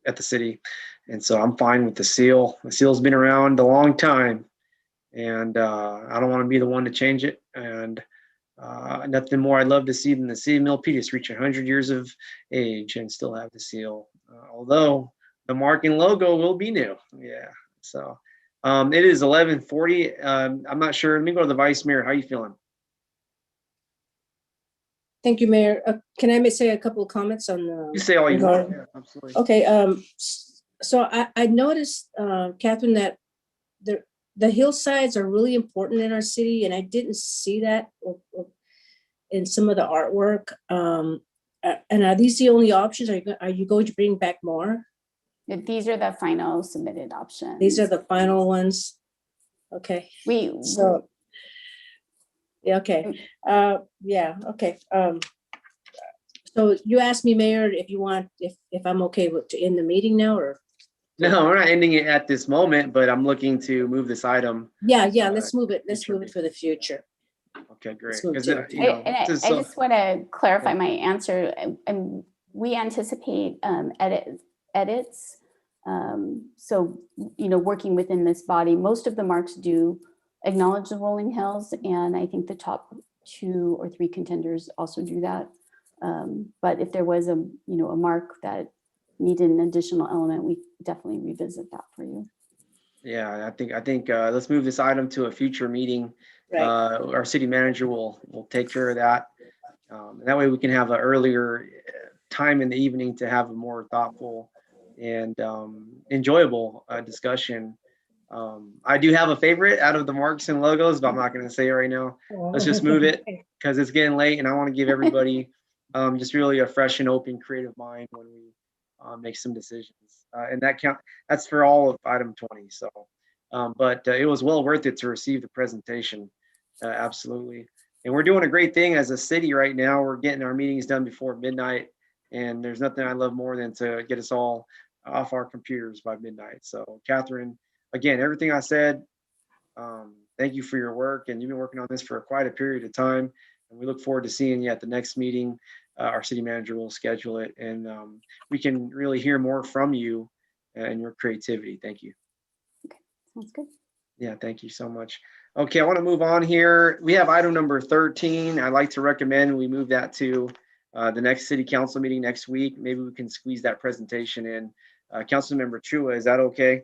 at the city. And so I'm fine with the seal. The seal's been around a long time, and I don't want to be the one to change it. And nothing more I'd love to see than the city of Milpitas reach 100 years of age and still have the seal. Although the mark and logo will be new. Yeah. So it is 11:40. I'm not sure. Let me go to the vice mayor. How are you feeling? Thank you, Mayor. Can I say a couple of comments on the? You say all you want. Yeah, absolutely. Okay. So I noticed, Catherine, that the hillsides are really important in our city, and I didn't see that in some of the artwork. And are these the only options? Are you going to bring back more? These are the final submitted options. These are the final ones. Okay. So yeah. Okay. Yeah. Okay. So you asked me, Mayor, if I'm okay to end the meeting now, or? No, we're not ending it at this moment, but I'm looking to move this item. Yeah. Let's move it. Let's move it for the future. Okay, great. I just want to clarify my answer. And we anticipate edits. So, working within this body, most of the marks do acknowledge the rolling hills, and I think the top 2 or 3 contenders also do that. But if there was a mark that needed an additional element, we definitely revisit that for you. Yeah, I think let's move this item to a future meeting. Right. Our city manager will take care of that. That way we can have an earlier time in the evening to have a more thoughtful and enjoyable discussion. I do have a favorite out of the marks and logos, but I'm not going to say it right now. Let's just move it because it's getting late, and I want to give everybody just really a fresh and open, creative mind when we make some decisions. And that's for all of item 20. So, but it was well worth it to receive the presentation. Absolutely. And we're doing a great thing as a city right now. We're getting our meetings done before midnight, and there's nothing I love more than to get us all off our computers by midnight. So, Catherine, again, everything I said, thank you for your work, and you've been working on this for quite a period of time, and we look forward to seeing you at the next meeting. Our city manager will schedule it, and we can really hear more from you and your creativity. Thank you. Okay, sounds good. Yeah, thank you so much. Okay, I want to move on here. We have item number 13. I'd like to recommend we move that to the next city council meeting next week. Maybe we can squeeze that presentation in. Councilmember Chua, is that okay?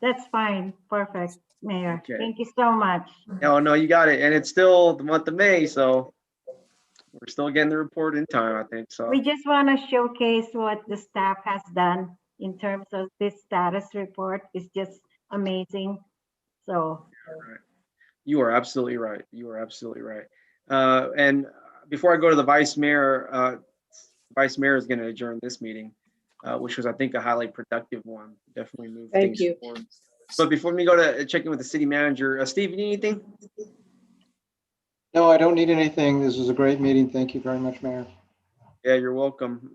That's fine. Perfect, Mayor. Okay. Thank you so much. No, you got it. And it's still the month of May, so we're still getting the report in time, I think. So We just want to showcase what the staff has done in terms of this status report. It's just amazing. So right. You are absolutely right. You are absolutely right. And before I go to the vice mayor is going to adjourn this meeting, which was, I think, a highly productive one. Definitely move things forward. But before we go to check in with the city manager, Steve, you need anything? No, I don't need anything. This was a great meeting. Thank you very much, Mayor. Yeah, you're welcome.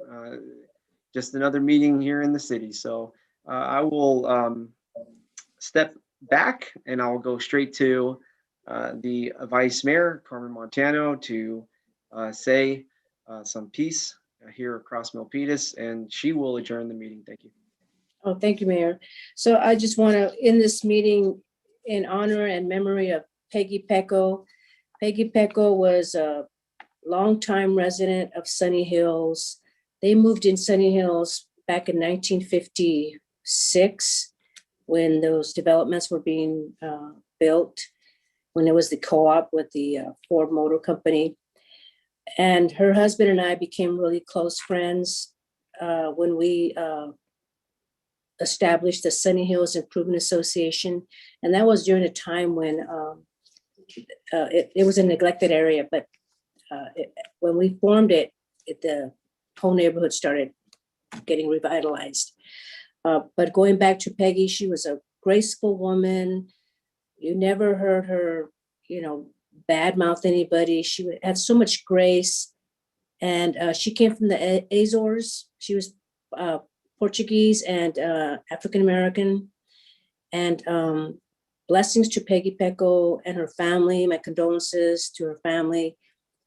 Just another meeting here in the city. So I will step back and I'll go straight to the vice mayor, Carmen Montano, to say some peace here across Milpitas, and she will adjourn the meeting. Thank you. Oh, thank you, Mayor. So I just want to end this meeting in honor and memory of Peggy Pecco. Peggy Pecco was a longtime resident of Sunny Hills. They moved in Sunny Hills back in 1956 when those developments were being built, when it was the co-op with the Ford Motor Company. And her husband and I became really close friends when we established the Sunny Hills Improvement Association. And that was during a time when it was a neglected area, but when we formed it, the whole neighborhood started getting revitalized. But going back to Peggy, she was a graceful woman. You never heard her, badmouth anybody. She had so much grace. And she came from the Azores. She was Portuguese and African-American. And blessings to Peggy Pecco and her family. My condolences to her family.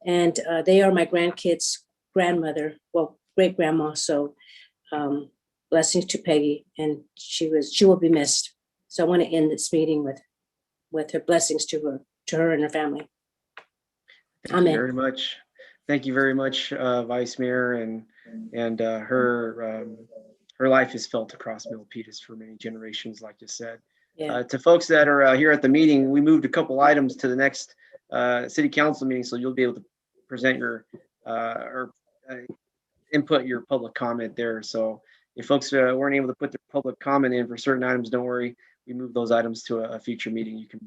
And they are my grandkids' grandmother, well, great-grandma. So blessings to Peggy, and she will be missed. So I want to end this meeting with her blessings to her and her family. Thank you very much. Thank you very much, Vice Mayor, and her life is felt across Milpitas for many generations, like you said. Yeah. To folks that are here at the meeting, we moved a couple items to the next city council meeting, so you'll be able to present your or input your public comment there. So if folks weren't able to put their public comment in for certain items, don't worry. We moved those items to a future meeting. You can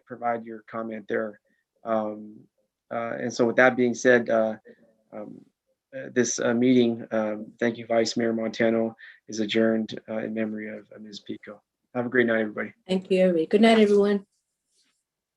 provide your comment there. And so with that being said, this meeting, thank you, Vice Mayor Montano, is adjourned in memory of Ms. Pico. Have a great night, everybody. Thank you, everybody. Good night, everyone.